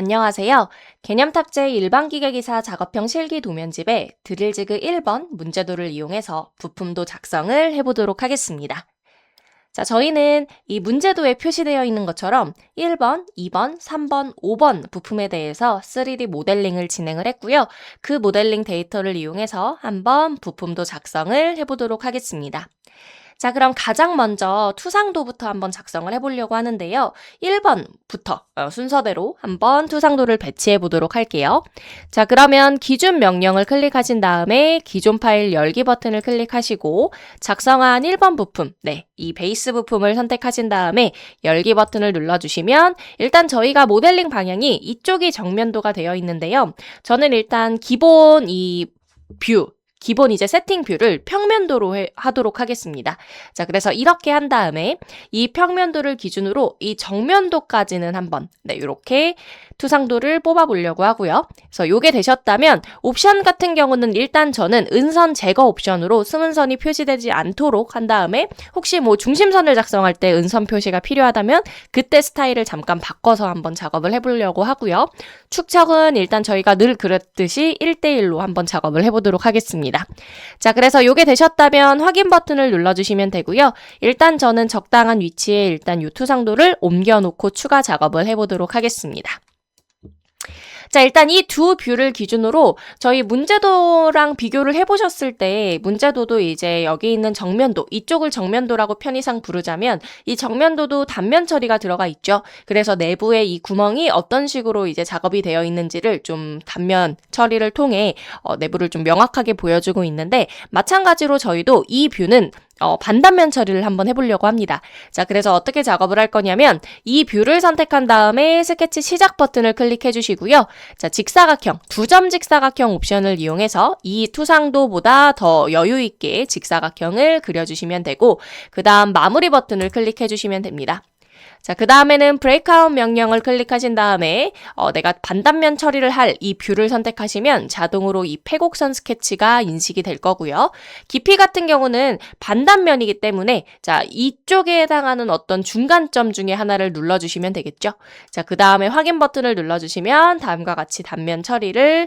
안녕하세요. 개념탑재 일반기계기사 작업형 실기 도면집에 드릴지그 1번 문제도를 이용해서 부품도 작성을 해보도록 하겠습니다. 자, 저희는 이 문제도에 표시되어 있는 것처럼 1번, 2번, 3번, 5번 부품에 대해서 3D 모델링을 진행을 했고요. 그 모델링 데이터를 이용해서 한번 부품도 작성을 해보도록 하겠습니다. 자, 그럼 가장 먼저 투상도부터 한번 작성을 해보려고 하는데요. 1번부터 순서대로 한번 투상도를 배치해 보도록 할게요. 자, 그러면 기준 명령을 클릭하신 다음에 기존 파일 열기 버튼을 클릭하시고 작성한 1번 부품, 이 베이스 부품을 선택하신 다음에 열기 버튼을 눌러주시면 일단 저희가 모델링 방향이 이쪽이 정면도가 되어 있는데요. 저는 일단 기본 기본 이제 세팅 뷰를 평면도로 하도록 하겠습니다. 자, 그래서 이렇게 한 다음에 이 평면도를 기준으로 이 정면도까지는 한번 이렇게 투상도를 뽑아보려고 하고요. 그래서 요게 되셨다면 옵션 같은 경우는 일단 저는 은선 제거 옵션으로 승은선이 표시되지 않도록 한 다음에 혹시 뭐 중심선을 작성할 때 은선 표시가 필요하다면 그때 스타일을 잠깐 바꿔서 한번 작업을 해보려고 하고요. 축척은 일단 저희가 늘 그랬듯이 1대1로 한번 작업을 해보도록 하겠습니다. 자, 그래서 요게 되셨다면 확인 버튼을 눌러주시면 되고요. 일단 저는 적당한 위치에 일단 요 투상도를 옮겨놓고 추가 작업을 해보도록 하겠습니다. 자, 일단 이 두 뷰를 기준으로 저희 문제도랑 비교를 해보셨을 때 문제도도 이제 여기 있는 정면도, 이쪽을 정면도라고 편의상 부르자면 이 정면도도 단면 처리가 들어가 있죠. 그래서 내부에 이 구멍이 어떤 식으로 이제 작업이 되어 있는지를 좀 단면 처리를 통해 내부를 좀 명확하게 보여주고 있는데 마찬가지로 저희도 이 뷰는 반단면 처리를 한번 해보려고 합니다. 자, 그래서 어떻게 작업을 할 거냐면 이 뷰를 선택한 다음에 스케치 시작 버튼을 클릭해 주시고요. 자, 직사각형, 2점 직사각형 옵션을 이용해서 이 투상도보다 더 여유 있게 직사각형을 그려주시면 되고 그 다음 마무리 버튼을 클릭해 주시면 됩니다. 자, 그 다음에는 브레이크아웃 명령을 클릭하신 다음에 내가 반단면 처리를 할 이 뷰를 선택하시면 자동으로 이 패곡선 스케치가 인식이 될 거고요. 깊이 같은 경우는 반단면이기 때문에 자, 이쪽에 해당하는 어떤 중간점 중에 하나를 눌러주시면 되겠죠. 자, 그 다음에 확인 버튼을 눌러주시면 다음과 같이 단면 처리를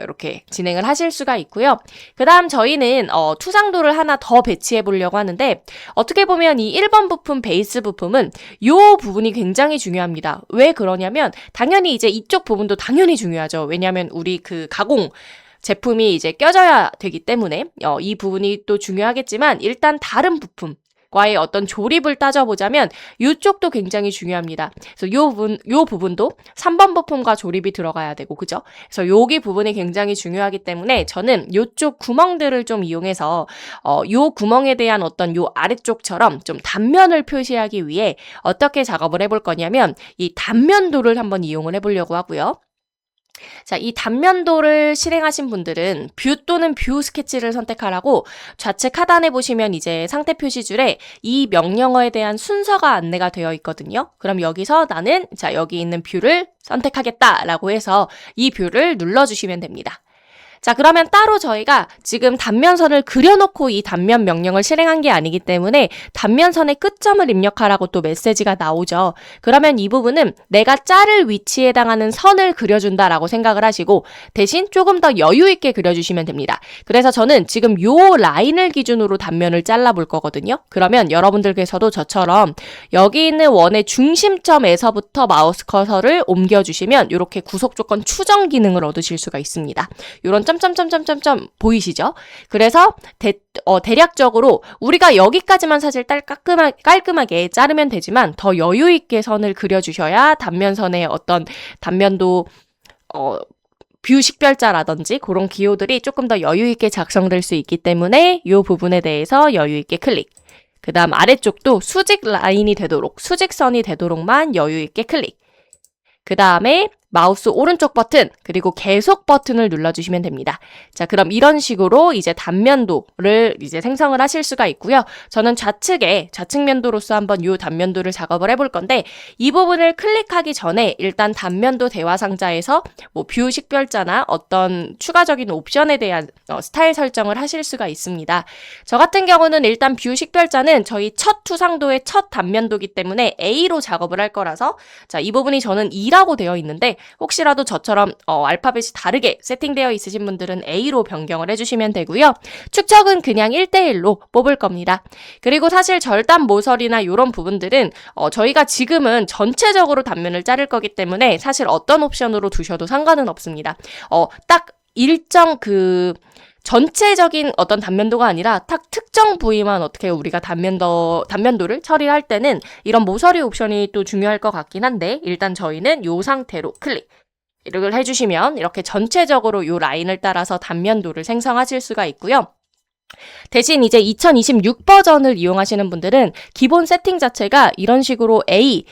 이렇게 진행을 하실 수가 있고요. 그 다음 저희는 투상도를 하나 더 배치해 보려고 하는데 어떻게 보면 이 1번 부품 베이스 부품은 요 부분이 굉장히 중요합니다. 왜 그러냐면 당연히 이제 이쪽 부분도 당연히 중요하죠. 왜냐하면 우리 그 가공 제품이 이제 껴져야 되기 때문에 이 부분이 또 중요하겠지만 일단 다른 부품과의 어떤 조립을 따져보자면 이쪽도 굉장히 중요합니다. 그래서 요 부분도 3번 부품과 조립이 들어가야 되고, 그죠? 그래서 여기 부분이 굉장히 중요하기 때문에 저는 요쪽 구멍들을 좀 이용해서 요 구멍에 대한 어떤 요 아래쪽처럼 좀 단면을 표시하기 위해 어떻게 작업을 해볼 거냐면 이 단면도를 한번 이용을 해보려고 하고요. 자, 이 단면도를 실행하신 분들은 뷰 또는 뷰 스케치를 선택하라고 좌측 하단에 보시면 이제 상태 표시줄에 이 명령어에 대한 순서가 안내가 되어 있거든요. 그럼 여기서 나는 자, 여기 있는 뷰를 선택하겠다라고 해서 이 뷰를 눌러주시면 됩니다. 자, 그러면 따로 저희가 지금 단면선을 그려놓고 이 단면 명령을 실행한 게 아니기 때문에 단면선의 끝점을 입력하라고 또 메시지가 나오죠. 그러면 이 부분은 내가 자를 위치에 해당하는 선을 그려준다라고 생각을 하시고 대신 조금 더 여유 있게 그려주시면 됩니다. 그래서 저는 지금 요 라인을 기준으로 단면을 잘라볼 거거든요. 그러면 여러분들께서도 저처럼 여기 있는 원의 중심점에서부터 마우스 커서를 옮겨주시면 이렇게 구속 조건 추정 기능을 얻으실 수가 있습니다. 이런 점점점점점점 보이시죠? 그래서 대략적으로 우리가 여기까지만 사실 깔끔하게 자르면 되지만 더 여유 있게 선을 그려주셔야 단면선의 어떤 단면도 뷰 식별자라든지 그런 기호들이 조금 더 여유 있게 작성될 수 있기 때문에 이 부분에 대해서 여유 있게 클릭. 그 다음 아래쪽도 수직 라인이 되도록 수직선이 되도록만 여유 있게 클릭. 그 다음에 마우스 오른쪽 버튼 그리고 계속 버튼을 눌러주시면 됩니다. 자, 그럼 이런 식으로 이제 단면도를 이제 생성을 하실 수가 있고요. 저는 좌측 면도로서 한번 이 단면도를 작업을 해볼 건데 이 부분을 클릭하기 전에 일단 단면도 대화 상자에서 뭐 뷰 식별자나 어떤 추가적인 옵션에 대한 스타일 설정을 하실 수가 있습니다. 저 같은 경우는 일단 뷰 식별자는 저희 첫 투상도의 첫 단면도기 때문에 A로 작업을 할 거라서 자, 이 부분이 저는 2라고 되어 있는데 혹시라도 저처럼 알파벳이 다르게 세팅되어 있으신 분들은 A로 변경을 해주시면 되고요. 축척은 그냥 1대1로 뽑을 겁니다. 그리고 사실 절단 모서리나 이런 부분들은 저희가 지금은 전체적으로 단면을 자를 거기 때문에 사실 어떤 옵션으로 두셔도 상관은 없습니다. 딱 일정 전체적인 어떤 단면도가 아니라 딱 특정 부위만 어떻게 우리가 단면도를 처리할 때는 이런 모서리 옵션이 또 중요할 것 같긴 한데, 일단 저희는 이 상태로 클릭을 해주시면 이렇게 전체적으로 이 라인을 따라서 단면도를 생성하실 수가 있고요. 대신 이제 2026 버전을 이용하시는 분들은 기본 세팅 자체가 이런 식으로 A,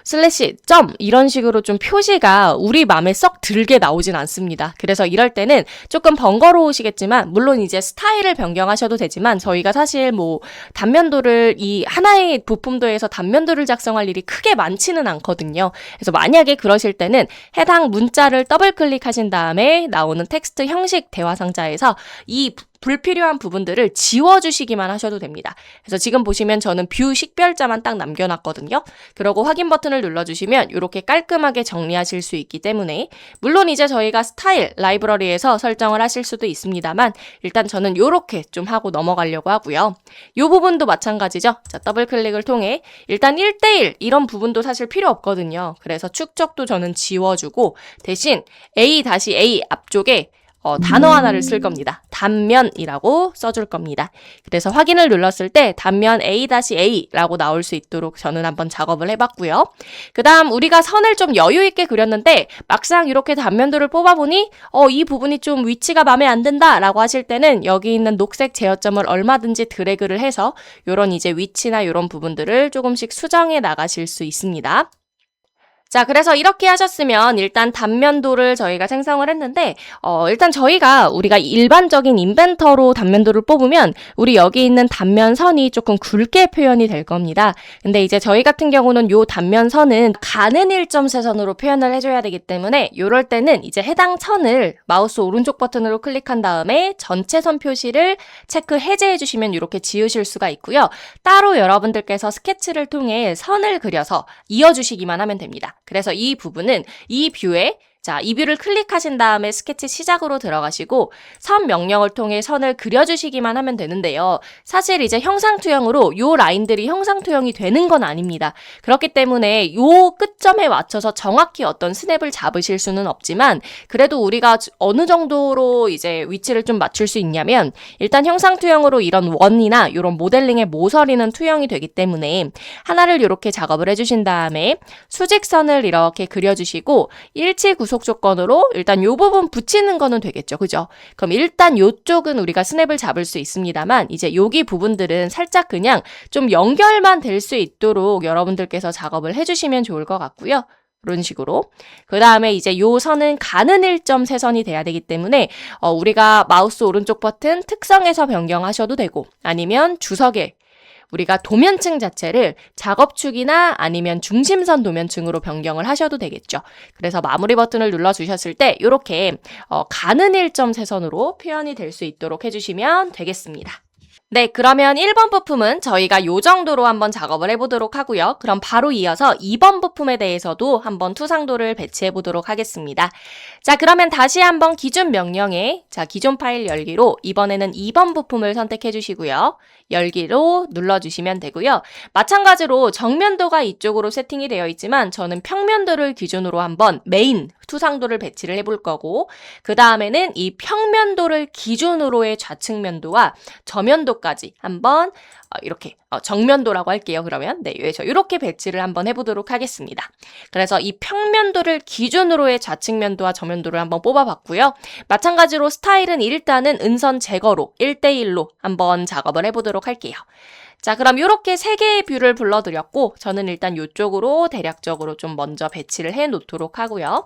슬래시, 점 이런 식으로 좀 표시가 우리 맘에 썩 들게 나오진 않습니다. 그래서 이럴 때는 조금 번거로우시겠지만, 물론 이제 스타일을 변경하셔도 되지만 저희가 사실 단면도를 이 하나의 부품도에서 단면도를 작성할 일이 크게 많지는 않거든요. 그래서 만약에 그러실 때는 해당 문자를 더블 클릭하신 다음에 나오는 텍스트 형식 대화 상자에서 이 불필요한 부분들을 지워주시기만 하셔도 됩니다. 그래서 지금 보시면 저는 뷰 식별자만 딱 남겨놨거든요. 그러고 확인 버튼을 눌러주시면 이렇게 깔끔하게 정리하실 수 있기 때문에, 물론 이제 저희가 스타일 라이브러리에서 설정을 하실 수도 있습니다만 일단 저는 이렇게 좀 하고 넘어가려고 하고요. 이 부분도 마찬가지죠. 자, 더블 클릭을 통해 일단 1대1 이런 부분도 사실 필요 없거든요. 그래서 축적도 저는 지워주고 대신 A-A 앞쪽에 단어 하나를 쓸 겁니다. 단면이라고 써줄 겁니다. 그래서 확인을 눌렀을 때 단면 A-A라고 나올 수 있도록 저는 한번 작업을 해봤고요. 그 다음 우리가 선을 좀 여유 있게 그렸는데 막상 이렇게 단면도를 뽑아보니 이 부분이 좀 위치가 마음에 안 든다라고 하실 때는 여기 있는 녹색 제어점을 얼마든지 드래그를 해서 이런 이제 위치나 이런 부분들을 조금씩 수정해 나가실 수 있습니다. 자, 그래서 이렇게 하셨으면 일단 단면도를 저희가 생성을 했는데 일단 우리가 일반적인 인벤터로 단면도를 뽑으면 우리 여기 있는 단면선이 조금 굵게 표현이 될 겁니다. 근데 이제 저희 같은 경우는 요 단면선은 가는 일점 세선으로 표현을 해줘야 되기 때문에 이럴 때는 이제 해당 선을 마우스 오른쪽 버튼으로 클릭한 다음에 전체 선 표시를 체크 해제해 주시면 이렇게 지우실 수가 있고요. 따로 여러분들께서 스케치를 통해 선을 그려서 이어주시기만 하면 됩니다. 그래서 이 부분은 이 뷰에 이 뷰를 클릭하신 다음에 스케치 시작으로 들어가시고 선 명령을 통해 선을 그려주시기만 하면 되는데요. 사실 이제 형상투영으로 요 라인들이 형상투영이 되는 건 아닙니다. 그렇기 때문에 요 끝점에 맞춰서 정확히 어떤 스냅을 잡으실 수는 없지만 그래도 우리가 어느 정도로 이제 위치를 좀 맞출 수 있냐면 일단 형상투영으로 이런 원이나 이런 모델링의 모서리는 투영이 되기 때문에 하나를 이렇게 작업을 해주신 다음에 수직선을 이렇게 그려주시고 일치 구속 조건으로 일단 요 부분 붙이는 거는 되겠죠. 그죠? 그럼 일단 요쪽은 우리가 스냅을 잡을 수 있습니다만 이제 여기 부분들은 살짝 그냥 좀 연결만 될 수 있도록 여러분들께서 작업을 해주시면 좋을 것 같고요. 이런 식으로. 그 다음에 이제 요 선은 가는 일점 세선이 돼야 되기 때문에 우리가 마우스 오른쪽 버튼 특성에서 변경하셔도 되고 아니면 주석에 우리가 도면층 자체를 작업축이나 아니면 중심선 도면층으로 변경을 하셔도 되겠죠. 그래서 마무리 버튼을 눌러주셨을 때 이렇게 가는 일점 세선으로 표현이 될 수 있도록 해주시면 되겠습니다. 네, 그러면 1번 부품은 저희가 요 정도로 한번 작업을 해보도록 하고요. 그럼 바로 이어서 2번 부품에 대해서도 한번 투상도를 배치해보도록 하겠습니다. 자, 그러면 다시 한번 기존 명령에 기존 파일 열기로 이번에는 2번 부품을 선택해 주시고요. 열기로 눌러주시면 되고요. 마찬가지로 정면도가 이쪽으로 세팅이 되어 있지만 저는 평면도를 기준으로 한번 메인 투상도를 배치를 해볼 거고 그 다음에는 이 평면도를 기준으로의 좌측면도와 저면도까지 한번 이렇게 정면도라고 할게요. 그러면 이렇게 배치를 한번 해보도록 하겠습니다. 그래서 이 평면도를 기준으로의 좌측면도와 저면도를 한번 뽑아봤고요. 마찬가지로 스타일은 일단은 은선 제거로 1대1로 한번 작업을 해보도록 할게요. 자, 그럼 이렇게 3개의 뷰를 불러드렸고 저는 일단 이쪽으로 대략적으로 좀 먼저 배치를 해 놓도록 하고요.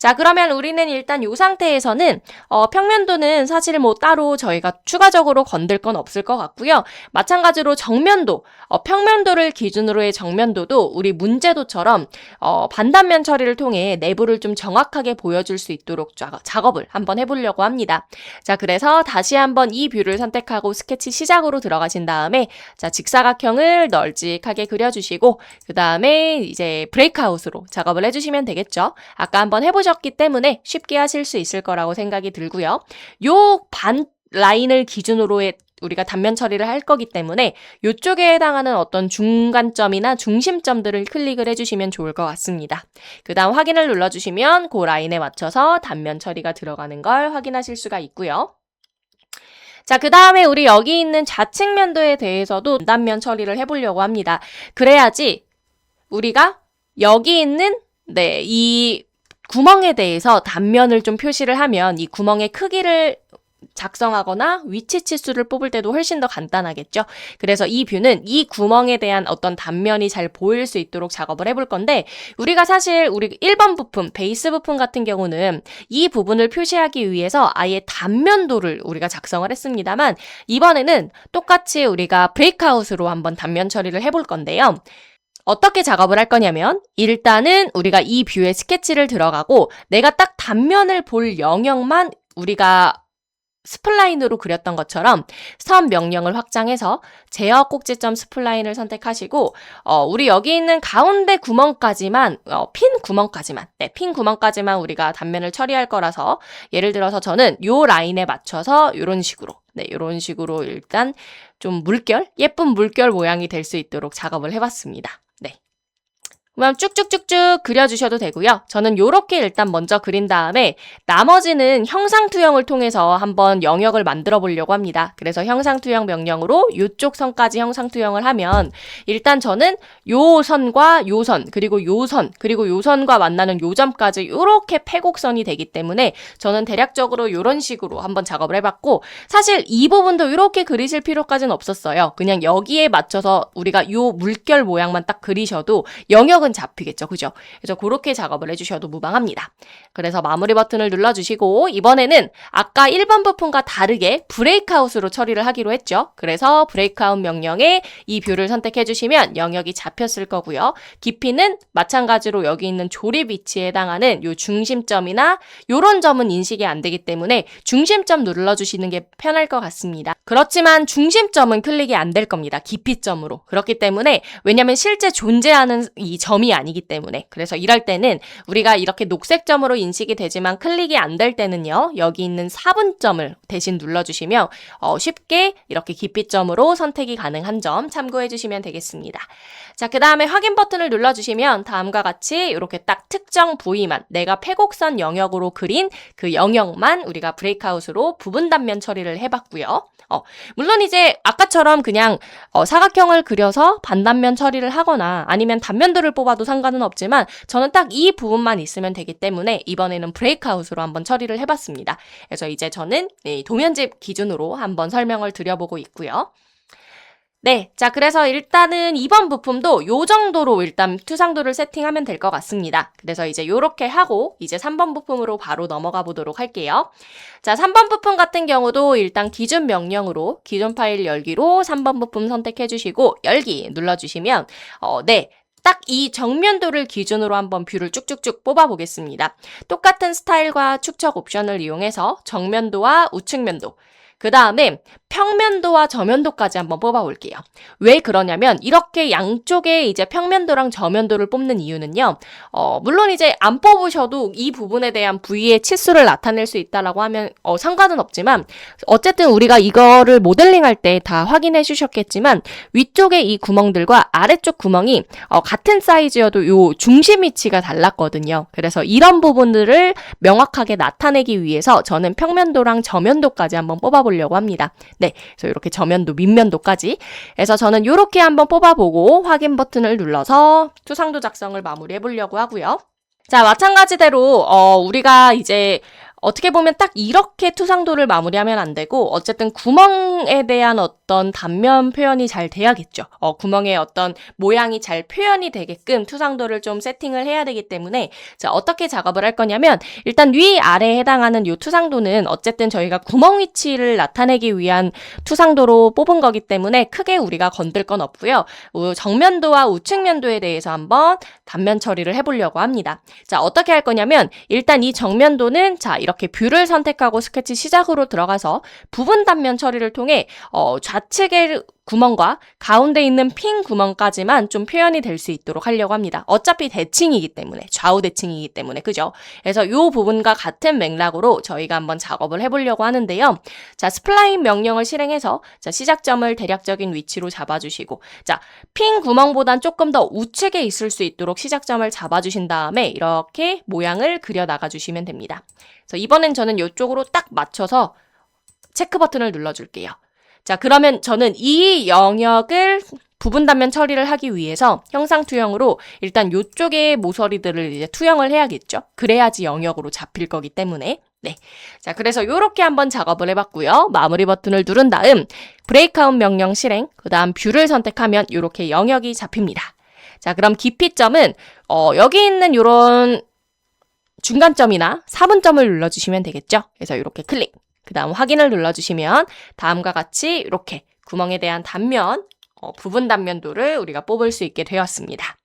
자, 그러면 우리는 일단 이 상태에서는 평면도는 사실 뭐 따로 저희가 추가적으로 건들 건 없을 것 같고요. 마찬가지로 정면도, 평면도를 기준으로의 정면도도 우리 문제도처럼 반단면 처리를 통해 내부를 좀 정확하게 보여줄 수 있도록 작업을 한번 해보려고 합니다. 자, 그래서 다시 한번 이 뷰를 선택하고 스케치 시작으로 들어가신 다음에 자, 직사각형을 널찍하게 그려주시고 그 다음에 이제 브레이크아웃으로 작업을 해주시면 되겠죠. 아까 한번 해보셨기 때문에 쉽게 하실 수 있을 거라고 생각이 들고요. 요 반 라인을 기준으로 우리가 단면 처리를 할 거기 때문에 이쪽에 해당하는 어떤 중간점이나 중심점들을 클릭을 해주시면 좋을 것 같습니다. 그 다음 확인을 눌러주시면 그 라인에 맞춰서 단면 처리가 들어가는 걸 확인하실 수가 있고요. 자, 그 다음에 우리 여기 있는 좌측 면도에 대해서도 단면 처리를 해보려고 합니다. 그래야지 우리가 여기 있는 이 구멍에 대해서 단면을 좀 표시를 하면 이 구멍의 크기를 작성하거나 위치 치수를 뽑을 때도 훨씬 더 간단하겠죠. 그래서 이 뷰는 이 구멍에 대한 어떤 단면이 잘 보일 수 있도록 작업을 해볼 건데 우리가 사실 우리 1번 부품, 베이스 부품 같은 경우는 이 부분을 표시하기 위해서 아예 단면도를 우리가 작성을 했습니다만 이번에는 똑같이 우리가 브레이크아웃으로 한번 단면 처리를 해볼 건데요. 어떻게 작업을 할 거냐면 일단은 우리가 이 뷰에 스케치를 들어가고 내가 딱 단면을 볼 영역만 우리가 스플라인으로 그렸던 것처럼 선 명령을 확장해서 제어 꼭지점 스플라인을 선택하시고 우리 여기 있는 가운데 구멍까지만 핀 구멍까지만 우리가 단면을 처리할 거라서 예를 들어서 저는 요 라인에 맞춰서 이런 식으로 일단 좀 예쁜 물결 모양이 될 수 있도록 작업을 해봤습니다. 그럼 쭉쭉쭉쭉 그려주셔도 되고요. 저는 요렇게 일단 먼저 그린 다음에 나머지는 형상투영을 통해서 한번 영역을 만들어 보려고 합니다. 그래서 형상투영 명령으로 요쪽 선까지 형상투영을 하면 일단 저는 요 선과 요 선, 그리고 요 선, 그리고 요 선과 만나는 요 점까지 요렇게 패곡선이 되기 때문에 저는 대략적으로 요런 식으로 한번 작업을 해봤고 사실 이 부분도 요렇게 그리실 필요까지는 없었어요. 그냥 여기에 맞춰서 우리가 요 물결 모양만 딱 그리셔도 영역은 잡히겠죠. 그죠? 그래서 그렇게 작업을 해주셔도 무방합니다. 그래서 마무리 버튼을 눌러주시고 이번에는 아까 1번 부품과 다르게 브레이크아웃으로 처리를 하기로 했죠. 그래서 브레이크아웃 명령에 이 뷰를 선택해주시면 영역이 잡혔을 거고요. 깊이는 마찬가지로 여기 있는 조립 위치에 해당하는 요 중심점이나 요런 점은 인식이 안 되기 때문에 중심점 눌러주시는 게 편할 것 같습니다. 그렇지만 중심점은 클릭이 안 될 겁니다. 깊이점으로. 그렇기 때문에 왜냐면 실제 존재하는 이 점이 아니기 때문에 그래서 이럴 때는 우리가 이렇게 녹색 점으로 인식이 되지만 클릭이 안 될 때는요. 여기 있는 4분점을 대신 눌러주시면 쉽게 이렇게 깊이점으로 선택이 가능한 점 참고해 주시면 되겠습니다. 자, 그 다음에 확인 버튼을 눌러주시면 다음과 같이 이렇게 딱 특정 부위만 내가 패곡선 영역으로 그린 그 영역만 우리가 브레이크아웃으로 부분 단면 처리를 해봤고요. 물론 이제 아까처럼 그냥 사각형을 그려서 반단면 처리를 하거나 아니면 단면들을 뽑아도 상관은 없지만 저는 딱 이 부분만 있으면 되기 때문에 이번에는 브레이크아웃으로 한번 처리를 해봤습니다. 그래서 이제 저는 도면집 기준으로 한번 설명을 드려보고 있고요. 네, 자 그래서 일단은 2번 부품도 요 정도로 일단 투상도를 세팅하면 될 것 같습니다. 그래서 이제 요렇게 하고 이제 3번 부품으로 바로 넘어가 보도록 할게요. 자, 3번 부품 같은 경우도 일단 기준 명령으로 기존 파일 열기로 3번 부품 선택해 주시고 열기 눌러주시면 딱 이 정면도를 기준으로 한번 뷰를 쭉쭉쭉 뽑아 보겠습니다. 똑같은 스타일과 축척 옵션을 이용해서 정면도와 우측면도 그 다음에 평면도와 저면도까지 한번 뽑아볼게요. 왜 그러냐면 이렇게 양쪽에 이제 평면도랑 저면도를 뽑는 이유는요. 물론 이제 안 뽑으셔도 이 부분에 대한 부위의 치수를 나타낼 수 있다라고 하면 상관은 없지만 어쨌든 우리가 이거를 모델링할 때 다 확인해 주셨겠지만 위쪽에 이 구멍들과 아래쪽 구멍이 같은 사이즈여도 요 중심 위치가 달랐거든요. 그래서 이런 부분들을 명확하게 나타내기 위해서 저는 평면도랑 저면도까지 한번 뽑아보려고 합니다. 네, 그래서 이렇게 저면도, 밑면도까지. 그래서 저는 이렇게 한번 뽑아보고 확인 버튼을 눌러서 투상도 작성을 마무리해 보려고 하고요. 자, 마찬가지대로 우리가 이제 어떻게 보면 딱 이렇게 투상도를 마무리하면 안 되고 어쨌든 구멍에 대한 어떤 단면 표현이 잘 돼야겠죠. 구멍의 어떤 모양이 잘 표현이 되게끔 투상도를 좀 세팅을 해야 되기 때문에 자, 어떻게 작업을 할 거냐면 일단 위아래에 해당하는 이 투상도는 어쨌든 저희가 구멍 위치를 나타내기 위한 투상도로 뽑은 거기 때문에 크게 우리가 건들 건 없고요. 정면도와 우측면도에 대해서 한번 단면 처리를 해보려고 합니다. 자, 어떻게 할 거냐면 일단 이 정면도는 자, 이렇게 뷰를 선택하고 스케치 시작으로 들어가서 부분 단면 처리를 통해 좌측의 구멍과 가운데 있는 핀 구멍까지만 좀 표현이 될 수 있도록 하려고 합니다. 어차피 대칭이기 때문에, 좌우 대칭이기 때문에, 그죠? 그래서 이 부분과 같은 맥락으로 저희가 한번 작업을 해보려고 하는데요. 자, 스플라인 명령을 실행해서 자, 시작점을 대략적인 위치로 잡아주시고 자, 핀 구멍보단 조금 더 우측에 있을 수 있도록 시작점을 잡아주신 다음에 이렇게 모양을 그려 나가주시면 됩니다. 그래서 이번엔 저는 이쪽으로 딱 맞춰서 체크 버튼을 눌러줄게요. 자, 그러면 저는 이 영역을 부분 단면 처리를 하기 위해서 형상 투영으로 일단 이쪽의 모서리들을 이제 투영을 해야겠죠. 그래야지 영역으로 잡힐 거기 때문에. 네. 자, 그래서 이렇게 한번 작업을 해봤고요. 마무리 버튼을 누른 다음 브레이크아웃 명령 실행, 그 다음 뷰를 선택하면 이렇게 영역이 잡힙니다. 자, 그럼 깊이점은 여기 있는 이런 중간점이나 4분점을 눌러주시면 되겠죠. 그래서 이렇게 클릭. 그 다음 확인을 눌러주시면 다음과 같이 이렇게 구멍에 대한 단면, 부분 단면도를 우리가 뽑을 수 있게 되었습니다.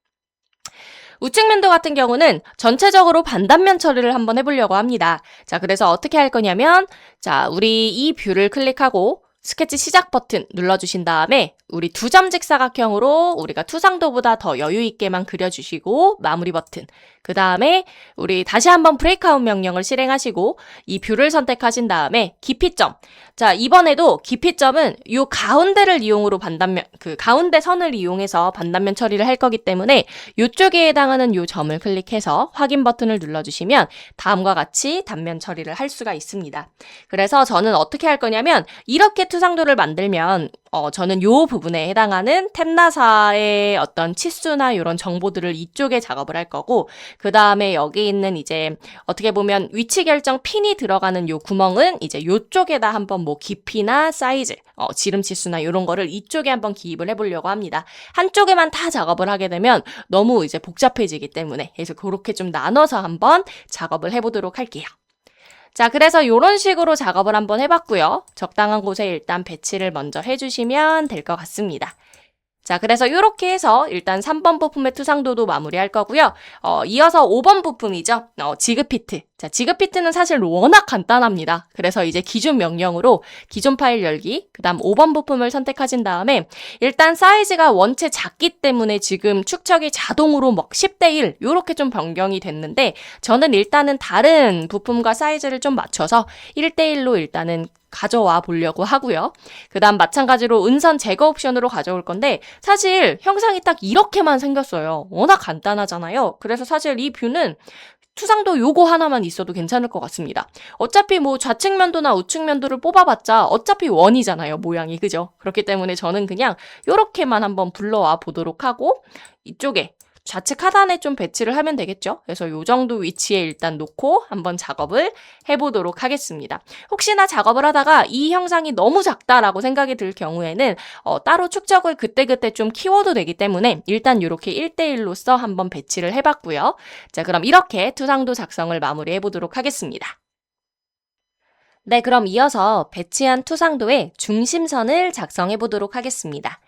우측면도 같은 경우는 전체적으로 반단면 처리를 한번 해보려고 합니다. 자, 그래서 어떻게 할 거냐면 자, 우리 이 뷰를 클릭하고 스케치 시작 버튼 눌러주신 다음에 우리 두 점 직사각형으로 우리가 투상도보다 더 여유 있게만 그려주시고 마무리 버튼 그 다음에 우리 다시 한번 브레이크아웃 명령을 실행하시고 이 뷰를 선택하신 다음에 깊이점 자 이번에도 깊이점은 이 가운데를 이용으로 반단면 가운데 선을 이용해서 반단면 처리를 할 거기 때문에 이쪽에 해당하는 이 점을 클릭해서 확인 버튼을 눌러주시면 다음과 같이 단면 처리를 할 수가 있습니다. 그래서 저는 어떻게 할 거냐면 이렇게 투상도를 만들면 저는 요 부분에 해당하는 템나사의 어떤 치수나 이런 정보들을 이쪽에 작업을 할 거고 그 다음에 여기 있는 이제 어떻게 보면 위치 결정 핀이 들어가는 요 구멍은 이제 요쪽에다 한번 뭐 깊이나 사이즈, 지름 치수나 이런 거를 이쪽에 한번 기입을 해보려고 합니다. 한쪽에만 다 작업을 하게 되면 너무 이제 복잡해지기 때문에 그래서 그렇게 좀 나눠서 한번 작업을 해보도록 할게요. 자, 그래서 이런 식으로 작업을 한번 해봤고요. 적당한 곳에 일단 배치를 먼저 해주시면 될 것 같습니다. 자, 그래서 이렇게 해서 일단 3번 부품의 투상도도 마무리할 거고요. 이어서 5번 부품이죠. 지그 피트. 자, 지그 피트는 사실 워낙 간단합니다. 그래서 이제 기존 명령으로 기존 파일 열기, 그 다음 5번 부품을 선택하신 다음에 일단 사이즈가 원체 작기 때문에 지금 축척이 자동으로 막 10대 1 이렇게 좀 변경이 됐는데 저는 일단은 다른 부품과 사이즈를 좀 맞춰서 1대 1로 일단은 가져와 보려고 하고요. 그 다음 마찬가지로 은선 제거 옵션으로 가져올 건데 사실 형상이 딱 이렇게만 생겼어요. 워낙 간단하잖아요. 그래서 사실 이 뷰는 투상도 요거 하나만 있어도 괜찮을 것 같습니다. 어차피 뭐 좌측면도나 우측면도를 뽑아봤자 어차피 원이잖아요. 모양이. 그죠? 그렇기 때문에 저는 그냥 요렇게만 한번 불러와 보도록 하고 이쪽에 좌측 하단에 좀 배치를 하면 되겠죠. 그래서 요 정도 위치에 일단 놓고 한번 작업을 해보도록 하겠습니다. 혹시나 작업을 하다가 이 형상이 너무 작다라고 생각이 들 경우에는 따로 축적을 그때그때 좀 키워도 되기 때문에 일단 이렇게 1대1로서 한번 배치를 해봤고요. 자, 그럼 이렇게 투상도 작성을 마무리해보도록 하겠습니다. 네, 그럼 이어서 배치한 투상도의 중심선을 작성해보도록 하겠습니다.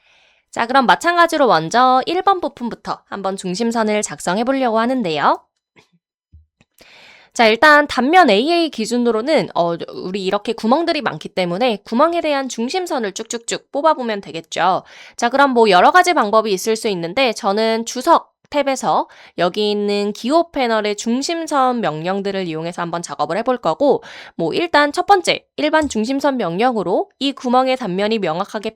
자, 그럼 마찬가지로 먼저 1번 부품부터 한번 중심선을 작성해 보려고 하는데요. 자, 일단 단면 AA 기준으로는 우리 이렇게 구멍들이 많기 때문에 구멍에 대한 중심선을 쭉쭉쭉 뽑아보면 되겠죠. 자, 그럼 뭐 여러 가지 방법이 있을 수 있는데 저는 주석 탭에서 여기 있는 기호 패널의 중심선 명령들을 이용해서 한번 작업을 해볼 거고 뭐 일단 첫 번째 일반 중심선 명령으로 이 구멍의 단면이 명확하게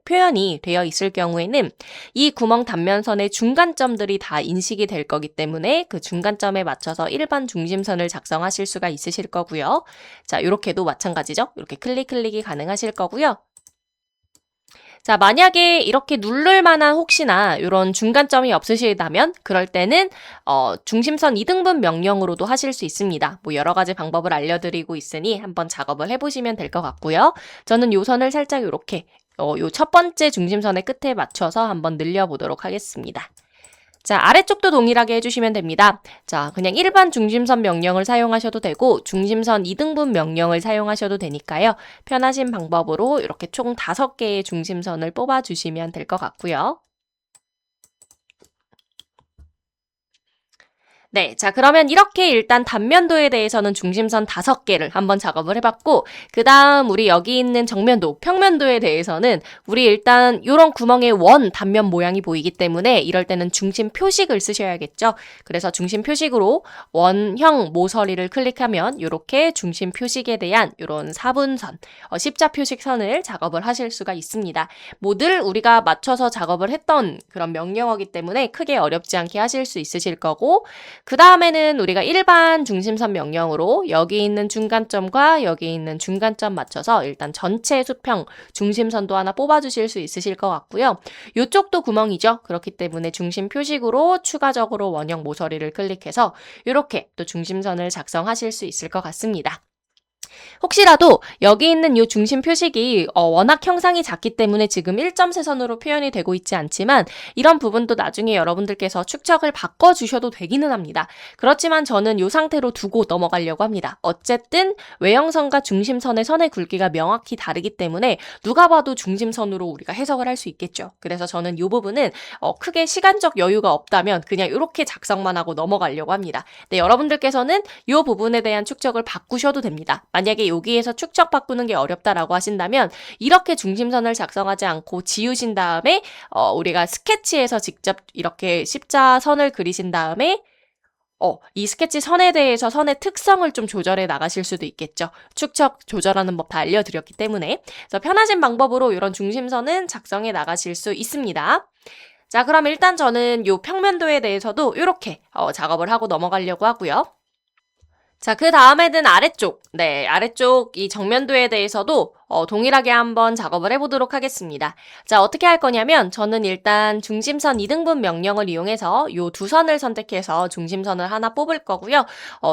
표현이 되어 있을 경우에는 이 구멍 단면선의 중간점들이 다 인식이 될 거기 때문에 그 중간점에 맞춰서 일반 중심선을 작성하실 수가 있으실 거고요. 자, 이렇게도 마찬가지죠. 이렇게 클릭이 가능하실 거고요. 자, 만약에 이렇게 누를 만한 혹시나 이런 중간점이 없으시다면 그럴 때는 중심선 2등분 명령으로도 하실 수 있습니다. 뭐 여러 가지 방법을 알려드리고 있으니 한번 작업을 해보시면 될 것 같고요. 저는 요 선을 살짝 이렇게 요 첫 번째 중심선의 끝에 맞춰서 한번 늘려보도록 하겠습니다. 자, 아래쪽도 동일하게 해주시면 됩니다. 자, 그냥 일반 중심선 명령을 사용하셔도 되고 중심선 2등분 명령을 사용하셔도 되니까요. 편하신 방법으로 이렇게 총 5개의 중심선을 뽑아주시면 될 것 같고요. 네, 자 그러면 이렇게 일단 단면도에 대해서는 중심선 5개를 한번 작업을 해봤고 그 다음 우리 여기 있는 정면도, 평면도에 대해서는 우리 일단 이런 구멍에 원 단면 모양이 보이기 때문에 이럴 때는 중심 표식을 쓰셔야겠죠. 그래서 중심 표식으로 원형 모서리를 클릭하면 이렇게 중심 표식에 대한 이런 사분선, 십자 표식 선을 작업을 하실 수가 있습니다. 뭐 늘 우리가 맞춰서 작업을 했던 그런 명령어기 때문에 크게 어렵지 않게 하실 수 있으실 거고 그 다음에는 우리가 일반 중심선 명령으로 여기 있는 중간점과 여기 있는 중간점 맞춰서 일단 전체 수평 중심선도 하나 뽑아주실 수 있으실 것 같고요. 이쪽도 구멍이죠. 그렇기 때문에 중심 표식으로 추가적으로 원형 모서리를 클릭해서 이렇게 또 중심선을 작성하실 수 있을 것 같습니다. 혹시라도 여기 있는 이 중심 표식이 워낙 형상이 작기 때문에 지금 1.3선으로 표현이 되고 있지 않지만 이런 부분도 나중에 여러분들께서 축척을 바꿔주셔도 되기는 합니다. 그렇지만 저는 이 상태로 두고 넘어가려고 합니다. 어쨌든 외형선과 중심선의 선의 굵기가 명확히 다르기 때문에 누가 봐도 중심선으로 우리가 해석을 할 수 있겠죠. 그래서 저는 이 부분은 크게 시간적 여유가 없다면 그냥 이렇게 작성만 하고 넘어가려고 합니다. 네, 여러분들께서는 이 부분에 대한 축척을 바꾸셔도 됩니다. 만약에 여기에서 축척 바꾸는 게 어렵다라고 하신다면 이렇게 중심선을 작성하지 않고 지우신 다음에 우리가 스케치에서 직접 이렇게 십자선을 그리신 다음에 이 스케치 선에 대해서 선의 특성을 좀 조절해 나가실 수도 있겠죠. 축척 조절하는 법 다 알려드렸기 때문에 그래서 편하신 방법으로 이런 중심선은 작성해 나가실 수 있습니다. 자, 그럼 일단 저는 이 평면도에 대해서도 이렇게 작업을 하고 넘어가려고 하고요. 자, 그 다음에는 아래쪽. 네, 아래쪽 이 정면도에 대해서도 동일하게 한번 작업을 해보도록 하겠습니다. 자, 어떻게 할 거냐면 저는 일단 중심선 2등분 명령을 이용해서 이 두 선을 선택해서 중심선을 하나 뽑을 거고요.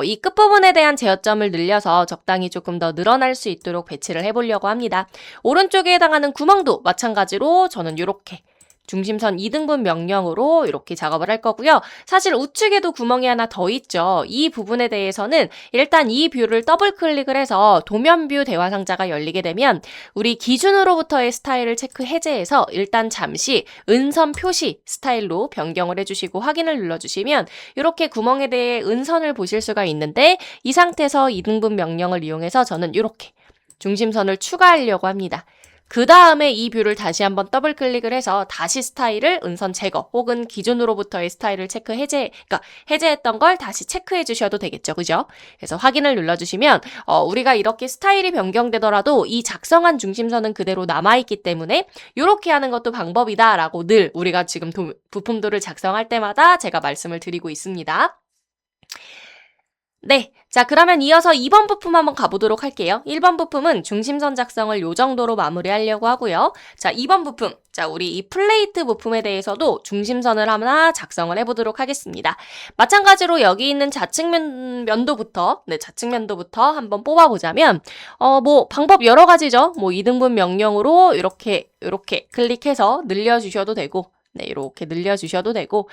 이 끝부분에 대한 제어점을 늘려서 적당히 조금 더 늘어날 수 있도록 배치를 해보려고 합니다. 오른쪽에 해당하는 구멍도 마찬가지로 저는 이렇게 중심선 2등분 명령으로 이렇게 작업을 할 거고요. 사실 우측에도 구멍이 하나 더 있죠. 이 부분에 대해서는 일단 이 뷰를 더블 클릭을 해서 도면뷰 대화 상자가 열리게 되면 우리 기준으로부터의 스타일을 체크 해제해서 일단 잠시 은선 표시 스타일로 변경을 해주시고 확인을 눌러주시면 이렇게 구멍에 대해 은선을 보실 수가 있는데 이 상태에서 2등분 명령을 이용해서 저는 이렇게 중심선을 추가하려고 합니다. 그 다음에 이 뷰를 다시 한번 더블 클릭을 해서 다시 스타일을 은선 제거 혹은 기준으로부터의 스타일을 체크 그러니까 해제했던 걸 다시 체크해 주셔도 되겠죠. 그죠? 그래서 확인을 눌러주시면 우리가 이렇게 스타일이 변경되더라도 이 작성한 중심선은 그대로 남아있기 때문에 이렇게 하는 것도 방법이다라고 늘 우리가 지금 부품도를 작성할 때마다 제가 말씀을 드리고 있습니다. 네, 자 그러면 이어서 2번 부품 한번 가보도록 할게요. 1번 부품은 중심선 작성을 요 정도로 마무리하려고 하고요. 자 2번 부품, 자 우리 이 플레이트 부품에 대해서도 중심선을 하나 작성을 해보도록 하겠습니다. 마찬가지로 여기 있는 좌측면도부터 좌측면도부터 한번 뽑아보자면 뭐 방법 여러 가지죠. 뭐 2등분 명령으로 이렇게 클릭해서 늘려주셔도 되고 네 이렇게 늘려주셔도 되고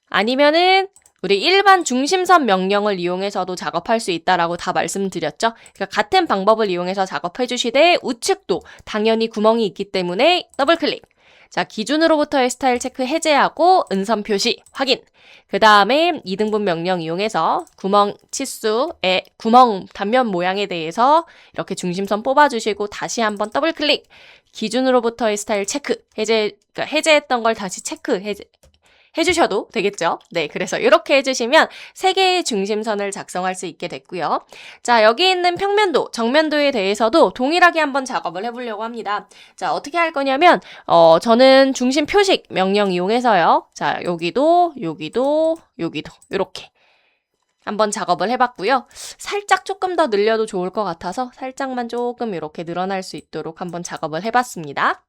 아니면은 우리 일반 중심선 명령을 이용해서도 작업할 수 있다라고 다 말씀드렸죠. 그러니까 같은 방법을 이용해서 작업해 주시되 우측도 당연히 구멍이 있기 때문에 더블 클릭. 자, 기준으로부터의 스타일 체크 해제하고 은선 표시 확인. 그 다음에 2등분 명령 이용해서 구멍 치수의 구멍 단면 모양에 대해서 이렇게 중심선 뽑아주시고 다시 한번 더블 클릭. 기준으로부터의 스타일 체크 그러니까 해제했던 걸 다시 해주셔도 되겠죠. 네, 그래서 이렇게 해주시면 3개의 중심선을 작성할 수 있게 됐고요. 자, 여기 있는 평면도, 정면도에 대해서도 동일하게 한번 작업을 해보려고 합니다. 자, 어떻게 할 거냐면 저는 중심 표식 명령 이용해서요. 자, 여기도 이렇게 한번 작업을 해봤고요. 살짝 조금 더 늘려도 좋을 것 같아서 살짝만 조금 이렇게 늘어날 수 있도록 한번 작업을 해봤습니다.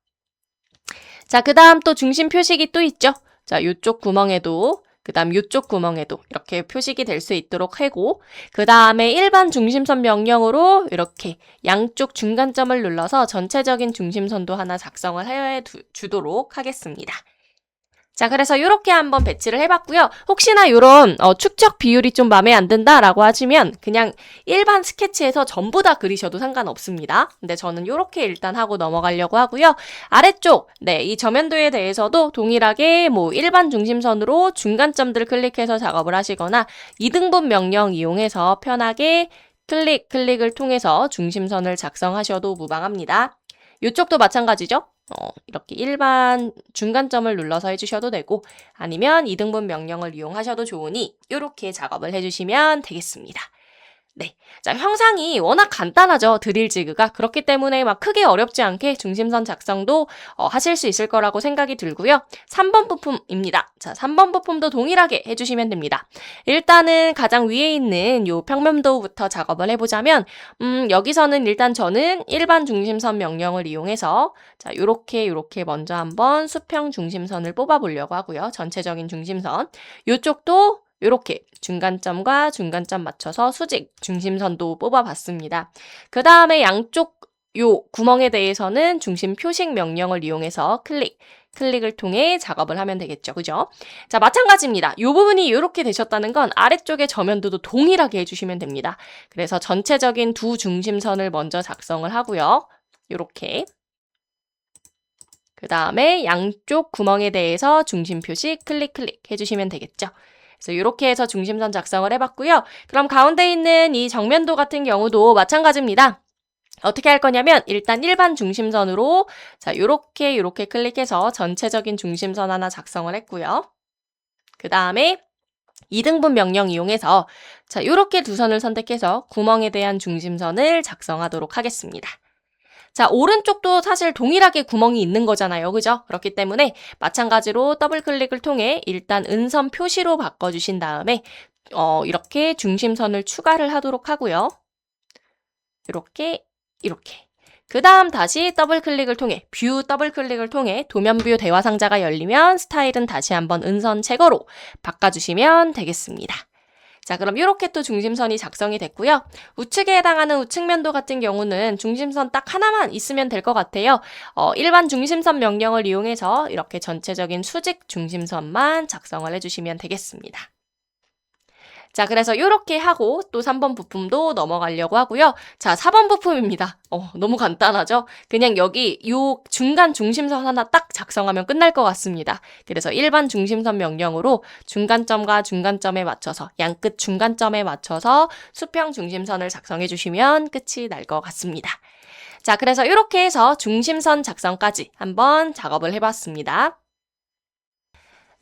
자, 그 다음 또 중심 표식이 또 있죠. 자, 요쪽 구멍에도, 그 다음 요쪽 구멍에도 이렇게 표식이 될 수 있도록 하고, 그 다음에 일반 중심선 명령으로 이렇게 양쪽 중간점을 눌러서 전체적인 중심선도 하나 작성을 해 주도록 하겠습니다. 자, 그래서 이렇게 한번 배치를 해봤고요. 혹시나 이런 축적 비율이 좀 마음에 안 든다라고 하시면 그냥 일반 스케치에서 전부 다 그리셔도 상관없습니다. 근데 저는 이렇게 일단 하고 넘어가려고 하고요. 아래쪽, 네, 이 저면도에 대해서도 동일하게 뭐 일반 중심선으로 중간점들을 클릭해서 작업을 하시거나 2등분 명령 이용해서 편하게 클릭을 통해서 중심선을 작성하셔도 무방합니다. 이쪽도 마찬가지죠. 이렇게 일반 중간점을 눌러서 해주셔도 되고 아니면 2등분 명령을 이용하셔도 좋으니 이렇게 작업을 해주시면 되겠습니다. 네, 자, 형상이 워낙 간단하죠. 드릴 지그가. 그렇기 때문에 막 크게 어렵지 않게 중심선 작성도 하실 수 있을 거라고 생각이 들고요. 3번 부품입니다. 자, 3번 부품도 동일하게 해주시면 됩니다. 일단은 가장 위에 있는 요 평면도부터 작업을 해보자면 여기서는 일단 저는 일반 중심선 명령을 이용해서 자, 요렇게 먼저 한번 수평 중심선을 뽑아보려고 하고요. 전체적인 중심선. 요쪽도 이렇게 중간점과 중간점 맞춰서 수직 중심선도 뽑아봤습니다. 그 다음에 양쪽 요 구멍에 대해서는 중심 표식 명령을 이용해서 클릭을 통해 작업을 하면 되겠죠. 그죠? 자, 마찬가지입니다. 이 부분이 이렇게 되셨다는 건 아래쪽의 저면도도 동일하게 해주시면 됩니다. 그래서 전체적인 두 중심선을 먼저 작성을 하고요. 이렇게. 그 다음에 양쪽 구멍에 대해서 중심 표식 클릭 해주시면 되겠죠. 그래서 이렇게 해서 중심선 작성을 해봤고요. 그럼 가운데 있는 이 정면도 같은 경우도 마찬가지입니다. 어떻게 할 거냐면 일단 일반 중심선으로 자, 요렇게 클릭해서 전체적인 중심선 하나 작성을 했고요. 그 다음에 2등분 명령 이용해서 자, 요렇게 두 선을 선택해서 구멍에 대한 중심선을 작성하도록 하겠습니다. 자, 오른쪽도 사실 동일하게 구멍이 있는 거잖아요. 그죠? 그렇기 때문에 마찬가지로 더블 클릭을 통해 일단 은선 표시로 바꿔주신 다음에 이렇게 중심선을 추가를 하도록 하고요. 이렇게. 그 다음 다시 더블 클릭을 통해 뷰 더블 클릭을 통해 도면뷰 대화 상자가 열리면 스타일은 다시 한번 은선 제거로 바꿔주시면 되겠습니다. 자, 그럼 이렇게 또 중심선이 작성이 됐고요. 우측에 해당하는 우측면도 같은 경우는 중심선 딱 하나만 있으면 될 것 같아요. 일반 중심선 명령을 이용해서 이렇게 전체적인 수직 중심선만 작성을 해주시면 되겠습니다. 자, 그래서 이렇게 하고 또 3번 부품도 넘어가려고 하고요. 자, 4번 부품입니다. 너무 간단하죠? 그냥 여기 요 중간 중심선 하나 딱 작성하면 끝날 것 같습니다. 그래서 일반 중심선 명령으로 중간점과 중간점에 맞춰서 양끝 중간점에 맞춰서 수평 중심선을 작성해 주시면 끝이 날 것 같습니다. 자, 그래서 이렇게 해서 중심선 작성까지 한번 작업을 해봤습니다.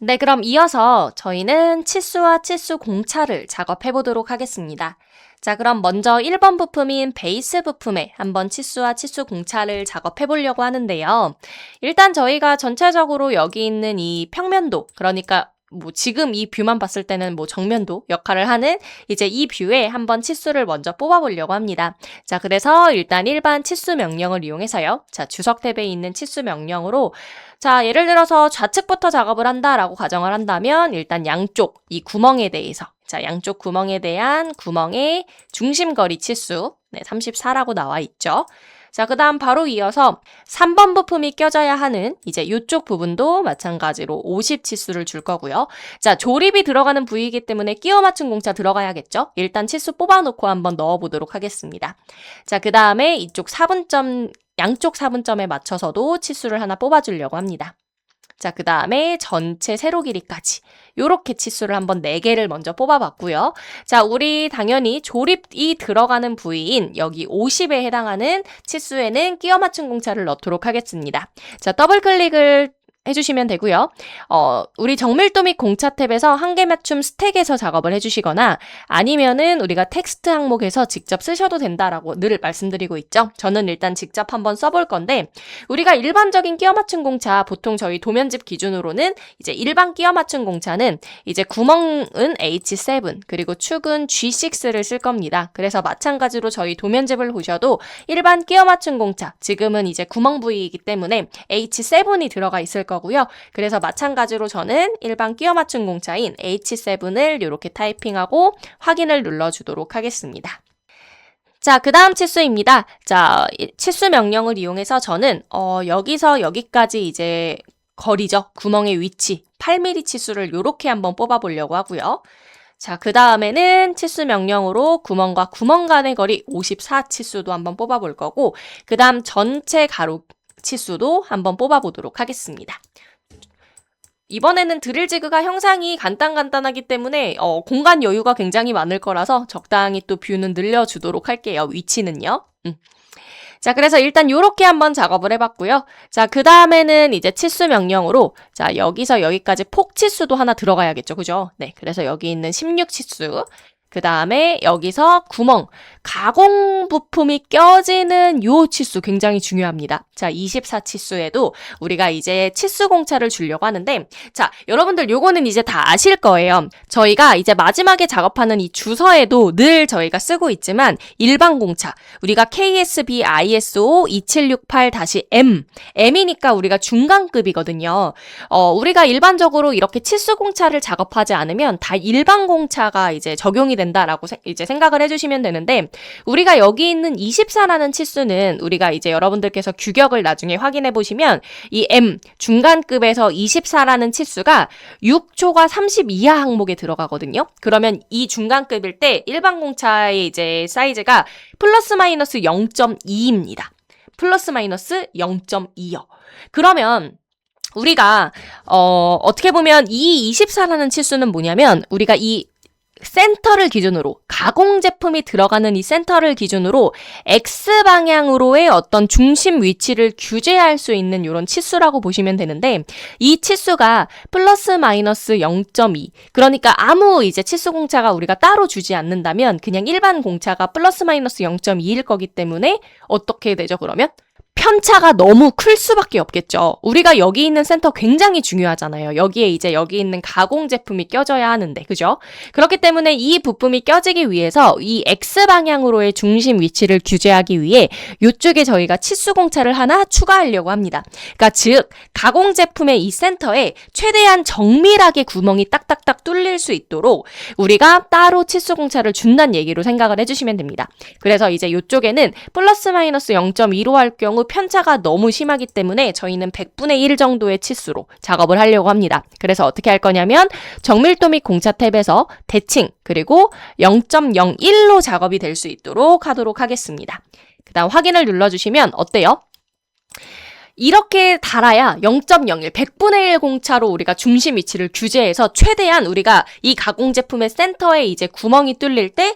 네, 그럼 이어서 저희는 치수와 치수 공차를 작업해 보도록 하겠습니다. 자, 그럼 먼저 1번 부품인 베이스 부품에 한번 치수와 치수 공차를 작업해 보려고 하는데요. 일단 저희가 전체적으로 여기 있는 이 평면도, 그러니까 뭐 지금 이 뷰만 봤을 때는 뭐 정면도 역할을 하는 이제 이 뷰에 한번 치수를 먼저 뽑아보려고 합니다. 자, 그래서 일단 일반 치수 명령을 이용해서요. 자, 주석 탭에 있는 치수 명령으로 자, 예를 들어서 좌측부터 작업을 한다라고 가정을 한다면 일단 양쪽 이 구멍에 대해서 자, 양쪽 구멍에 대한 구멍의 중심거리 치수 34라고 나와 있죠. 자, 그 다음 바로 이어서 3번 부품이 껴져야 하는 이제 이쪽 부분도 마찬가지로 50 치수를 줄 거고요. 자, 조립이 들어가는 부위이기 때문에 끼워 맞춘 공차 들어가야겠죠? 일단 치수 뽑아놓고 한번 넣어보도록 하겠습니다. 자, 그 다음에 이쪽 4분점, 양쪽 4분점에 맞춰서도 치수를 하나 뽑아주려고 합니다. 자, 그 다음에 전체 세로 길이까지 요렇게 치수를 한번 4개를 먼저 뽑아봤고요. 자, 우리 당연히 조립이 들어가는 부위인 여기 50에 해당하는 치수에는 끼워 맞춘 공차를 넣도록 하겠습니다. 자, 더블 클릭을 해주시면 되고요. 우리 정밀도 및 공차 탭에서 한개 맞춤 스택에서 작업을 해주시거나 아니면은 우리가 텍스트 항목에서 직접 쓰셔도 된다라고 늘 말씀드리고 있죠. 저는 일단 직접 한번 써볼 건데 우리가 일반적인 끼워 맞춤 공차 보통 저희 도면집 기준으로는 이제 일반 끼워 맞춤 공차는 이제 구멍은 H7 그리고 축은 G6를 쓸 겁니다. 그래서 마찬가지로 저희 도면집을 보셔도 일반 끼워 맞춤 공차 지금은 이제 구멍 부위이기 때문에 H7이 들어가 있을 거고요. 그래서 마찬가지로 저는 일반 끼워 맞춤 공차인 H7을 이렇게 타이핑하고 확인을 눌러주도록 하겠습니다. 자, 그 다음 치수입니다. 자, 치수 명령을 이용해서 저는 여기서 여기까지 이제 거리죠. 구멍의 위치 8mm 치수를 이렇게 한번 뽑아보려고 하고요. 자, 그 다음에는 치수 명령으로 구멍과 구멍 간의 거리 54 치수도 한번 뽑아볼 거고 그 다음 전체 가로 치수도 한번 뽑아보도록 하겠습니다. 이번에는 드릴지그가 형상이 간단하기 때문에 공간 여유가 굉장히 많을 거라서 적당히 또 뷰는 늘려주도록 할게요. 위치는요. 자, 그래서 일단 요렇게 한번 작업을 해봤고요. 자, 그 다음에는 이제 치수 명령으로 자, 여기서 여기까지 폭 치수도 하나 들어가야겠죠. 그죠? 네, 그래서 여기 있는 16 치수 그 다음에 여기서 구멍, 가공 부품이 껴지는 요 치수 굉장히 중요합니다. 자, 24 치수에도 우리가 이제 치수 공차를 주려고 하는데 자, 여러분들 요거는 이제 다 아실 거예요. 저희가 이제 마지막에 작업하는 이 주서에도 늘 저희가 쓰고 있지만 일반 공차, 우리가 KSB ISO 2768-M, M이니까 우리가 중간급이거든요. 우리가 일반적으로 이렇게 치수 공차를 작업하지 않으면 다 일반 공차가 이제 적용이 된다라고 이제 생각을 해주시면 되는데 우리가 여기 있는 24라는 치수는 우리가 이제 여러분들께서 규격을 나중에 확인해 보시면 이 M 중간급에서 24라는 치수가 6초가 30 이하 항목에 들어가거든요. 그러면 이 중간급일 때 일반 공차의 이제 사이즈가 플러스 마이너스 0.2입니다. 플러스 마이너스 0.2요. 그러면 우리가 어떻게 보면 이 24라는 치수는 뭐냐면 우리가 이 센터를 기준으로 가공 제품이 들어가는 이 센터를 기준으로 X방향으로의 어떤 중심 위치를 규제할 수 있는 이런 치수라고 보시면 되는데 이 치수가 플러스 마이너스 0.2 그러니까 아무 이제 치수 공차가 우리가 따로 주지 않는다면 그냥 일반 공차가 플러스 마이너스 0.2일 거기 때문에 어떻게 되죠 그러면? 편차가 너무 클 수밖에 없겠죠. 우리가 여기 있는 센터 굉장히 중요하잖아요. 여기에 이제 여기 있는 가공 제품이 껴져야 하는데, 그죠? 그렇기 때문에 이 부품이 껴지기 위해서 이 X방향으로의 중심 위치를 규제하기 위해 이쪽에 저희가 치수 공차를 하나 추가하려고 합니다. 그러니까 즉 가공 제품의 이 센터에 최대한 정밀하게 구멍이 딱딱딱 뚫릴 수 있도록 우리가 따로 치수 공차를 준다는 얘기로 생각을 해주시면 됩니다. 그래서 이제 이쪽에는 플러스 마이너스 0.2로 할 경우 편차가 너무 심하기 때문에 저희는 100분의 1 정도의 치수로 작업을 하려고 합니다. 그래서 어떻게 할 거냐면 정밀도 및 공차 탭에서 대칭 그리고 0.01로 작업이 될 수 있도록 하도록 하겠습니다. 그 다음 확인을 눌러주시면 어때요? 이렇게 달아야 0.01, 100분의 1 공차로 우리가 중심 위치를 규제해서 최대한 우리가 이 가공 제품의 센터에 이제 구멍이 뚫릴 때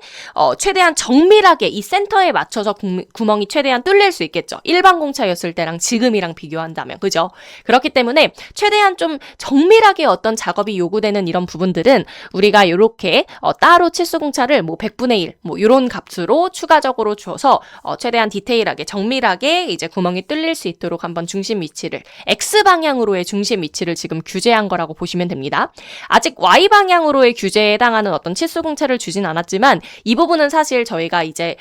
최대한 정밀하게 이 센터에 맞춰서 구멍이 최대한 뚫릴 수 있겠죠. 일반 공차였을 때랑 지금이랑 비교한다면, 그죠? 그렇기 때문에 최대한 좀 정밀하게 어떤 작업이 요구되는 이런 부분들은 우리가 이렇게 따로 치수 공차를 뭐 100분의 1, 뭐 이런 값으로 추가적으로 줘서 최대한 디테일하게 정밀하게 이제 구멍이 뚫릴 수 있도록 한번 중심 위치를 X방향으로의 중심 위치를 지금 규제한 거라고 보시면 됩니다. 아직 Y방향으로의 규제에 해당하는 어떤 치수 공차를 주진 않았지만 이 부분은 사실 저희가 이제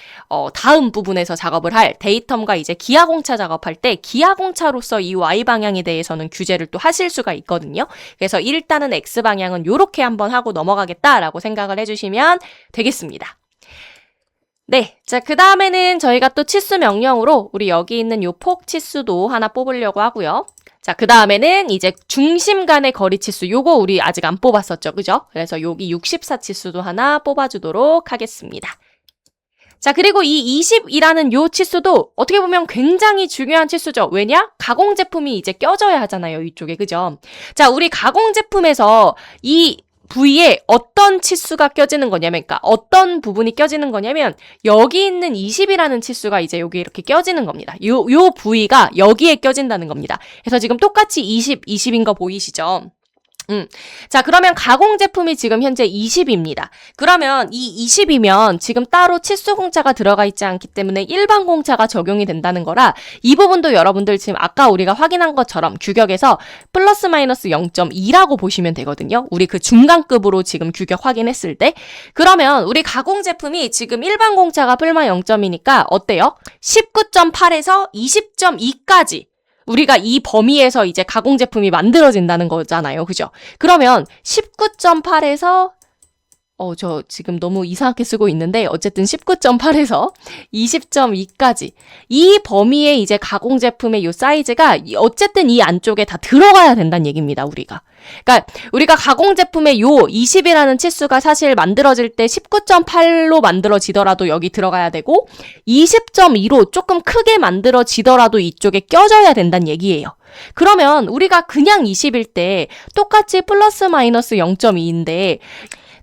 다음 부분에서 작업을 할 데이텀과 이제 기하 공차 작업할 때 기하 공차로서 이 Y방향에 대해서는 규제를 또 하실 수가 있거든요. 그래서 일단은 X방향은 이렇게 한번 하고 넘어가겠다라고 생각을 해주시면 되겠습니다. 네, 자, 그 다음에는 저희가 또 치수 명령으로 우리 여기 있는 요 폭 치수도 하나 뽑으려고 하고요. 자, 그 다음에는 이제 중심 간의 거리 치수, 요거 우리 아직 안 뽑았었죠, 그죠? 그래서 여기 64 치수도 하나 뽑아주도록 하겠습니다. 자, 그리고 이 20이라는 요 치수도 어떻게 보면 굉장히 중요한 치수죠. 왜냐? 가공 제품이 이제 껴져야 하잖아요, 이쪽에, 그죠? 자, 우리 가공 제품에서 이 V에 어떤 치수가 껴지는 거냐면, 그러니까 어떤 부분이 껴지는 거냐면, 여기 있는 20이라는 치수가 이제 여기 이렇게 껴지는 겁니다. 요 V가 여기에 껴진다는 겁니다. 그래서 지금 똑같이 20인 거 보이시죠? 자, 그러면 가공 제품이 지금 현재 20입니다. 그러면 이 20이면 지금 따로 치수 공차가 들어가 있지 않기 때문에 일반 공차가 적용이 된다는 거라 이 부분도 여러분들 지금 아까 우리가 확인한 것처럼 규격에서 플러스 마이너스 0.2라고 보시면 되거든요. 우리 그 중간급으로 지금 규격 확인했을 때. 그러면 우리 가공 제품이 지금 일반 공차가 플마 0.2니까 어때요? 19.8에서 20.2까지 우리가 이 범위에서 이제 가공 제품이 만들어진다는 거잖아요. 그죠? 그러면 19.8에서 저 지금 너무 이상하게 쓰고 있는데 어쨌든 19.8에서 20.2까지 이 범위에 이제 가공 제품의 요 사이즈가 어쨌든 이 안쪽에 다 들어가야 된다는 얘기입니다. 그러니까 우리가 가공 제품의 요 20이라는 치수가 사실 만들어질 때 19.8로 만들어지더라도 여기 들어가야 되고 20.2로 조금 크게 만들어지더라도 이쪽에 껴져야 된다는 얘기예요. 그러면 우리가 그냥 20일 때 똑같이 플러스 마이너스 0.2인데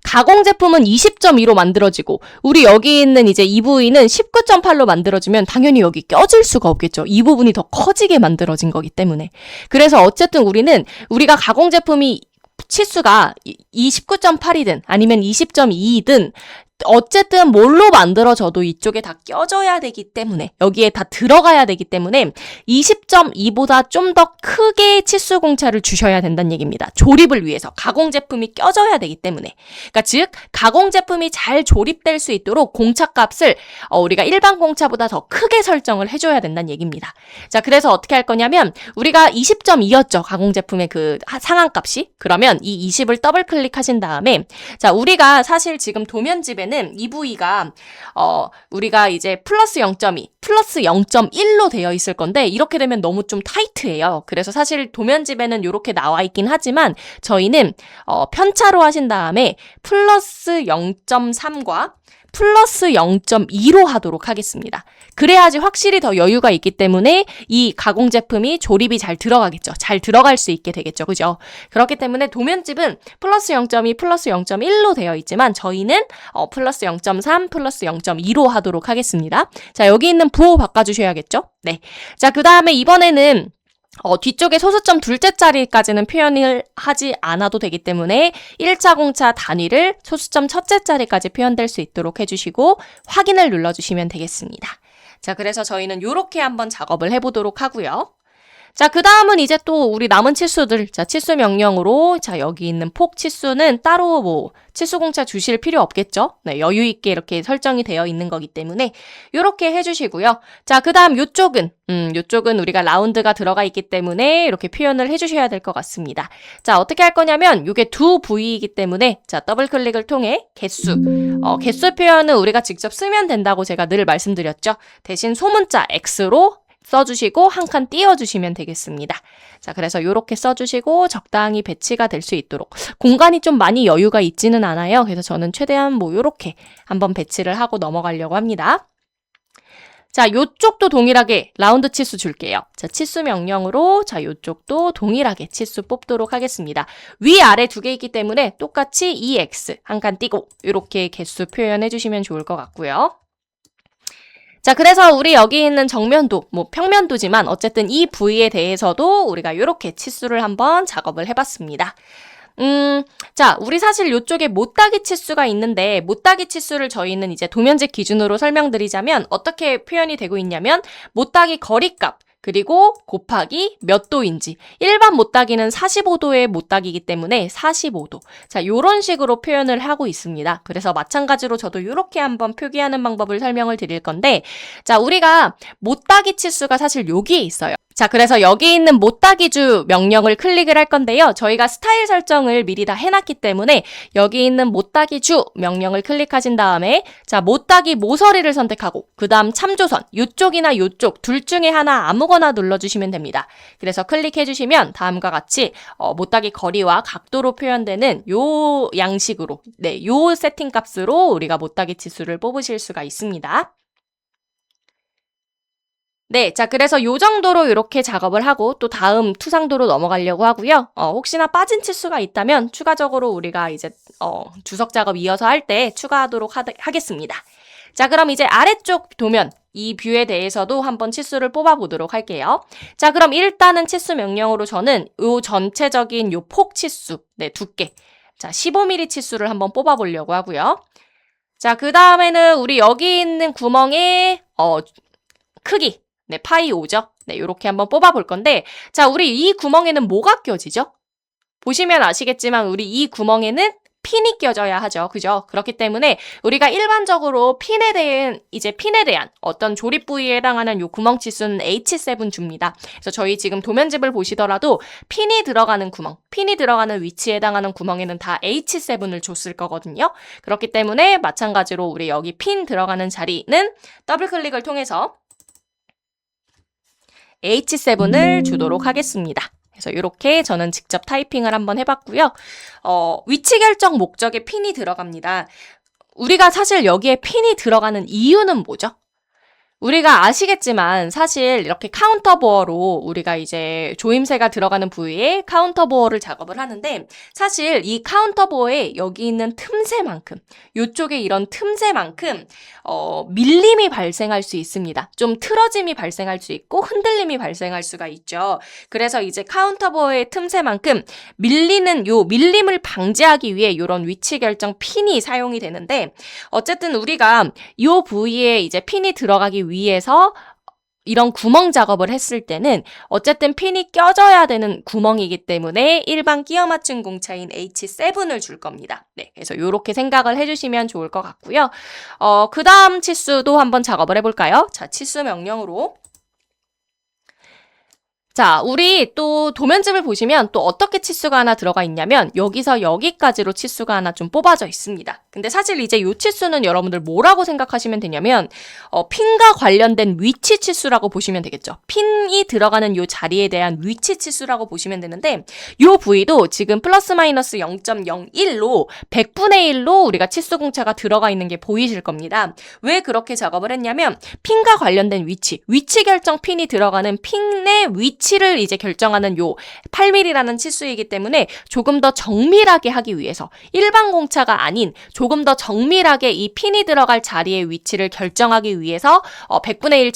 가공 제품은 20.2로 만들어지고 우리 여기 있는 이제 이 부위는 19.8로 만들어지면 당연히 여기 껴질 수가 없겠죠. 이 부분이 더 커지게 만들어진 거기 때문에. 그래서 어쨌든 우리가 가공 제품이 치수가 이 19.8이든 아니면 20.2이든 어쨌든 뭘로 만들어져도 이쪽에 다 껴져야 되기 때문에 여기에 다 들어가야 되기 때문에 20.2보다 좀 더 크게 치수 공차를 주셔야 된다는 얘기입니다. 조립을 위해서 가공 제품이 껴져야 되기 때문에 그러니까 즉 가공 제품이 잘 조립될 수 있도록 공차 값을 우리가 일반 공차보다 더 크게 설정을 해줘야 된다는 얘기입니다. 자, 그래서 어떻게 할 거냐면 우리가 20.2였죠. 가공 제품의 그 상한값이. 그러면 이 20을 더블 클릭하신 다음에 자, 우리가 사실 지금 도면집에는 이 부위가 우리가 이제 플러스 0.2, 플러스 0.1로 되어 있을 건데 이렇게 되면 너무 좀 타이트해요. 그래서 사실 도면집에는 이렇게 나와 있긴 하지만 저희는 편차로 하신 다음에 플러스 0.3과 플러스 0.2로 하도록 하겠습니다. 그래야지 확실히 더 여유가 있기 때문에 이 가공 제품이 조립이 잘 들어가겠죠. 잘 들어갈 수 있게 되겠죠. 그죠? 그렇기 때문에 도면집은 플러스 0.2, 플러스 0.1로 되어 있지만 저희는 플러스 0.3, 플러스 0.2로 하도록 하겠습니다. 자, 여기 있는 부호 바꿔주셔야겠죠? 네. 자, 그 다음에 이번에는 뒤쪽에 소수점 둘째 자리까지는 표현을 하지 않아도 되기 때문에 1차 공차 단위를 소수점 첫째 자리까지 표현될 수 있도록 해주시고 확인을 눌러주시면 되겠습니다. 자, 그래서 저희는 이렇게 한번 작업을 해보도록 하고요. 자, 그 다음은 이제 또 우리 남은 치수들, 자, 치수 명령으로, 자, 여기 있는 폭 치수는 따로 치수 공차 주실 필요 없겠죠? 네, 여유 있게 이렇게 설정이 되어 있는 거기 때문에 이렇게 해주시고요. 자, 그 다음 요쪽은 우리가 라운드가 들어가 있기 때문에 이렇게 표현을 해주셔야 될 것 같습니다. 자, 어떻게 할 거냐면 이게 두 부위이기 때문에 자, 더블 클릭을 통해 개수 표현은 우리가 직접 쓰면 된다고 제가 늘 말씀드렸죠. 대신 소문자 X로 써주시고 한 칸 띄워주시면 되겠습니다. 자, 그래서 이렇게 써주시고 적당히 배치가 될 수 있도록 공간이 좀 많이 여유가 있지는 않아요. 그래서 저는 최대한 이렇게 한번 배치를 하고 넘어가려고 합니다. 자, 요쪽도 동일하게 라운드 치수 줄게요. 자, 치수 명령으로 자, 요쪽도 동일하게 치수 뽑도록 하겠습니다. 위아래 두 개 있기 때문에 똑같이 EX 한 칸 띄고 이렇게 개수 표현해 주시면 좋을 것 같고요. 자, 그래서 우리 여기 있는 정면도, 평면도지만 어쨌든 이 부위에 대해서도 우리가 이렇게 치수를 한번 작업을 해봤습니다. 자, 우리 사실 이쪽에 못따기 치수가 있는데 못따기 치수를 저희는 이제 도면집 기준으로 설명드리자면 어떻게 표현이 되고 있냐면 못따기 거리값 그리고 곱하기 몇 도인지 일반 못따기는 45도의 못따기이기 때문에 45도 자, 요런 식으로 표현을 하고 있습니다. 그래서 마찬가지로 저도 이렇게 한번 표기하는 방법을 설명을 드릴 건데 자, 우리가 못따기 치수가 사실 여기에 있어요. 자, 그래서 여기 있는 못따기주 명령을 클릭을 할 건데요. 저희가 스타일 설정을 미리 다 해놨기 때문에 여기 있는 못따기주 명령을 클릭하신 다음에 자, 못따기 모서리를 선택하고 그 다음 참조선 이쪽이나 이쪽 둘 중에 하나 아무거나 눌러주시면 됩니다. 그래서 클릭해주시면 다음과 같이 못따기 거리와 각도로 표현되는 요 양식으로 요 세팅 값으로 우리가 못따기 치수를 뽑으실 수가 있습니다. 네, 자, 그래서 요 정도로 이렇게 작업을 하고 또 다음 투상도로 넘어가려고 하고요. 혹시나 빠진 치수가 있다면 추가적으로 우리가 이제 주석 작업 이어서 할 때 추가하도록 하겠습니다. 자, 그럼 이제 아래쪽 도면 이 뷰에 대해서도 한번 치수를 뽑아 보도록 할게요. 자, 그럼 일단은 치수 명령으로 저는 요 전체적인 요 폭 치수, 네, 두께. 자, 15mm 치수를 한번 뽑아 보려고 하고요. 자, 그 다음에는 우리 여기 있는 구멍의 크기. 네, 파이 5죠. 네, 요렇게 한번 뽑아 볼 건데, 자, 우리 이 구멍에는 뭐가 껴지죠? 보시면 아시겠지만 우리 이 구멍에는 핀이 껴져야 하죠. 그죠? 그렇기 때문에 우리가 일반적으로 핀에 대한 어떤 조립 부위에 해당하는 요 구멍 치수는 H7 줍니다. 그래서 저희 지금 도면집을 보시더라도 핀이 들어가는 위치에 해당하는 구멍에는 다 H7을 줬을 거거든요. 그렇기 때문에 마찬가지로 우리 여기 핀 들어가는 자리는 더블 클릭을 통해서 H7을 주도록 하겠습니다. 그래서 이렇게 저는 직접 타이핑을 한번 해봤고요. 위치 결정 목적에 핀이 들어갑니다. 우리가 사실 여기에 핀이 들어가는 이유는 뭐죠? 우리가 아시겠지만 사실 이렇게 카운터보어로 우리가 이제 조임새가 들어가는 부위에 카운터보어를 작업을 하는데 사실 이 카운터보어에 여기 있는 틈새만큼 요쪽에 이런 틈새만큼 밀림이 발생할 수 있습니다. 좀 틀어짐이 발생할 수 있고 흔들림이 발생할 수가 있죠. 그래서 이제 카운터보어의 틈새만큼 밀림을 방지하기 위해 이런 위치 결정 핀이 사용이 되는데 어쨌든 우리가 이 부위에 이제 핀이 들어가기 위해서 이런 구멍 작업을 했을 때는 어쨌든 핀이 껴져야 되는 구멍이기 때문에 일반 끼워 맞춘 공차인 H7을 줄 겁니다. 네, 그래서 이렇게 생각을 해주시면 좋을 것 같고요. 그 다음 치수도 한번 작업을 해볼까요? 자, 치수 명령으로. 자, 우리 또 도면집을 보시면 또 어떻게 치수가 하나 들어가 있냐면 여기서 여기까지로 치수가 하나 좀 뽑아져 있습니다. 근데 사실 이제 이 치수는 여러분들 뭐라고 생각하시면 되냐면 핀과 관련된 위치 치수라고 보시면 되겠죠. 핀이 들어가는 이 자리에 대한 위치 치수라고 보시면 되는데 이 부위도 지금 플러스 마이너스 0.01로 100분의 1로 우리가 치수 공차가 들어가 있는 게 보이실 겁니다. 왜 그렇게 작업을 했냐면 핀과 관련된 위치 결정 핀이 들어가는 핀의 위치를 이제 결정하는 요 8mm라는 치수이기 때문에 조금 더 정밀하게 하기 위해서 일반 공차가 아닌 조금 더 정밀하게 이 핀이 들어갈 자리의 위치를 결정하기 위해서 100분의 1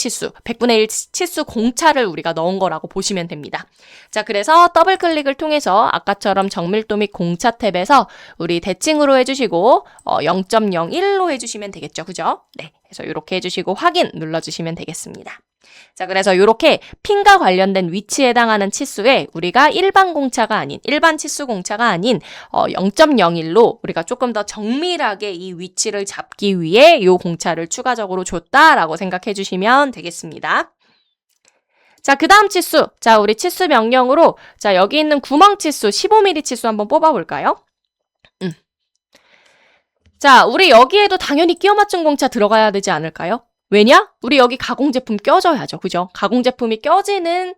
치수 공차를 우리가 넣은 거라고 보시면 됩니다. 자, 그래서 더블 클릭을 통해서 아까처럼 정밀도 및 공차 탭에서 우리 대칭으로 해주시고 0.01로 해주시면 되겠죠. 그죠? 네. 그래서 이렇게 해주시고 확인 눌러주시면 되겠습니다. 자, 그래서 이렇게 핀과 관련된 위치에 해당하는 치수에 우리가 일반 치수 공차가 아닌 0.01로 우리가 조금 더 정밀하게 이 위치를 잡기 위해 이 공차를 추가적으로 줬다라고 생각해 주시면 되겠습니다. 자, 그 다음 치수. 자, 우리 치수 명령으로 자, 여기 있는 구멍 치수 15mm 치수 한번 뽑아볼까요? 자, 우리 여기에도 당연히 끼워 맞춘 공차 들어가야 되지 않을까요? 왜냐? 우리 여기 가공제품 껴줘야죠. 그죠? 가공제품이 껴지는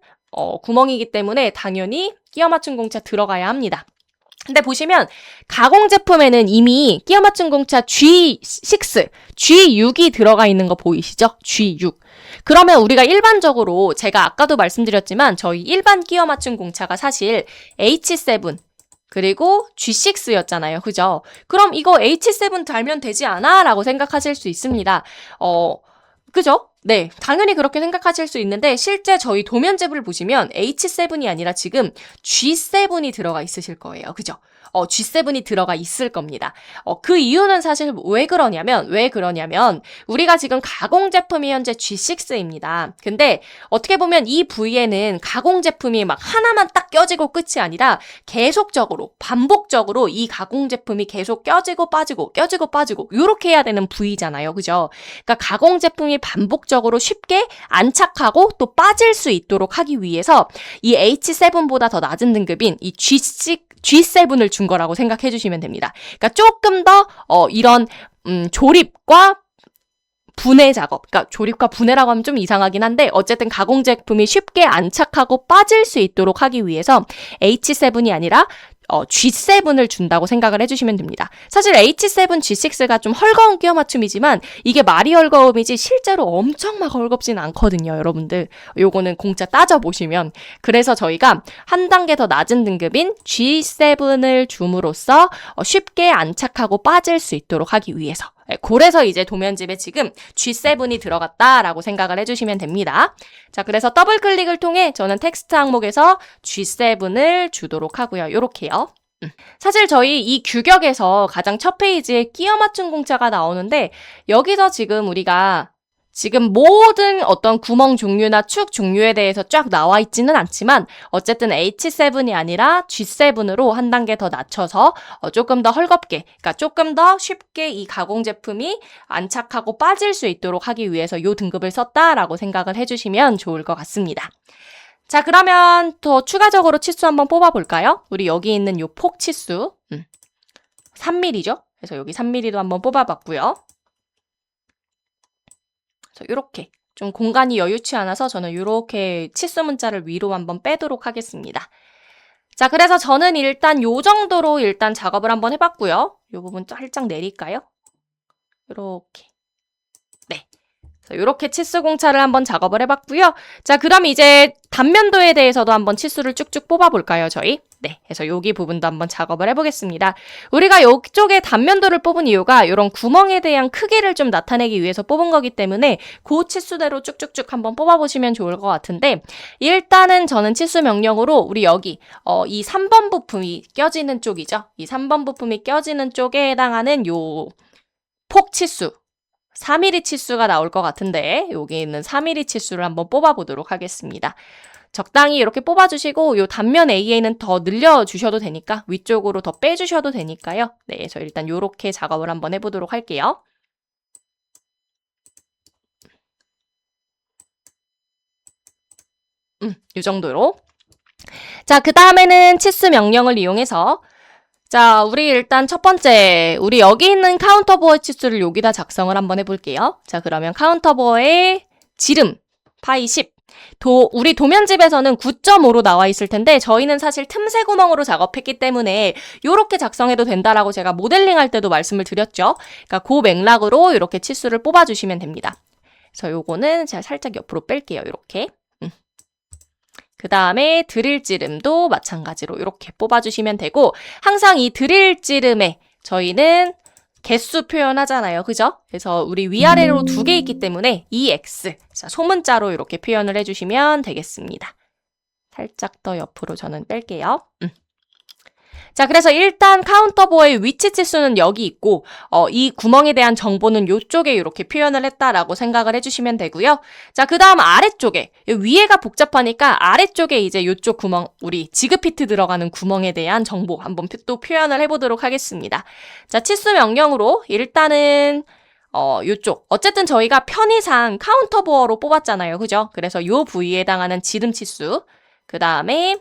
구멍이기 때문에 당연히 끼워 맞춘 공차 들어가야 합니다. 근데 보시면 가공제품에는 이미 끼워 맞춘 공차 G6이 들어가 있는 거 보이시죠? G6. 그러면 우리가 일반적으로 제가 아까도 말씀드렸지만 저희 일반 끼워 맞춘 공차가 사실 H7 그리고 G6였잖아요. 그죠? 그럼 이거 H7 달면 되지 않아? 라고 생각하실 수 있습니다. 그죠? 네, 당연히 그렇게 생각하실 수 있는데 실제 저희 도면집을 보시면 H7이 아니라 지금 G7이 들어가 있으실 거예요. 그죠? G7이 들어가 있을 겁니다. 그 이유는 사실 왜 그러냐면 우리가 지금 가공 제품이 현재 G6입니다. 근데 어떻게 보면 이 부위에는 가공 제품이 막 하나만 딱 껴지고 끝이 아니라 계속적으로 반복적으로 이 가공 제품이 계속 껴지고 빠지고 이렇게 해야 되는 부위잖아요. 그죠? 그러니까 가공 제품이 반복적으로 쉽게 안착하고 또 빠질 수 있도록 하기 위해서 이 H7보다 더 낮은 등급인 이 G7을 준 거라고 생각해 주시면 됩니다. 그러니까 조금 더 이런 조립과 분해 작업, 그러니까 조립과 분해라고 하면 좀 이상하긴 한데 어쨌든 가공 제품이 쉽게 안착하고 빠질 수 있도록 하기 위해서 H7이 아니라 G7을 준다고 생각을 해주시면 됩니다. 사실 H7, G6가 좀 헐거운 끼워 맞춤이지만 이게 말이 헐거움이지 실제로 엄청 막 헐겁진 않거든요, 여러분들. 요거는 공짜 따져보시면. 그래서 저희가 한 단계 더 낮은 등급인 G7을 줌으로써 쉽게 안착하고 빠질 수 있도록 하기 위해서. 그래서 이제 도면집에 지금 G7이 들어갔다라고 생각을 해주시면 됩니다. 자, 그래서 더블 클릭을 통해 저는 텍스트 항목에서 G7을 주도록 하고요. 요렇게요. 사실 저희 이 규격에서 가장 첫 페이지에 끼워 맞춘 공차가 나오는데 여기서 지금 우리가 지금 모든 어떤 구멍 종류나 축 종류에 대해서 쫙 나와 있지는 않지만 어쨌든 H7이 아니라 G7으로 한 단계 더 낮춰서 조금 더 헐겁게, 그러니까 조금 더 쉽게 이 가공 제품이 안착하고 빠질 수 있도록 하기 위해서 이 등급을 썼다라고 생각을 해주시면 좋을 것 같습니다. 자, 그러면 더 추가적으로 치수 한번 뽑아볼까요? 우리 여기 있는 요 폭 치수 3mm죠? 그래서 여기 3mm도 한번 뽑아봤고요. 이렇게 좀 공간이 여유치 않아서 저는 이렇게 치수 문자를 위로 한번 빼도록 하겠습니다. 자, 그래서 저는 일단 요 정도로 일단 작업을 한번 해봤고요. 요 부분 살짝 내릴까요? 이렇게. 네. 이렇게 치수 공차를 한번 작업을 해봤고요. 자, 그럼 이제 단면도에 대해서도 한번 치수를 쭉쭉 뽑아볼까요, 저희? 네, 그래서 여기 부분도 한번 작업을 해보겠습니다. 우리가 이쪽에 단면도를 뽑은 이유가 이런 구멍에 대한 크기를 좀 나타내기 위해서 뽑은 거기 때문에 그 치수대로 쭉쭉쭉 한번 뽑아보시면 좋을 것 같은데 일단은 저는 치수 명령으로 우리 여기 이 3번 부품이 껴지는 쪽이죠. 이 3번 부품이 껴지는 쪽에 해당하는 요 폭 치수 4mm 치수가 나올 것 같은데 여기 있는 4mm 치수를 한번 뽑아보도록 하겠습니다. 적당히 이렇게 뽑아주시고 요 단면 AA는 더 늘려주셔도 되니까 위쪽으로 더 빼주셔도 되니까요. 네, 그래서 일단 요렇게 작업을 한번 해보도록 할게요. 요 정도로. 자, 그 다음에는 치수 명령을 이용해서 자, 우리 일단 첫 번째, 우리 여기 있는 카운터보어 치수를 여기다 작성을 한번 해볼게요. 자, 그러면 카운터보어의 지름, 파이 10. 우리 도면집에서는 9.5로 나와 있을 텐데 저희는 사실 틈새 구멍으로 작업했기 때문에 이렇게 작성해도 된다라고 제가 모델링 할 때도 말씀을 드렸죠. 그러니까 그 맥락으로 이렇게 치수를 뽑아주시면 됩니다. 그래서 요거는 제가 살짝 옆으로 뺄게요. 이렇게. 그 다음에 드릴 찌름도 마찬가지로 이렇게 뽑아주시면 되고 항상 이 드릴 찌름에 저희는 개수 표현하잖아요. 그죠? 그래서 우리 위아래로 2개 있기 때문에 EX 자, 소문자로 이렇게 표현을 해주시면 되겠습니다. 살짝 더 옆으로 저는 뺄게요. 자, 그래서 일단 카운터보어의 위치 치수는 여기 있고 이 구멍에 대한 정보는 이쪽에 이렇게 표현을 했다라고 생각을 해주시면 되고요. 자, 그 다음 아래쪽에 위에가 복잡하니까 아래쪽에 이제 이쪽 구멍 우리 지그피트 들어가는 구멍에 대한 정보 한번 또 표현을 해보도록 하겠습니다. 자, 치수 명령으로 일단은 요쪽 어쨌든 저희가 편의상 카운터보어로 뽑았잖아요. 그죠? 그래서 요 부위에 해당하는 지름 치수 그 다음에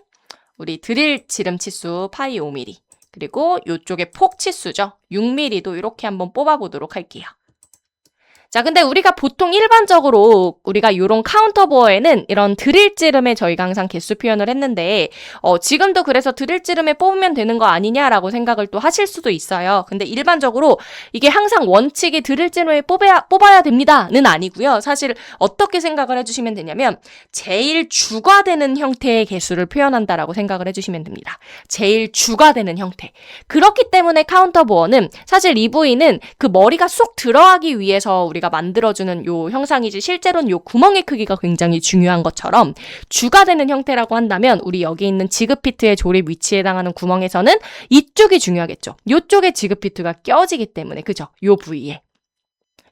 우리 드릴 지름 치수 파이 5mm 그리고 이쪽에 폭 치수죠. 6mm도 이렇게 한번 뽑아보도록 할게요. 자, 근데 우리가 보통 일반적으로 우리가 이런 카운터보어에는 이런 드릴 찌름에 저희가 항상 개수 표현을 했는데 지금도 그래서 드릴 찌름에 뽑으면 되는 거 아니냐라고 생각을 또 하실 수도 있어요. 근데 일반적으로 이게 항상 원칙이 드릴 찌름에 뽑아야 됩니다는 아니고요. 사실 어떻게 생각을 해주시면 되냐면 제일 주가 되는 형태의 개수를 표현한다라고 생각을 해주시면 됩니다. 제일 주가 되는 형태. 그렇기 때문에 카운터보어는 사실 이 부위는 그 머리가 쏙 들어가기 위해서 우리가 만들어주는 요 형상이지 실제로는 요 구멍의 크기가 굉장히 중요한 것처럼 주가 되는 형태라고 한다면 우리 여기 있는 지그피트의 조립 위치에 해당하는 구멍에서는 이쪽이 중요하겠죠. 요쪽에 지그피트가 껴지기 때문에 그죠? 요 부위에.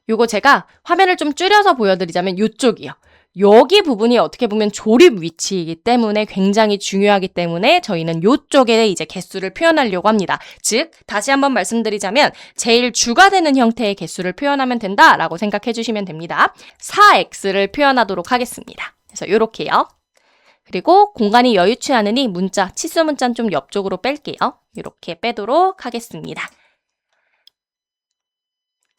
요거 제가 화면을 좀 줄여서 보여드리자면 요쪽이요. 여기 부분이 어떻게 보면 조립 위치이기 때문에 굉장히 중요하기 때문에 저희는 이쪽에 이제 개수를 표현하려고 합니다. 즉 다시 한번 말씀드리자면 제일 주가 되는 형태의 개수를 표현하면 된다라고 생각해 주시면 됩니다. 4x를 표현하도록 하겠습니다. 그래서 이렇게요. 그리고 공간이 여유치 않으니 문자, 치수 문자는 좀 옆쪽으로 뺄게요. 이렇게 빼도록 하겠습니다.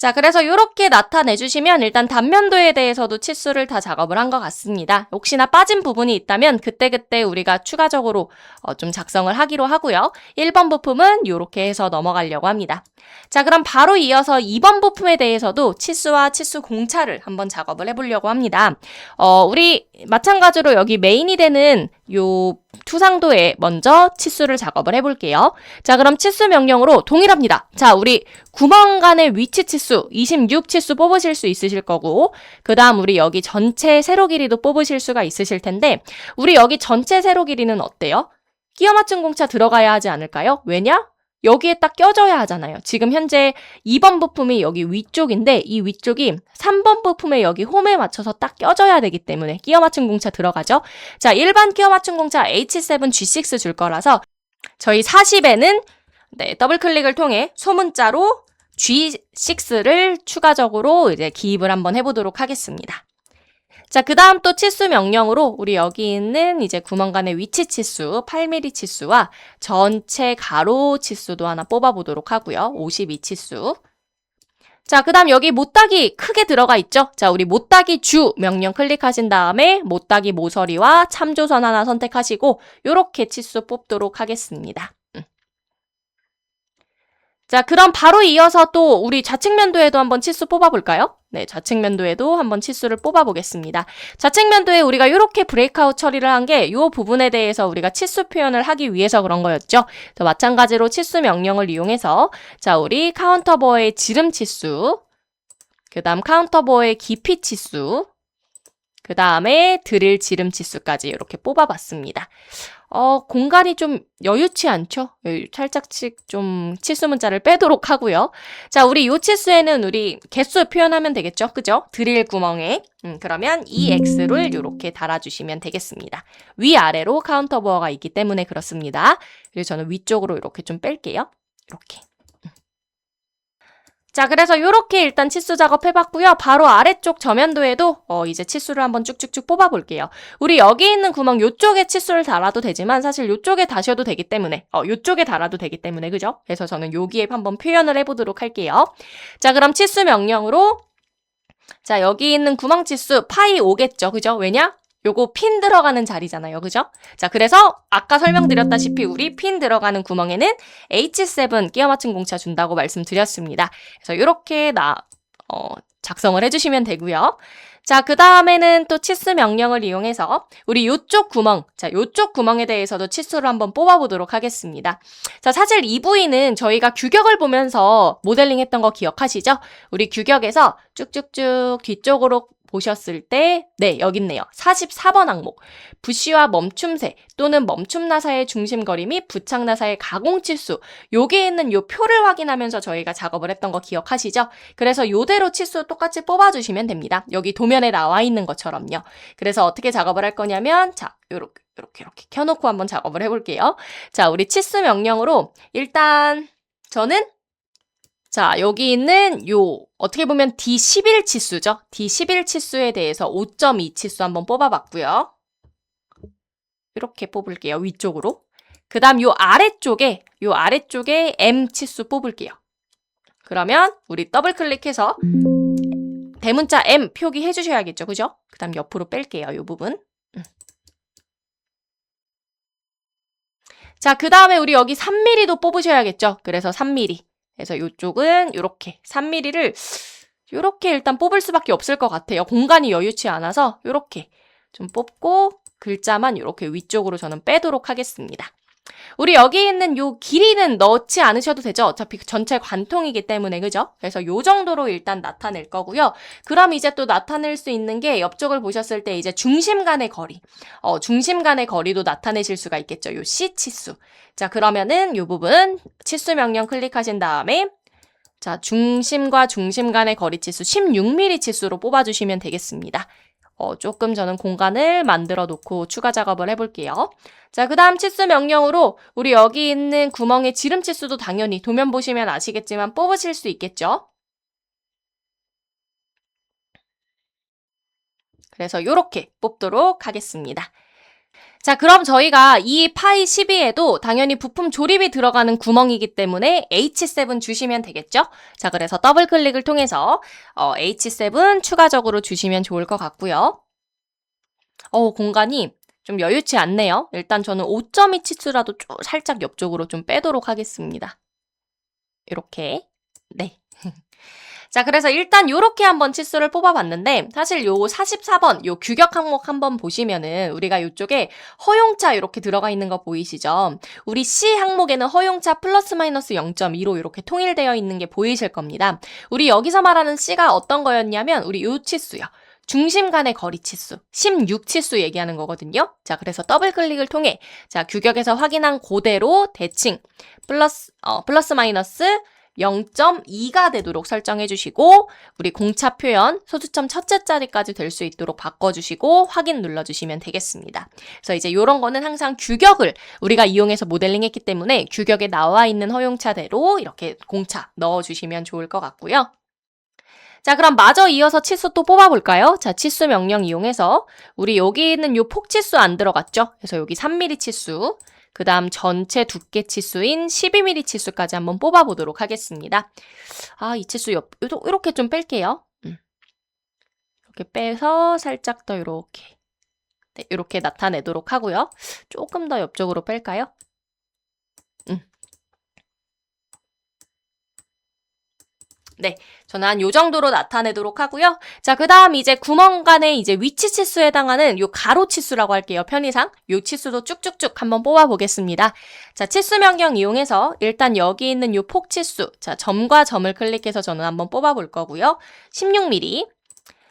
자, 그래서 이렇게 나타내 주시면 일단 단면도에 대해서도 치수를 다 작업을 한 것 같습니다. 혹시나 빠진 부분이 있다면 그때그때 우리가 추가적으로 좀 작성을 하기로 하고요. 1번 부품은 이렇게 해서 넘어가려고 합니다. 자, 그럼 바로 이어서 2번 부품에 대해서도 치수와 치수 공차를 한번 작업을 해보려고 합니다. 우리 마찬가지로 여기 메인이 되는 요 투상도에 먼저 치수를 작업을 해볼게요. 자, 그럼 치수 명령으로 동일합니다. 자, 우리 구멍 간의 위치 치수 26 치수 뽑으실 수 있으실 거고, 그 다음 우리 여기 전체 세로 길이도 뽑으실 수가 있으실 텐데, 우리 여기 전체 세로 길이는 어때요? 끼워 맞춘 공차 들어가야 하지 않을까요? 왜냐? 여기에 딱 껴줘야 하잖아요. 지금 현재 2번 부품이 여기 위쪽인데 이 위쪽이 3번 부품의 여기 홈에 맞춰서 딱 껴줘야 되기 때문에 끼워 맞춘 공차 들어가죠. 자, 일반 끼워 맞춘 공차 H7, G6 줄 거라서 저희 40에는 더블 클릭을 통해 소문자로 G6를 추가적으로 이제 기입을 한번 해보도록 하겠습니다. 자, 그 다음 또 치수 명령으로 우리 여기 있는 이제 구멍 간의 위치 치수 8mm 치수와 전체 가로 치수도 하나 뽑아보도록 하고요. 52 치수. 자, 그 다음 여기 못따기 크게 들어가 있죠? 자, 우리 못따기 주 명령 클릭하신 다음에 못따기 모서리와 참조선 하나 선택하시고 요렇게 치수 뽑도록 하겠습니다. 자, 그럼 바로 이어서 또 우리 좌측 면도에도 한번 치수 뽑아볼까요? 네, 좌측 면도에도 한번 치수를 뽑아보겠습니다. 좌측 면도에 우리가 이렇게 브레이크아웃 처리를 한 게 이 부분에 대해서 우리가 치수 표현을 하기 위해서 그런 거였죠. 마찬가지로 치수 명령을 이용해서 자, 우리 카운터버의 지름 치수, 그 다음 카운터버의 깊이 치수, 그 다음에 드릴 지름 치수까지 이렇게 뽑아봤습니다. 공간이 좀 여유치 않죠? 살짝씩 좀 치수 문자를 빼도록 하고요. 자, 우리 요 치수에는 우리 개수 표현하면 되겠죠? 그죠? 드릴 구멍에. 그러면 EX를 이렇게 달아주시면 되겠습니다. 위아래로 카운터버가 있기 때문에 그렇습니다. 그리고 저는 위쪽으로 이렇게 좀 뺄게요. 이렇게. 자, 그래서 이렇게 일단 치수 작업 해봤고요. 바로 아래쪽 저면도에도 이제 치수를 한번 쭉쭉쭉 뽑아볼게요. 우리 여기 있는 구멍 요쪽에 치수를 달아도 되지만 사실 요쪽에 다셔도 되기 때문에 요쪽에 달아도 되기 때문에 그죠? 그래서 저는 여기에 한번 표현을 해보도록 할게요. 자, 그럼 치수 명령으로 자, 여기 있는 구멍 치수 파이 5겠죠? 그죠? 왜냐? 요거 핀 들어가는 자리잖아요. 그죠? 자, 그래서 아까 설명드렸다시피 우리 핀 들어가는 구멍에는 H7 끼워 맞춘 공차 준다고 말씀드렸습니다. 그래서 이렇게 작성을 해주시면 되고요. 자, 그 다음에는 또 치수 명령을 이용해서 우리 요쪽 구멍, 자, 요쪽 구멍에 대해서도 치수를 한번 뽑아보도록 하겠습니다. 자, 사실 이 부위는 저희가 규격을 보면서 모델링 했던 거 기억하시죠? 우리 규격에서 쭉쭉쭉 뒤쪽으로 보셨을 때, 네, 여기 있네요. 44번 항목. 부시와 멈춤새 또는 멈춤 나사의 중심거리 및 부착 나사의 가공치수. 여기에 있는 요 표를 확인하면서 저희가 작업을 했던 거 기억하시죠? 그래서 요대로 치수 똑같이 뽑아주시면 됩니다. 여기 도면에 나와 있는 것처럼요. 그래서 어떻게 작업을 할 거냐면, 자, 요렇게 켜놓고 한번 작업을 해볼게요. 자, 우리 치수 명령으로 일단 저는 자, 여기 있는 어떻게 보면 D11 치수죠? D11 치수에 대해서 5.2 치수 한번 뽑아봤고요. 이렇게 뽑을게요. 위쪽으로. 그 다음 요 아래쪽에 M 치수 뽑을게요. 그러면 우리 더블 클릭해서 대문자 M 표기해 주셔야겠죠? 그죠? 그 다음 옆으로 뺄게요. 요 부분. 자, 그 다음에 우리 여기 3mm도 뽑으셔야겠죠? 그래서 3mm. 그래서 이쪽은 이렇게 3mm를 이렇게 일단 뽑을 수밖에 없을 것 같아요. 공간이 여유치 않아서 이렇게 좀 뽑고 글자만 이렇게 위쪽으로 저는 빼도록 하겠습니다. 우리 여기 있는 요 길이는 넣지 않으셔도 되죠. 어차피 전체 관통이기 때문에 그죠? 그래서 요 정도로 일단 나타낼 거고요. 그럼 이제 또 나타낼 수 있는 게 옆쪽을 보셨을 때 이제 중심 간의 거리. 중심 간의 거리도 나타내실 수가 있겠죠. 요 C 치수. 자, 그러면은 요 부분 치수 명령 클릭하신 다음에 자, 중심과 중심 간의 거리 치수 16mm 치수로 뽑아주시면 되겠습니다. 조금 저는 공간을 만들어 놓고 추가 작업을 해볼게요. 자, 그 다음 치수 명령으로 우리 여기 있는 구멍의 지름 치수도 당연히 도면 보시면 아시겠지만 뽑으실 수 있겠죠? 그래서 이렇게 뽑도록 하겠습니다. 자, 그럼 저희가 이 파이 12에도 당연히 부품 조립이 들어가는 구멍이기 때문에 H7 주시면 되겠죠? 자, 그래서 더블 클릭을 통해서 H7 추가적으로 주시면 좋을 것 같고요. 공간이 좀 여유치 않네요. 일단 저는 5.2 치수라도 살짝 옆쪽으로 좀 빼도록 하겠습니다. 이렇게. 네. 자, 그래서 일단 요렇게 한번 치수를 뽑아봤는데 사실 요 44번 요 규격 항목 한번 보시면은 우리가 요쪽에 허용차 이렇게 들어가 있는 거 보이시죠? 우리 C 항목에는 허용차 플러스 마이너스 0.2로 이렇게 통일되어 있는 게 보이실 겁니다. 우리 여기서 말하는 C가 어떤 거였냐면 우리 요 치수요. 중심 간의 거리 치수, 16치수 얘기하는 거거든요. 자, 그래서 더블 클릭을 통해 자, 규격에서 확인한 그대로 대칭 플러스 마이너스 0.2가 되도록 설정해 주시고 우리 공차 표현 소수점 첫째 자리까지 될 수 있도록 바꿔주시고 확인 눌러주시면 되겠습니다. 그래서 이제 이런 거는 항상 규격을 우리가 이용해서 모델링했기 때문에 규격에 나와 있는 허용차대로 이렇게 공차 넣어주시면 좋을 것 같고요. 자, 그럼 마저 이어서 치수 또 뽑아볼까요? 자, 치수 명령 이용해서 우리 여기 있는 요 폭치수 안 들어갔죠? 그래서 여기 3mm 치수 그 다음 전체 두께 치수인 12mm 치수까지 한번 뽑아보도록 하겠습니다. 이 치수 이렇게 좀 뺄게요. 이렇게 빼서 살짝 더 이렇게. 네, 이렇게 나타내도록 하고요. 조금 더 옆쪽으로 뺄까요? 네, 저는 한 요 정도로 나타내도록 하고요. 자, 그 다음 이제 구멍 간의 이제 위치 치수에 해당하는 요 가로 치수라고 할게요. 편의상. 요 치수도 쭉쭉쭉 한번 뽑아보겠습니다. 자, 치수 명령 이용해서 일단 여기 있는 요 폭 치수. 자, 점과 점을 클릭해서 저는 한번 뽑아볼 거고요. 16mm.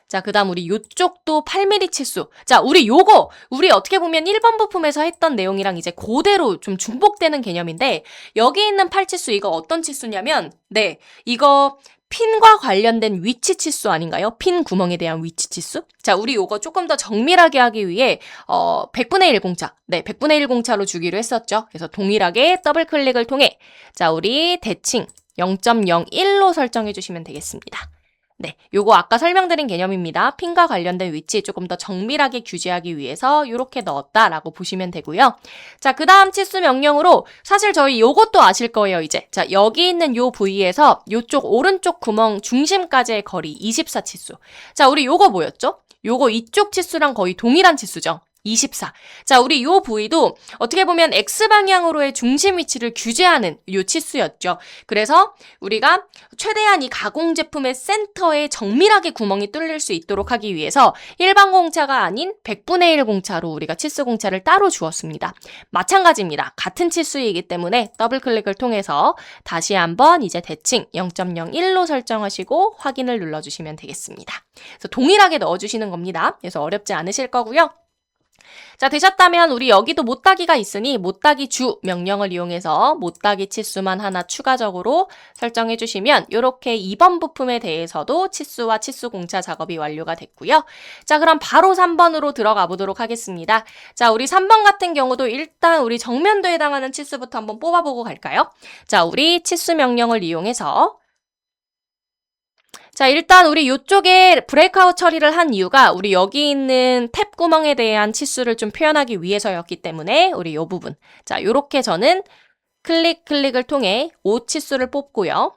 자, 그 다음 우리 요쪽도 8mm 치수. 자, 우리 어떻게 보면 1번 부품에서 했던 내용이랑 이제 그대로 좀 중복되는 개념인데, 여기 있는 8치수 이거 어떤 치수냐면, 네, 이거 핀과 관련된 위치 치수 아닌가요? 핀 구멍에 대한 위치 치수? 자, 우리 요거 조금 더 정밀하게 하기 위해 100분의 1 공차. 네, 100분의 1 공차로 주기로 했었죠. 그래서 동일하게 더블 클릭을 통해 자, 우리 대칭 0.01로 설정해 주시면 되겠습니다. 네, 요거 아까 설명드린 개념입니다. 핀과 관련된 위치 조금 더 정밀하게 규제하기 위해서 이렇게 넣었다라고 보시면 되고요. 자, 그 다음 치수 명령으로 사실 저희 요것도 아실 거예요, 이제. 자, 여기 있는 요 부위에서 요쪽 오른쪽 구멍 중심까지의 거리 24치수. 자, 우리 요거 뭐였죠? 요거 이쪽 치수랑 거의 동일한 치수죠. 24. 자, 우리 요 부위도 어떻게 보면 X방향으로의 중심 위치를 규제하는 요 치수였죠. 그래서 우리가 최대한 이 가공 제품의 센터에 정밀하게 구멍이 뚫릴 수 있도록 하기 위해서 일반 공차가 아닌 100분의 1 공차로 우리가 치수 공차를 따로 주었습니다. 마찬가지입니다. 같은 치수이기 때문에 더블 클릭을 통해서 다시 한번 이제 대칭 0.01로 설정하시고 확인을 눌러주시면 되겠습니다. 그래서 동일하게 넣어주시는 겁니다. 그래서 어렵지 않으실 거고요. 자, 되셨다면 우리 여기도 못따기가 있으니 못따기 주 명령을 이용해서 못따기 치수만 하나 추가적으로 설정해 주시면 이렇게 2번 부품에 대해서도 치수와 치수 공차 작업이 완료가 됐고요. 자, 그럼 바로 3번으로 들어가 보도록 하겠습니다. 자, 우리 3번 같은 경우도 일단 우리 정면도에 해당하는 치수부터 한번 뽑아보고 갈까요? 자, 우리 치수 명령을 이용해서 자, 일단 우리 이쪽에 브레이크아웃 처리를 한 이유가 우리 여기 있는 탭 구멍에 대한 치수를 좀 표현하기 위해서였기 때문에 우리 이 부분. 자, 요렇게 저는 클릭을 통해 5 치수를 뽑고요.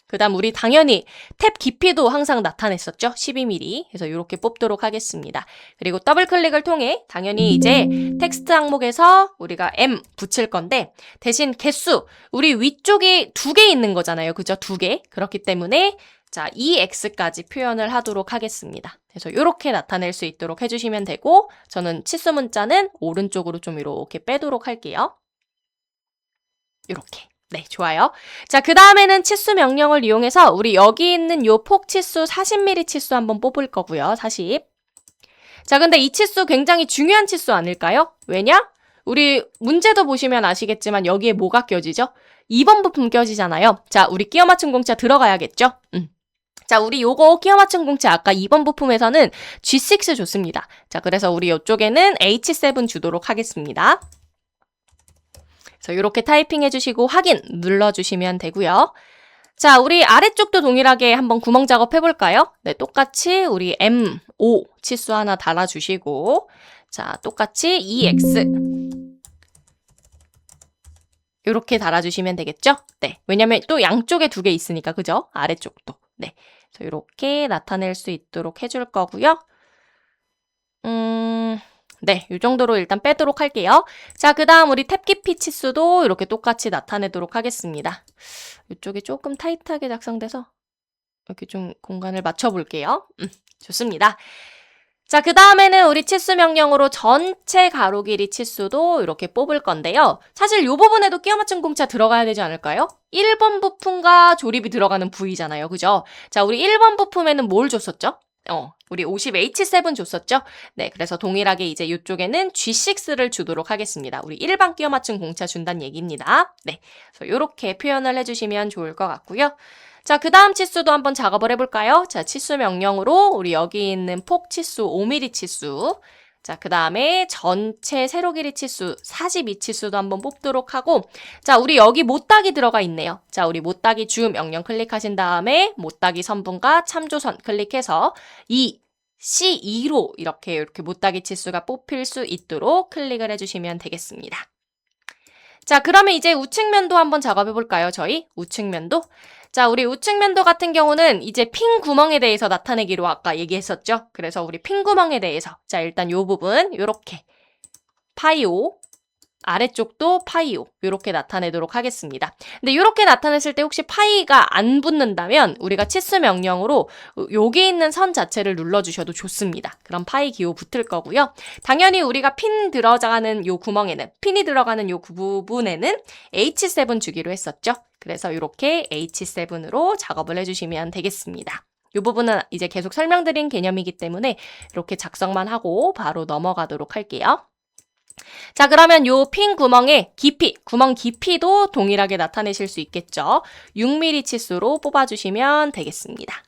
그 다음 우리 당연히 탭 깊이도 항상 나타냈었죠. 12mm. 그래서 이렇게 뽑도록 하겠습니다. 그리고 더블 클릭을 통해 당연히 이제 텍스트 항목에서 우리가 M 붙일 건데 대신 개수, 우리 위쪽에 2개 있는 거잖아요. 그죠? 2개. 그렇기 때문에 자, EX까지 표현을 하도록 하겠습니다. 그래서 이렇게 나타낼 수 있도록 해주시면 되고 저는 치수 문자는 오른쪽으로 좀 이렇게 빼도록 할게요. 이렇게. 네, 좋아요. 자, 그 다음에는 치수 명령을 이용해서 우리 여기 있는 요 폭 치수 40mm 치수 한번 뽑을 거고요. 40. 자, 근데 이 치수 굉장히 중요한 치수 아닐까요? 왜냐? 우리 문제도 보시면 아시겠지만 여기에 뭐가 껴지죠? 2번 부품 껴지잖아요. 자, 우리 끼워 맞춘 공차 들어가야겠죠? 자, 우리 요거 끼워 맞춘 공차 아까 2번 부품에서는 G6 줬습니다. 자, 그래서 우리 이쪽에는 H7 주도록 하겠습니다. 그래서 이렇게 타이핑 해주시고 확인 눌러주시면 되고요. 자, 우리 아래쪽도 동일하게 한번 구멍 작업 해볼까요? 네, 똑같이 우리 M5 치수 하나 달아주시고 자, 똑같이 EX. 이렇게 달아주시면 되겠죠? 네. 왜냐면 또 양쪽에 2개 있으니까, 그죠? 아래쪽도. 네. 그래서 이렇게 나타낼 수 있도록 해줄 거고요. 네. 이 정도로 일단 빼도록 할게요. 자, 그 다음 우리 탭 깊이 치수도 이렇게 똑같이 나타내도록 하겠습니다. 이쪽이 조금 타이트하게 작성돼서 이렇게 좀 공간을 맞춰볼게요. 좋습니다. 자, 그 다음에는 우리 치수 명령으로 전체 가로 길이 치수도 이렇게 뽑을 건데요. 사실 이 부분에도 끼워 맞춘 공차 들어가야 되지 않을까요? 1번 부품과 조립이 들어가는 부위잖아요. 그죠? 자, 우리 1번 부품에는 뭘 줬었죠? 우리 50H7 줬었죠? 네, 그래서 동일하게 이제 이쪽에는 G6를 주도록 하겠습니다. 우리 일반 끼워 맞춘 공차 준다는 얘기입니다. 네, 그래서 이렇게 표현을 해주시면 좋을 것 같고요. 자, 그 다음 치수도 한번 작업을 해볼까요? 자, 치수 명령으로 우리 여기 있는 폭 치수 5mm 치수, 자, 그 다음에 전체 세로 길이 치수 42치수도 한번 뽑도록 하고, 자, 우리 여기 못따기 들어가 있네요. 자, 우리 못따기 주 명령 클릭하신 다음에 못따기 선분과 참조선 클릭해서 이 C2로 이렇게 못따기 치수가 뽑힐 수 있도록 클릭을 해주시면 되겠습니다. 자, 그러면 이제 우측면도 한번 작업해 볼까요? 저희 우측면도. 자, 우리 우측면도 같은 경우는 이제 핀 구멍에 대해서 나타내기로 아까 얘기했었죠? 그래서 우리 핀 구멍에 대해서 자, 일단 요 부분 요렇게 파이5 아래쪽도 파이5 요렇게 나타내도록 하겠습니다. 근데 요렇게 나타냈을 때 혹시 파이가 안 붙는다면 우리가 치수 명령으로 여기 있는 선 자체를 눌러주셔도 좋습니다. 그럼 파이 기호 붙을 거고요. 당연히 우리가 핀이 들어가는 요 부분에는 H7 주기로 했었죠. 그래서 이렇게 H7으로 작업을 해주시면 되겠습니다. 이 부분은 이제 계속 설명드린 개념이기 때문에 이렇게 작성만 하고 바로 넘어가도록 할게요. 자, 그러면 요 핀 구멍의 깊이, 구멍 깊이도 동일하게 나타내실 수 있겠죠. 6mm 치수로 뽑아주시면 되겠습니다.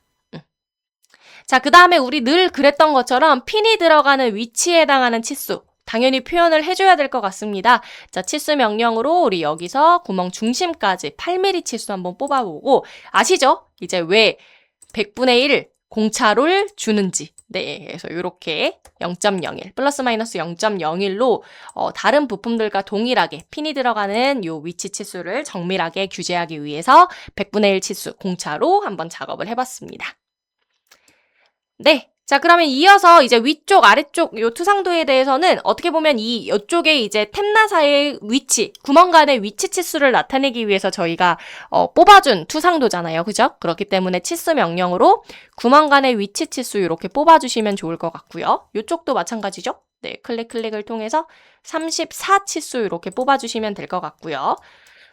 자, 그 다음에 우리 늘 그랬던 것처럼 핀이 들어가는 위치에 해당하는 치수, 당연히 표현을 해줘야 될 것 같습니다. 자, 치수 명령으로 우리 여기서 구멍 중심까지 8mm 치수 한번 뽑아보고, 아시죠? 이제 왜 100분의 1 공차를 주는지. 네, 그래서 이렇게 0.01 플러스 마이너스 0.01로 다른 부품들과 동일하게 핀이 들어가는 요 위치 치수를 정밀하게 규제하기 위해서 100분의 1 치수 공차로 한번 작업을 해봤습니다. 네. 자, 그러면 이어서 이제 위쪽, 아래쪽 요 투상도에 대해서는 어떻게 보면 이쪽에 이제 탭나사의 위치, 구멍 간의 위치 치수를 나타내기 위해서 저희가 뽑아준 투상도잖아요. 그죠? 그렇기 때문에 치수 명령으로 구멍 간의 위치 치수 이렇게 뽑아주시면 좋을 것 같고요. 이쪽도 마찬가지죠? 네, 클릭을 통해서 34 치수 이렇게 뽑아주시면 될 것 같고요.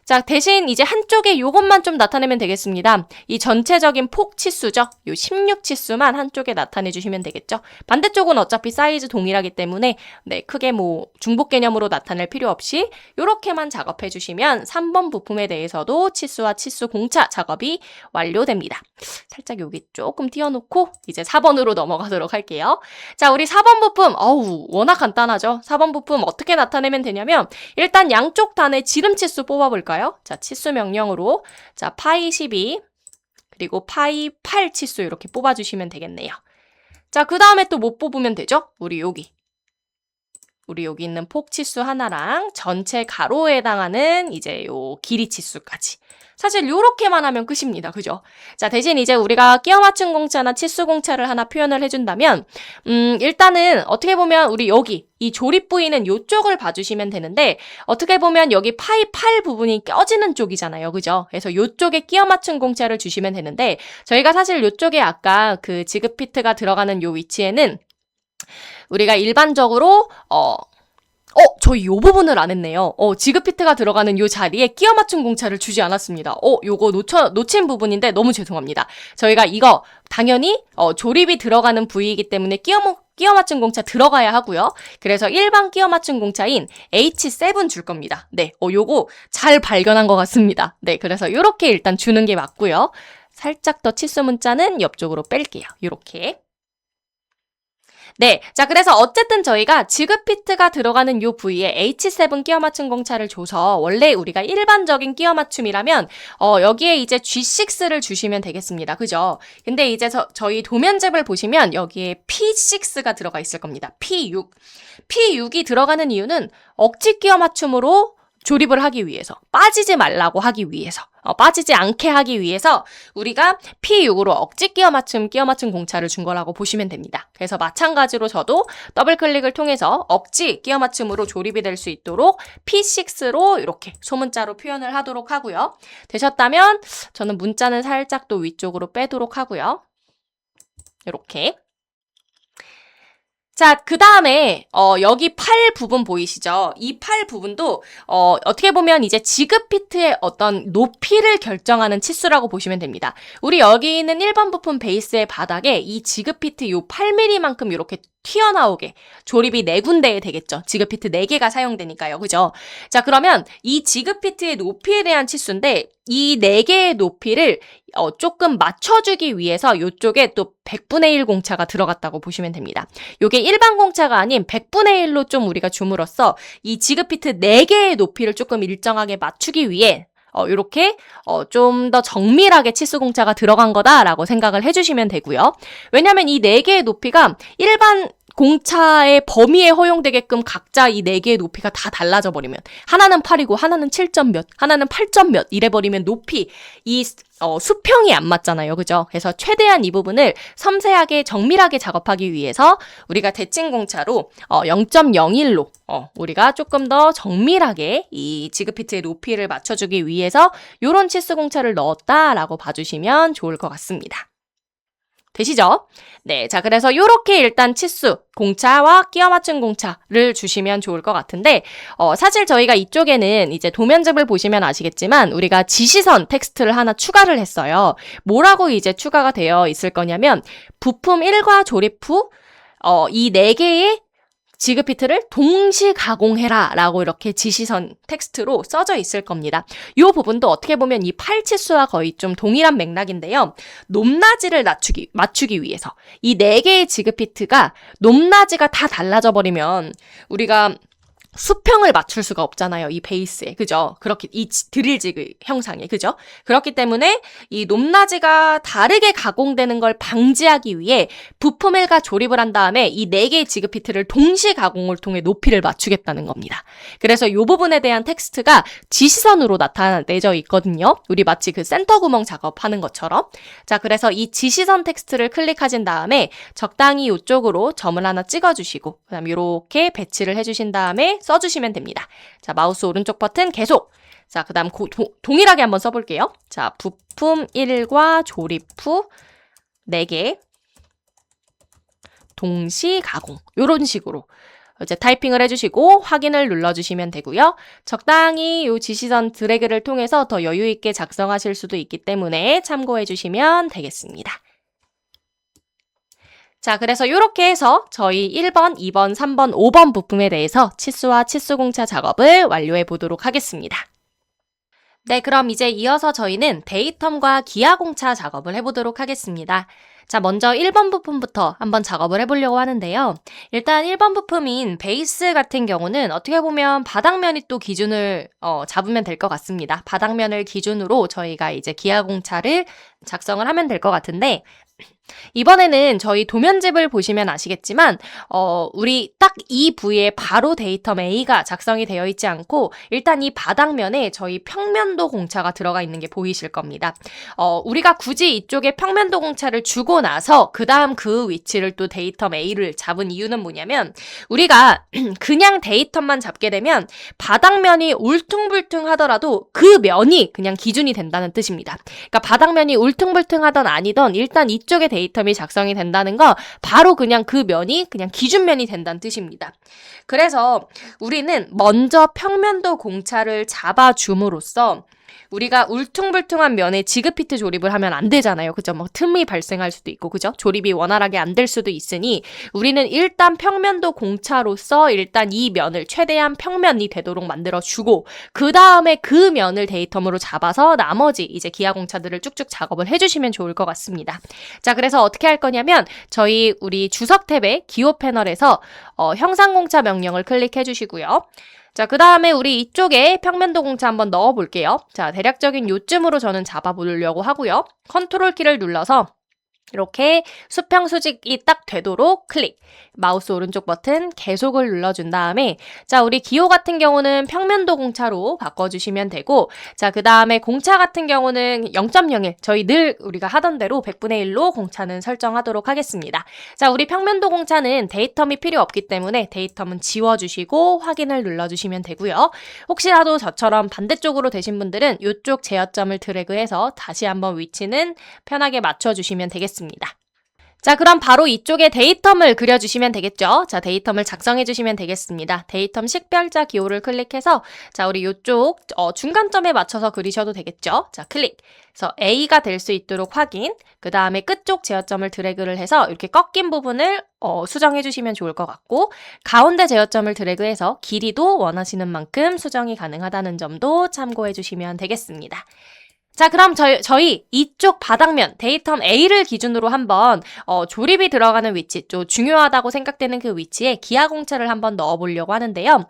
자, 대신 이제 한쪽에 요것만 좀 나타내면 되겠습니다. 이 전체적인 폭 치수죠. 요 16 치수만 한쪽에 나타내 주시면 되겠죠. 반대쪽은 어차피 사이즈 동일하기 때문에 네, 크게 뭐 중복 개념으로 나타낼 필요 없이 요렇게만 작업해 주시면 3번 부품에 대해서도 치수와 치수 공차 작업이 완료됩니다. 살짝 여기 조금 띄워놓고 이제 4번으로 넘어가도록 할게요. 자, 우리 4번 부품, 워낙 간단하죠. 4번 부품 어떻게 나타내면 되냐면 일단 양쪽 단의 지름 치수 뽑아볼까요? 자, 치수 명령으로 자, 파이 12 그리고 파이 8 치수 이렇게 뽑아주시면 되겠네요. 자, 그 다음에 또 못 뽑으면 되죠? 우리 여기 있는 폭 치수 하나랑 전체 가로에 해당하는 이제 요 길이 치수까지. 사실 요렇게만 하면 끝입니다. 그죠? 자, 대신 이제 우리가 끼워 맞춘 공차나 치수 공차를 하나 표현을 해준다면 일단은 어떻게 보면 우리 여기 이 조립 부위는 요쪽을 봐주시면 되는데 어떻게 보면 여기 파이 8 부분이 껴지는 쪽이잖아요. 그죠? 그래서 요쪽에 끼워 맞춘 공차를 주시면 되는데 저희가 사실 요쪽에 아까 그 지그 피트가 들어가는 요 위치에는 우리가 일반적으로 저희 요 부분을 안 했네요. 지그 피트가 들어가는 요 자리에 끼워 맞춘 공차를 주지 않았습니다. 요거 놓친 부분인데 너무 죄송합니다. 저희가 이거 당연히 조립이 들어가는 부위이기 때문에 끼워 맞춘 공차 들어가야 하고요. 그래서 일반 끼워 맞춘 공차인 H7 줄 겁니다. 네, 요거 잘 발견한 것 같습니다. 네, 그래서 요렇게 일단 주는 게 맞고요. 살짝 더 치수 문자는 옆쪽으로 뺄게요. 요렇게. 네. 자, 그래서 어쨌든 저희가 지그피트가 들어가는 요 부위에 H7 끼워 맞춤 공차를 줘서 원래 우리가 일반적인 끼워 맞춤이라면 여기에 이제 G6를 주시면 되겠습니다. 그죠? 근데 이제 저희 도면집을 보시면 여기에 P6가 들어가 있을 겁니다. P6. P6이 들어가는 이유는 억지 끼워 맞춤으로 조립을 하기 위해서, 빠지지 말라고 하기 위해서, 빠지지 않게 하기 위해서 우리가 P6으로 억지 끼워 맞춤 공차를 준 거라고 보시면 됩니다. 그래서 마찬가지로 저도 더블 클릭을 통해서 억지 끼워 맞춤으로 조립이 될 수 있도록 P6로 이렇게 소문자로 표현을 하도록 하고요. 되셨다면 저는 문자는 살짝 또 위쪽으로 빼도록 하고요. 이렇게. 자, 그 다음에 여기 팔 부분 보이시죠? 이 팔 부분도 어떻게 보면 이제 지그피트의 어떤 높이를 결정하는 치수라고 보시면 됩니다. 우리 여기 있는 1번 부품 베이스의 바닥에 이 지그피트 요 8mm만큼 이렇게 튀어나오게 조립이 4군데에 되겠죠. 지그피트 4개가 사용되니까요. 그죠? 자, 그러면 이 지그피트의 높이에 대한 치수인데 이 4개의 높이를 조금 맞춰주기 위해서 이쪽에 또 100분의 1 공차가 들어갔다고 보시면 됩니다. 요게 일반 공차가 아닌 100분의 1로 좀 우리가 줌으로써 이 지그피트 4개의 높이를 조금 일정하게 맞추기 위해 요렇게 좀 더 정밀하게 치수 공차가 들어간 거다라고 생각을 해주시면 되고요. 왜냐하면 이 4개의 높이가 일반 공차의 범위에 허용되게끔 각자 이 4개의 높이가 다 달라져 버리면 하나는 8이고 하나는 7점 몇, 하나는 8점 몇 이래 버리면 높이 이 수평이 안 맞잖아요. 그죠? 그래서 최대한 이 부분을 섬세하게 정밀하게 작업하기 위해서 우리가 대칭 공차로 0.01로 우리가 조금 더 정밀하게 이 지그피트의 높이를 맞춰주기 위해서 요런 치수 공차를 넣었다라고 봐주시면 좋을 것 같습니다. 되시죠? 네, 자 그래서 요렇게 일단 치수 공차와 끼워 맞춘 공차를 주시면 좋을 것 같은데 사실 저희가 이쪽에는 이제 도면집을 보시면 아시겠지만 우리가 지시선 텍스트를 하나 추가를 했어요. 뭐라고 이제 추가가 되어 있을 거냐면 부품 1과 조립 후 이 4개의 지그피트를 동시 가공해라 라고 이렇게 지시선 텍스트로 써져 있을 겁니다. 이 부분도 어떻게 보면 이 팔 치수와 거의 좀 동일한 맥락인데요. 높낮이를 맞추기 위해서 이 4개의 지그피트가 높낮이가 다 달라져 버리면 우리가 수평을 맞출 수가 없잖아요. 이 베이스에. 그죠? 그렇게 이 드릴 지그 형상에. 그죠? 그렇기 때문에 이 높낮이가 다르게 가공되는 걸 방지하기 위해 부품 1과 조립을 한 다음에 이 4개의 지그피트를 동시 가공을 통해 높이를 맞추겠다는 겁니다. 그래서 이 부분에 대한 텍스트가 지시선으로 나타내져 있거든요. 우리 마치 그 센터 구멍 작업하는 것처럼. 자, 그래서 이 지시선 텍스트를 클릭하신 다음에 적당히 이쪽으로 점을 하나 찍어주시고 그 다음 이렇게 배치를 해주신 다음에 써주시면 됩니다. 자, 마우스 오른쪽 버튼 계속. 자, 그 다음 동일하게 한번 써볼게요. 자, 부품 1과 조립 후 4개 동시 가공. 요런 식으로 이제 타이핑을 해주시고 확인을 눌러주시면 되고요. 적당히 이 지시선 드래그를 통해서 더 여유 있게 작성하실 수도 있기 때문에 참고해 주시면 되겠습니다. 자, 그래서 이렇게 해서 저희 1번, 2번, 3번, 5번 부품에 대해서 치수와 치수공차 작업을 완료해 보도록 하겠습니다. 네, 그럼 이제 이어서 저희는 데이텀과 기하공차 작업을 해보도록 하겠습니다. 자, 먼저 1번 부품부터 한번 작업을 해보려고 하는데요. 일단 1번 부품인 베이스 같은 경우는 어떻게 보면 바닥면이 또 기준을 잡으면 될 것 같습니다. 바닥면을 기준으로 저희가 이제 기하공차를 작성을 하면 될 것 같은데 이번에는 저희 도면집을 보시면 아시겠지만 우리 딱 이 부위에 바로 데이텀 A가 작성이 되어 있지 않고 일단 이 바닥면에 저희 평면도 공차가 들어가 있는 게 보이실 겁니다. 우리가 굳이 이쪽에 평면도 공차를 주고 나서 그 다음 그 위치를 또 데이텀 A를 잡은 이유는 뭐냐면 우리가 그냥 데이텀만 잡게 되면 바닥면이 울퉁불퉁 하더라도 그 면이 그냥 기준이 된다는 뜻입니다. 그러니까 바닥면이 울퉁불퉁하던 아니던 일단 이쪽에 데이텀이 작성이 된다는 거 바로 그냥 그 면이 그냥 기준면이 된다는 뜻입니다. 그래서 우리는 먼저 평면도 공차를 잡아줌으로써 우리가 울퉁불퉁한 면에 지그 피트 조립을 하면 안 되잖아요. 그죠? 뭐 틈이 발생할 수도 있고, 그죠? 조립이 원활하게 안 될 수도 있으니 우리는 일단 평면도 공차로서 일단 이 면을 최대한 평면이 되도록 만들어주고 그 다음에 그 면을 데이텀으로 잡아서 나머지 이제 기하공차들을 쭉쭉 작업을 해주시면 좋을 것 같습니다. 자, 그래서 어떻게 할 거냐면 우리 주석 탭의 기호 패널에서 형상공차 명령을 클릭해 주시고요. 자, 그 다음에 우리 이쪽에 평면도 공차 한번 넣어 볼게요. 자, 대략적인 요쯤으로 저는 잡아보려고 하고요. 컨트롤 키를 눌러서 이렇게 수평 수직이 딱 되도록 클릭. 마우스 오른쪽 버튼 계속을 눌러준 다음에 자, 우리 기호 같은 경우는 평면도 공차로 바꿔주시면 되고 자, 그 다음에 공차 같은 경우는 0.01 저희 늘 우리가 하던 대로 100분의 1로 공차는 설정하도록 하겠습니다. 자, 우리 평면도 공차는 데이텀이 필요 없기 때문에 데이텀은 지워주시고 확인을 눌러주시면 되고요. 혹시라도 저처럼 반대쪽으로 되신 분들은 이쪽 제어점을 드래그해서 다시 한번 위치는 편하게 맞춰주시면 되겠습니다. 자, 그럼 바로 이쪽에 데이텀을 그려주시면 되겠죠? 자, 데이텀을 작성해주시면 되겠습니다. 데이텀 식별자 기호를 클릭해서 자, 우리 이쪽 중간점에 맞춰서 그리셔도 되겠죠? 자, 클릭. 그래서 A가 될 수 있도록 확인. 그 다음에 끝쪽 제어점을 드래그를 해서 이렇게 꺾인 부분을 수정해주시면 좋을 것 같고 가운데 제어점을 드래그해서 길이도 원하시는 만큼 수정이 가능하다는 점도 참고해주시면 되겠습니다. 자, 그럼 저희 이쪽 바닥면 데이텀 A를 기준으로 한번 조립이 들어가는 위치, 좀 중요하다고 생각되는 그 위치에 기하공차를 한번 넣어보려고 하는데요.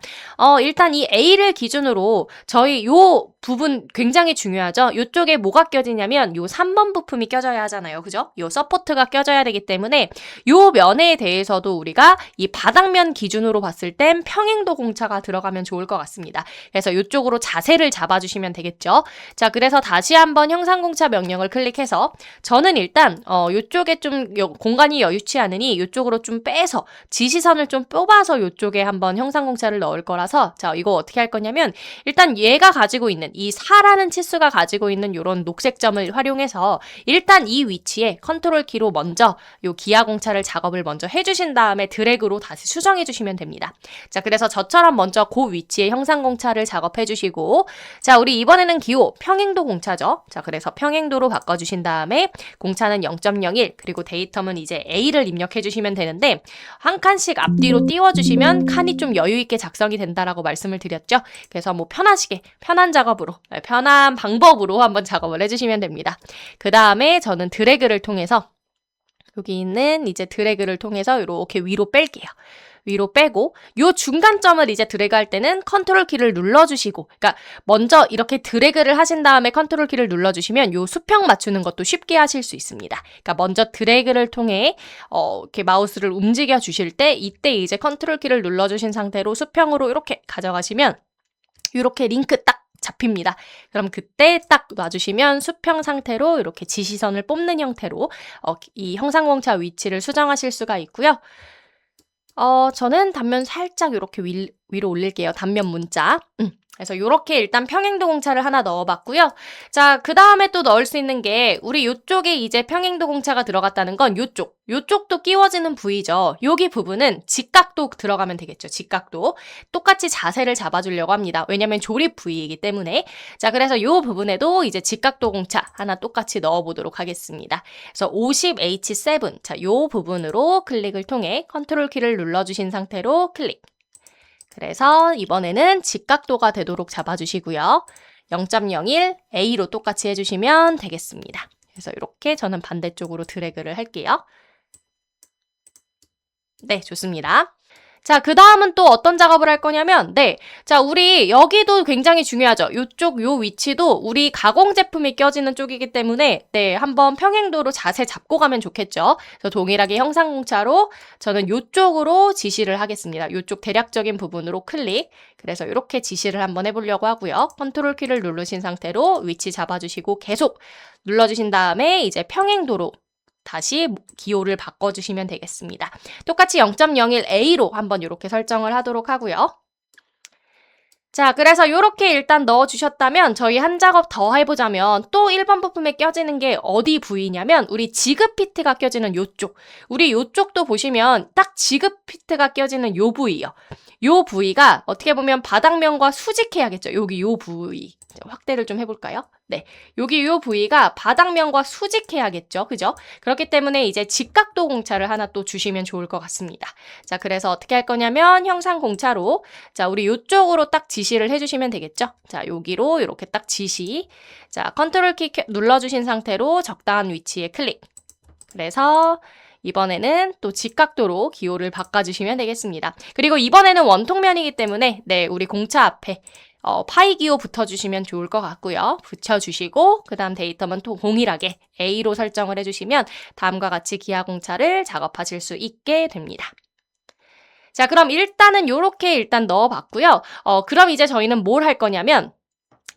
일단 이 A를 기준으로 저희 요 부분 굉장히 중요하죠. 요쪽에 뭐가 껴지냐면 요 3번 부품이 껴져야 하잖아요. 그죠? 요 서포트가 껴져야 되기 때문에 요 면에 대해서도 우리가 이 바닥면 기준으로 봤을 땐 평행도 공차가 들어가면 좋을 것 같습니다. 그래서 요쪽으로 자세를 잡아주시면 되겠죠. 자, 그래서 다시 한번 형상공차 명령을 클릭해서 저는 일단 요쪽에 좀 공간이 여유치 않으니 요쪽으로 좀 빼서 지시선을 좀 뽑아서 요쪽에 한번 형상공차를 넣을 거라서 자, 이거 어떻게 할 거냐면 일단 얘가 가지고 있는 이 4라는 치수가 가지고 있는 요런 녹색 점을 활용해서 일단 이 위치에 컨트롤 키로 먼저 요 기하공차를 작업을 먼저 해주신 다음에 드래그로 다시 수정해 주시면 됩니다. 자, 그래서 저처럼 먼저 그 위치에 형상공차를 작업해 주시고 자, 우리 이번에는 기호 평행도 공차죠. 자, 그래서 평행도로 바꿔주신 다음에 공차는 0.01 그리고 데이텀은 이제 A를 입력해 주시면 되는데 한 칸씩 앞뒤로 띄워주시면 칸이 좀 여유있게 작성이 된다라고 말씀을 드렸죠. 그래서 뭐 편하시게 편한 작업으로 편한 방법으로 한번 작업을 해주시면 됩니다. 그 다음에 저는 드래그를 통해서 여기 있는 이제 드래그를 통해서 이렇게 위로 뺄게요. 위로 빼고 요 중간점을 이제 드래그할 때는 컨트롤 키를 눌러주시고 그러니까 먼저 이렇게 드래그를 하신 다음에 컨트롤 키를 눌러주시면 요 수평 맞추는 것도 쉽게 하실 수 있습니다. 그러니까 먼저 드래그를 통해 이렇게 마우스를 움직여 주실 때 이때 이제 컨트롤 키를 눌러주신 상태로 수평으로 이렇게 가져가시면 이렇게 링크 딱 잡힙니다. 그럼 그때 딱 놔주시면 수평 상태로 이렇게 지시선을 뽑는 형태로 이 형상공차 위치를 수정하실 수가 있고요. 저는 단면 살짝 이렇게 위로 올릴게요. 단면 문자. 그래서 이렇게 일단 평행도 공차를 하나 넣어봤고요. 자, 그 다음에 또 넣을 수 있는 게 우리 요쪽에 이제 평행도 공차가 들어갔다는 건 요쪽도 끼워지는 부위죠. 여기 부분은 직각도 들어가면 되겠죠. 직각도. 똑같이 자세를 잡아주려고 합니다. 왜냐면 조립 부위이기 때문에. 자, 그래서 요 부분에도 이제 직각도 공차 하나 똑같이 넣어보도록 하겠습니다. 그래서 50H7. 자, 요 부분으로 클릭을 통해 컨트롤 키를 눌러주신 상태로 클릭. 그래서 이번에는 직각도가 되도록 잡아주시고요. 0.01 A로 똑같이 해주시면 되겠습니다. 그래서 이렇게 저는 반대쪽으로 드래그를 할게요. 네, 좋습니다. 자, 그 다음은 또 어떤 작업을 할 거냐면 자, 우리 여기도 굉장히 중요하죠. 요 위치도 우리 가공 제품이 껴지는 쪽이기 때문에 한번 평행도로 자세 잡고 가면 좋겠죠. 그래서 동일하게 형상공차로 저는 요쪽으로 지시를 하겠습니다. 요쪽 대략적인 부분으로 클릭. 그래서 이렇게 지시를 한번 해보려고 하고요. 컨트롤 키를 누르신 상태로 위치 잡아주시고 계속 눌러주신 다음에 이제 평행도로 다시 기호를 바꿔주시면 되겠습니다. 똑같이 0.01A로 한번 이렇게 설정을 하도록 하고요. 자, 그래서 이렇게 일단 넣어주셨다면 저희 한 작업 더 해보자면 또 1번 부품에 껴지는 게 어디 부위냐면 우리 지그 피트가 껴지는 요쪽. 우리 요쪽도 보시면 딱 지그 피트가 껴지는 요 부위요. 요 부위가 어떻게 보면 바닥면과 수직해야겠죠. 여기 요 부위. 확대를 좀 해볼까요? 네. 여기 요 부위가 바닥면과 수직해야겠죠. 그죠? 그렇기 때문에 이제 직각도 공차를 하나 또 주시면 좋을 것 같습니다. 자, 그래서 어떻게 할 거냐면 형상 공차로 자, 우리 요쪽으로 딱 지시를 해주시면 되겠죠? 자, 여기로 이렇게 딱 지시. 자, 컨트롤 키 눌러주신 상태로 적당한 위치에 클릭. 그래서 이번에는 또 직각도로 기호를 바꿔주시면 되겠습니다. 그리고 이번에는 원통면이기 때문에 네, 우리 공차 앞에 파이 기호 붙여주시면 좋을 것 같고요. 붙여주시고 그 다음 데이터만 또 동일하게 A로 설정을 해주시면 다음과 같이 기하 공차를 작업하실 수 있게 됩니다. 자, 그럼 일단은 요렇게 일단 넣어봤고요. 그럼 이제 저희는 뭘 할 거냐면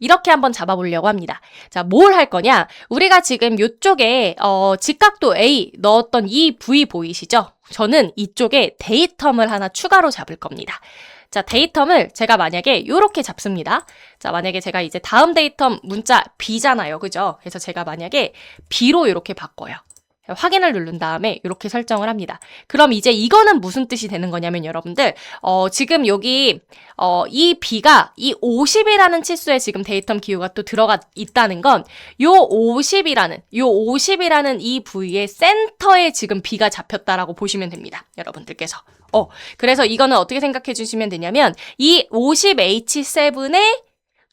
이렇게 한번 잡아보려고 합니다. 자, 뭘 할 거냐? 우리가 지금 이쪽에 직각도 A 넣었던 이 부위 보이시죠? 저는 이쪽에 데이텀을 하나 추가로 잡을 겁니다. 자, 데이텀을 제가 만약에 이렇게 잡습니다. 자, 만약에 제가 이제 다음 데이텀 문자 B잖아요. 그죠? 그래서 제가 만약에 B로 이렇게 바꿔요. 확인을 누른 다음에 이렇게 설정을 합니다. 그럼 이제 이거는 무슨 뜻이 되는 거냐면 여러분들 지금 여기 이 B가 이 50이라는 치수에 지금 데이텀 기호가 또 들어가 있다는 건 요 50이라는 이 부위의 센터에 지금 B가 잡혔다라고 보시면 됩니다. 여러분들께서. 그래서 이거는 어떻게 생각해 주시면 되냐면 이 50H7의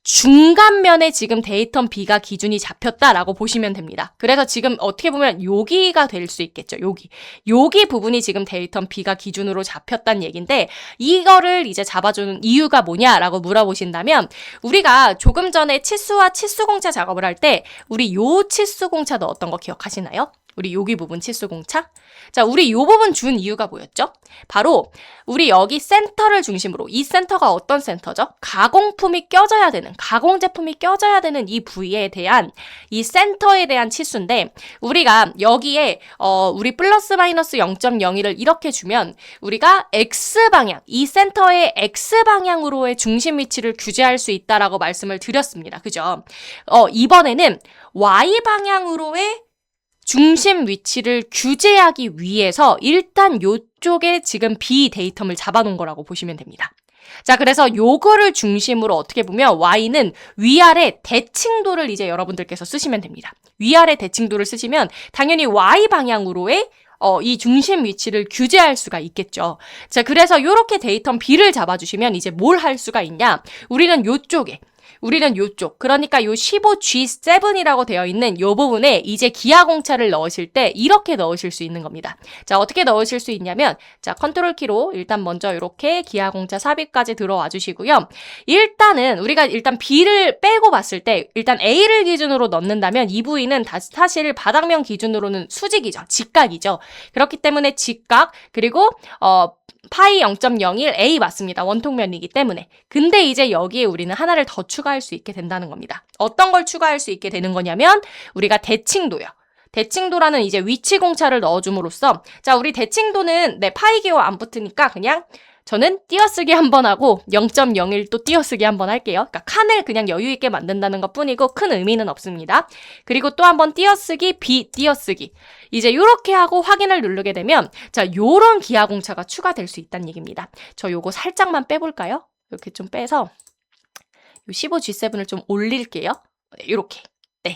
중간면에 지금 데이텀 B가 기준이 잡혔다라고 보시면 됩니다. 그래서 지금 어떻게 보면 여기가 될 수 있겠죠. 여기 부분이 지금 데이텀 B가 기준으로 잡혔다는 얘기인데 이거를 이제 잡아주는 이유가 뭐냐라고 물어보신다면 우리가 조금 전에 치수와 치수공차 작업을 할 때 우리 요 치수공차 넣었던 거 기억하시나요? 우리 여기 부분 치수공차? 자, 우리 요 부분 준 이유가 뭐였죠? 바로 우리 여기 센터를 중심으로 이 센터가 어떤 센터죠? 가공제품이 껴져야 되는 이 부위에 대한 이 센터에 대한 치수인데 우리가 여기에 우리 플러스 마이너스 0.01을 이렇게 주면 우리가 X방향, 이 센터의 X방향으로의 중심 위치를 규제할 수 있다라고 말씀을 드렸습니다. 그죠? 이번에는 Y방향으로의 중심 위치를 규제하기 위해서 일단 요쪽에 지금 B 데이텀을 잡아놓은 거라고 보시면 됩니다. 자, 그래서 요거를 중심으로 어떻게 보면 Y는 위아래 대칭도를 이제 여러분들께서 쓰시면 됩니다. 위아래 대칭도를 쓰시면 당연히 Y 방향으로의 이 중심 위치를 규제할 수가 있겠죠. 자, 그래서 요렇게 데이텀 B를 잡아주시면 이제 뭘 할 수가 있냐? 우리는 요쪽, 그러니까 요 15G7이라고 되어 있는 요 부분에 이제 기하 공차를 넣으실 때 이렇게 넣으실 수 있는 겁니다. 자, 어떻게 넣으실 수 있냐면 자, 컨트롤 키로 일단 먼저 이렇게 기하 공차 삽입까지 들어와 주시고요. 일단은 우리가 일단 B를 빼고 봤을 때 일단 A를 기준으로 넣는다면 이 부위는 사실 바닥면 기준으로는 수직이죠. 직각이죠. 그렇기 때문에 직각 그리고 파이 0.01 A 맞습니다. 원통면이기 때문에. 근데 이제 여기에 우리는 하나를 더 추가할 수 있게 된다는 겁니다. 어떤 걸 추가할 수 있게 되는 거냐면 우리가 대칭도요. 대칭도라는 이제 위치 공차를 넣어줌으로써 자, 우리 대칭도는 파이 기호 안 붙으니까 그냥 저는 띄어쓰기 한번 하고 0.01 또 띄어쓰기 한번 할게요. 그러니까 칸을 그냥 여유 있게 만든다는 것 뿐이고 큰 의미는 없습니다. 그리고 또 한번 띄어쓰기, 비띄어쓰기. 이제 이렇게 하고 확인을 누르게 되면 자, 요런 기하 공차가 추가될 수 있다는 얘기입니다. 저 요거 살짝만 빼볼까요? 이렇게 좀 빼서 요 15G7을 좀 올릴게요. 이렇게. 네.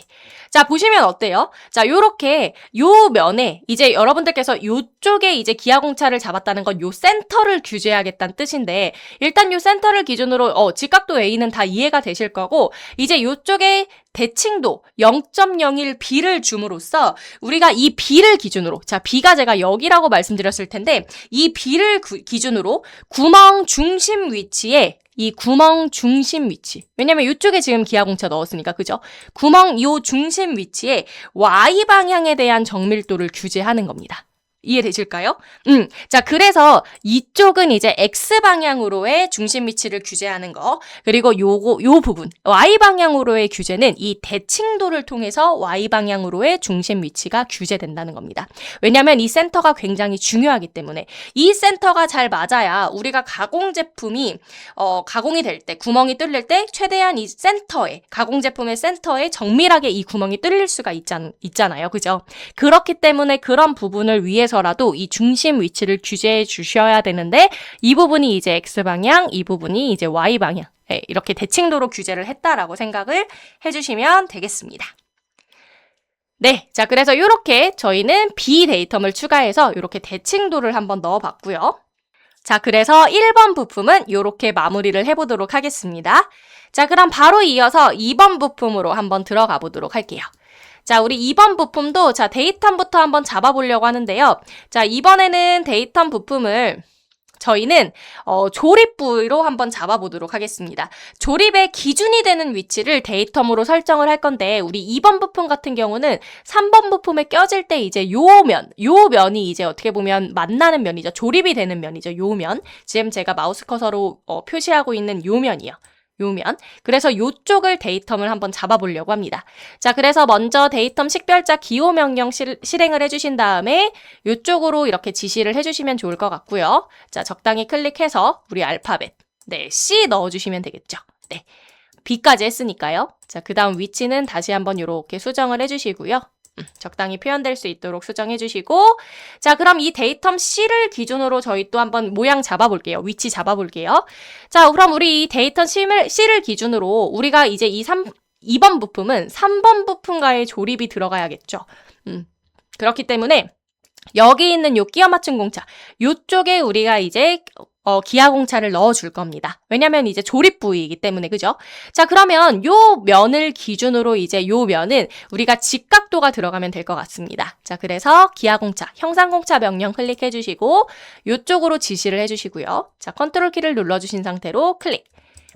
자, 보시면 어때요? 자, 요렇게 요 면에 이제 여러분들께서 요쪽에 이제 기하 공차를 잡았다는 건 요 센터를 규제하겠다는 뜻인데 일단 요 센터를 기준으로 직각도 A는 다 이해가 되실 거고 이제 요쪽에 대칭도 0.01 B를 줌으로써 우리가 이 B를 기준으로 자, B가 제가 여기라고 말씀드렸을 텐데 이 B를 기준으로 구멍 중심 위치에 이 구멍 중심 위치. 왜냐면 이쪽에 지금 기하 공차 넣었으니까, 그죠? 구멍 요 중심 위치에 Y방향에 대한 정밀도를 규제하는 겁니다. 이해되실까요? 자, 그래서 이쪽은 이제 X방향으로의 중심 위치를 규제하는 거, 그리고 요 부분, Y방향으로의 규제는 이 대칭도를 통해서 Y방향으로의 중심 위치가 규제된다는 겁니다. 왜냐면 이 센터가 굉장히 중요하기 때문에 이 센터가 잘 맞아야 우리가 가공 제품이 가공이 될 때, 구멍이 뚫릴 때 최대한 이 센터에, 가공 제품의 센터에 정밀하게 이 구멍이 뚫릴 수가 있잖아요. 그죠? 그렇기 때문에 그런 부분을 위해서 위해서라도 이 중심 위치를 규제해 주셔야 되는데 이 부분이 이제 X방향, 이 부분이 이제 Y방향. 네, 이렇게 대칭도로 규제를 했다라고 생각을 해주시면 되겠습니다. 네, 자 그래서 이렇게 저희는 B 데이텀을 추가해서 이렇게 대칭도를 한번 넣어봤고요. 자, 그래서 1번 부품은 이렇게 마무리를 해보도록 하겠습니다. 자, 그럼 바로 이어서 2번 부품으로 한번 들어가 보도록 할게요. 자, 우리 2번 부품도 자 데이텀부터 한번 잡아보려고 하는데요. 자, 이번에는 데이텀 부품을 저희는 조립 부위로 한번 잡아보도록 하겠습니다. 조립의 기준이 되는 위치를 데이텀으로 설정을 할 건데 우리 2번 부품 같은 경우는 3번 부품에 껴질 때 이제 요 면이 이제 어떻게 보면 만나는 면이죠. 조립이 되는 면이죠. 요 면. 지금 제가 마우스 커서로 표시하고 있는 요 면이요. 요면. 그래서 요쪽을 데이텀을 한번 잡아보려고 합니다. 자, 그래서 먼저 데이텀 식별자 기호 명령 실행을 해주신 다음에 요쪽으로 이렇게 지시를 해주시면 좋을 것 같고요. 자, 적당히 클릭해서 우리 알파벳. 네, C 넣어주시면 되겠죠. 네. B까지 했으니까요. 자, 그 다음 위치는 다시 한번 이렇게 수정을 해주시고요. 적당히 표현될 수 있도록 수정해 주시고 자 그럼 이 데이텀 C를 기준으로 저희 또 한번 모양 잡아볼게요. 위치 잡아볼게요. 자 그럼 우리 이 데이텀 C를 기준으로 우리가 이제 2번 부품은 3번 부품과의 조립이 들어가야겠죠. 그렇기 때문에 여기 있는 요 끼워 맞춘 공차 요쪽에 우리가 이제 기하 공차를 넣어줄 겁니다. 왜냐면 이제 조립 부위이기 때문에, 그죠? 자, 그러면 요 면을 기준으로 이제 요 면은 우리가 직각도가 들어가면 될 것 같습니다. 자, 그래서 기하 공차, 형상 공차 명령 클릭해 주시고 요쪽으로 지시를 해 주시고요. 자, 컨트롤 키를 눌러주신 상태로 클릭.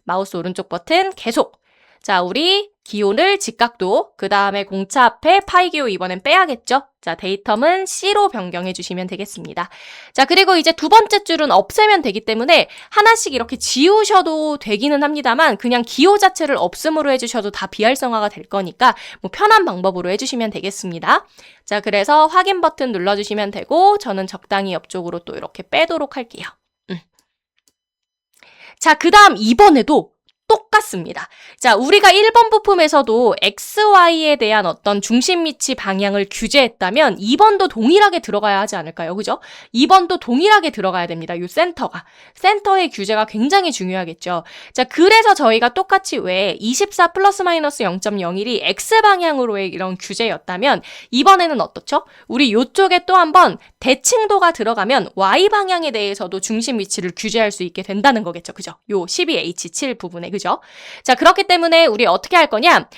마우스 오른쪽 버튼 계속. 자, 우리 기호를 직각도, 그 다음에 공차 앞에 파이 기호 이번엔 빼야겠죠? 자, 데이텀은 C로 변경해 주시면 되겠습니다. 자, 그리고 이제 두 번째 줄은 없애면 되기 때문에 하나씩 이렇게 지우셔도 되기는 합니다만 그냥 기호 자체를 없음으로 해주셔도 다 비활성화가 될 거니까 뭐 편한 방법으로 해주시면 되겠습니다. 자, 그래서 확인 버튼 눌러주시면 되고 저는 적당히 옆쪽으로 또 이렇게 빼도록 할게요. 자, 그 다음 이번에도 똑같습니다. 자, 우리가 1번 부품에서도 XY에 대한 어떤 중심 위치 방향을 규제했다면 2번도 동일하게 들어가야 하지 않을까요? 그죠? 2번도 동일하게 들어가야 됩니다. 요 센터가. 센터의 규제가 굉장히 중요하겠죠. 자, 그래서 저희가 똑같이 왜 24 플러스 마이너스 0.01이 X방향으로의 이런 규제였다면 이번에는 어떻죠? 우리 요쪽에 또 한번 대칭도가 들어가면 Y방향에 대해서도 중심 위치를 규제할 수 있게 된다는 거겠죠. 그죠? 요 12H7 부분에. 그죠? 자, 그렇기 때문에 우리 어떻게 할 거냐?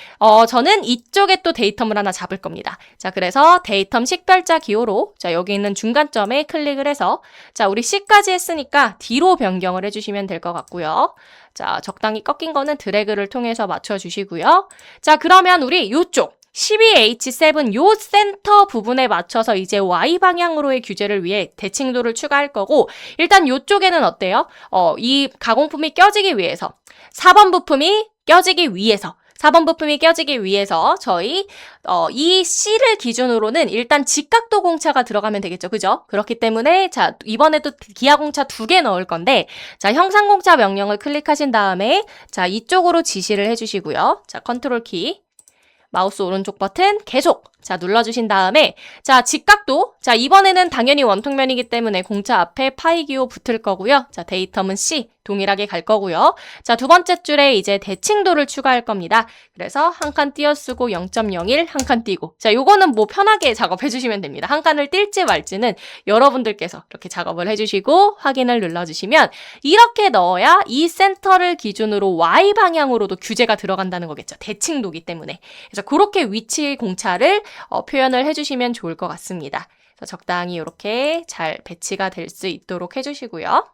저는 이쪽에 또 데이텀을 하나 잡을 겁니다. 자, 그래서 데이텀 식별자 기호로 자, 여기 있는 중간점에 클릭을 해서 자, 우리 C까지 했으니까 D로 변경을 해주시면 될 것 같고요. 자, 적당히 꺾인 거는 드래그를 통해서 맞춰주시고요. 자, 그러면 우리 요쪽 12H7 요 센터 부분에 맞춰서 이제 Y방향으로의 규제를 위해 대칭도를 추가할 거고 일단 요쪽에는 어때요? 이 가공품이 껴지기 위해서 4번 부품이 껴지기 위해서 저희 이 C를 기준으로는 일단 직각도 공차가 들어가면 되겠죠. 그죠? 그렇기 때문에 자, 이번에도 기하 공차 2개 넣을 건데 자, 형상 공차 명령을 클릭하신 다음에 자, 이쪽으로 지시를 해 주시고요. 자, 컨트롤 키 마우스 오른쪽 버튼 계속 자 눌러주신 다음에 자 직각도 자 이번에는 당연히 원통면이기 때문에 공차 앞에 파이 기호 붙을 거고요. 자 데이텀은 C 동일하게 갈 거고요. 자 두 번째 줄에 이제 대칭도를 추가할 겁니다. 그래서 한 칸 띄어쓰고 0.01 한 칸 띄고 자 요거는 뭐 편하게 작업해 주시면 됩니다. 한 칸을 띨지 말지는 여러분들께서 이렇게 작업을 해주시고 확인을 눌러주시면 이렇게 넣어야 이 센터를 기준으로 Y 방향으로도 규제가 들어간다는 거겠죠. 대칭도기 때문에. 그래서 그렇게 위치 공차를 표현을 해주시면 좋을 것 같습니다. 그래서 적당히 이렇게 잘 배치가 될 수 있도록 해주시고요.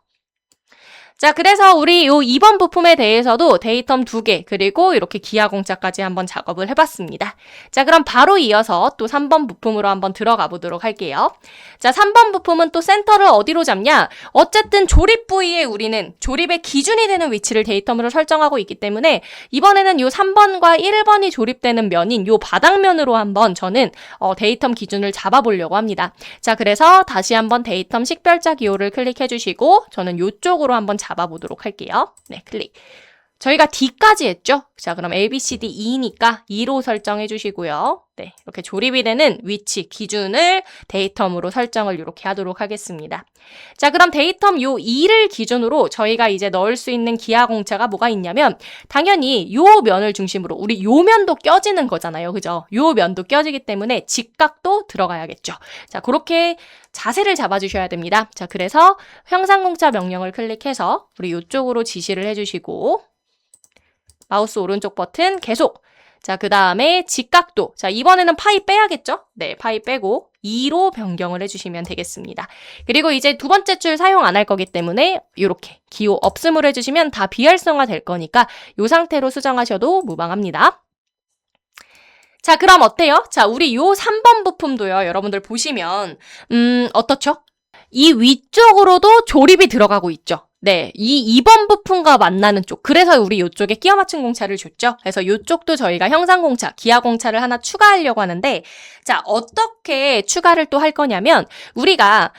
자, 그래서 우리 요 2번 부품에 대해서도 데이텀 2개 그리고 이렇게 기하 공차까지 한번 작업을 해봤습니다. 자, 그럼 바로 이어서 또 3번 부품으로 한번 들어가 보도록 할게요. 자, 3번 부품은 또 센터를 어디로 잡냐? 어쨌든 조립 부위에 우리는 조립의 기준이 되는 위치를 데이텀으로 설정하고 있기 때문에 이번에는 요 3번과 1번이 조립되는 면인 요 바닥면으로 한번 저는 데이텀 기준을 잡아보려고 합니다. 자, 그래서 다시 한번 데이텀 식별자 기호를 클릭해 주시고 저는 요쪽으로 한번 잡아보도록 할게요. 네, 클릭. 저희가 D까지 했죠? 자, 그럼 A, B, C, D, E니까 2로 설정해 주시고요. 네, 이렇게 조립이 되는 위치, 기준을 데이텀으로 설정을 이렇게 하도록 하겠습니다. 자, 그럼 데이텀 요 2를 기준으로 저희가 이제 넣을 수 있는 기하공차가 뭐가 있냐면 당연히 요 면을 중심으로 우리 요 면도 껴지는 거잖아요. 그죠? 요 면도 껴지기 때문에 직각도 들어가야겠죠. 자, 그렇게 자세를 잡아주셔야 됩니다. 자, 그래서 형상공차 명령을 클릭해서 우리 요쪽으로 지시를 해주시고 마우스 오른쪽 버튼 계속. 자, 그 다음에 직각도. 자, 이번에는 파이 빼야겠죠? 네, 파이 빼고 2로 변경을 해주시면 되겠습니다. 그리고 이제 두 번째 줄 사용 안 할 거기 때문에 이렇게 기호 없음으로 해주시면 다 비활성화 될 거니까 이 상태로 수정하셔도 무방합니다. 자, 그럼 어때요? 자, 우리 요 3번 부품도요. 여러분들 보시면 어떻죠? 이 위쪽으로도 조립이 들어가고 있죠. 네, 이 2번 부품과 만나는 쪽. 그래서 우리 이쪽에 끼워 맞춘 공차를 줬죠. 그래서 이쪽도 저희가 형상 공차, 기하 공차를 하나 추가하려고 하는데, 자, 어떻게 추가를 또 할 거냐면, 우리가,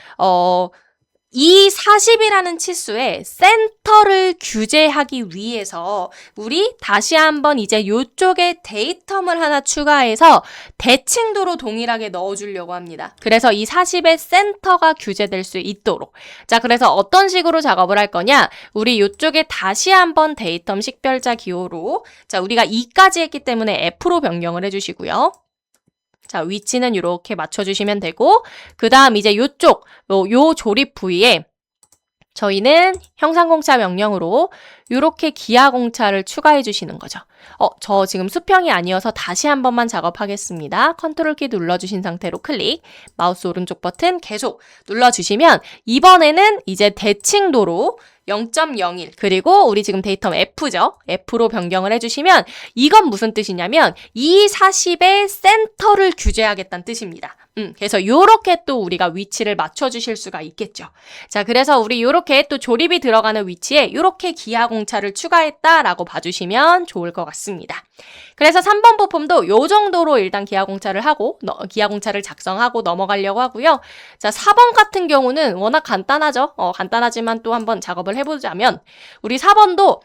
이 40이라는 치수의 센터를 규제하기 위해서 우리 다시 한번 이제 이쪽에 데이텀을 하나 추가해서 대칭도로 동일하게 넣어주려고 합니다. 그래서 이 40의 센터가 규제될 수 있도록. 자, 그래서 어떤 식으로 작업을 할 거냐? 우리 이쪽에 다시 한번 데이텀 식별자 기호로 자, 우리가 2까지 했기 때문에 F로 변경을 해주시고요. 자, 위치는 이렇게 맞춰주시면 되고 그 다음 이제 요쪽 요 조립 부위에 저희는 형상공차 명령으로 이렇게 기하공차를 추가해 주시는 거죠. 저 지금 수평이 아니어서 다시 한 번만 작업하겠습니다. 컨트롤 키 눌러주신 상태로 클릭, 마우스 오른쪽 버튼 계속 눌러주시면 이번에는 이제 대칭도로 0.01 그리고 우리 지금 데이텀 F죠. F로 변경을 해주시면 이건 무슨 뜻이냐면 이 40의 센터를 규제하겠다는 뜻입니다. 그래서 요렇게 또 우리가 위치를 맞춰주실 수가 있겠죠. 자, 그래서 우리 요렇게 또 조립이 들어가는 위치에 요렇게 기하공차를 추가했다라고 봐주시면 좋을 것 같습니다. 그래서 3번 부품도 요 정도로 일단 기하공차를 하고 기하공차를 작성하고 넘어가려고 하고요. 자, 4번 같은 경우는 워낙 간단하죠. 간단하지만 또 한번 작업을 해보자면 우리 4번도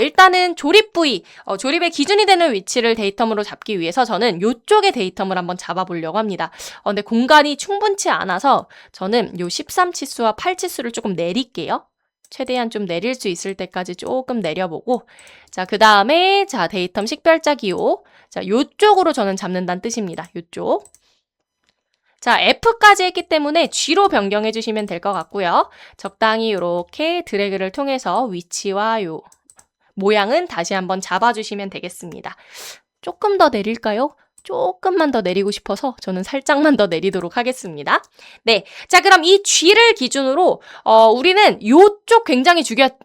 일단은 조립 부위, 조립의 기준이 되는 위치를 데이텀으로 잡기 위해서 저는 요쪽에 데이텀을 한번 잡아보려고 합니다. 근데 공간이 충분치 않아서 저는 요 13치수와 8치수를 조금 내릴게요. 최대한 좀 내릴 수 있을 때까지 조금 내려보고 자, 그 다음에 자, 데이텀 식별자 기호 자, 요쪽으로 저는 잡는다는 뜻입니다. 요쪽. 자, F까지 했기 때문에 G로 변경해 주시면 될 것 같고요. 적당히 이렇게 드래그를 통해서 위치와 요 모양은 다시 한번 잡아주시면 되겠습니다. 조금 더 내릴까요? 조금만 더 내리고 싶어서 저는 살짝만 더 내리도록 하겠습니다. 네, 자 그럼 이 G를 기준으로 우리는 요쪽 굉장히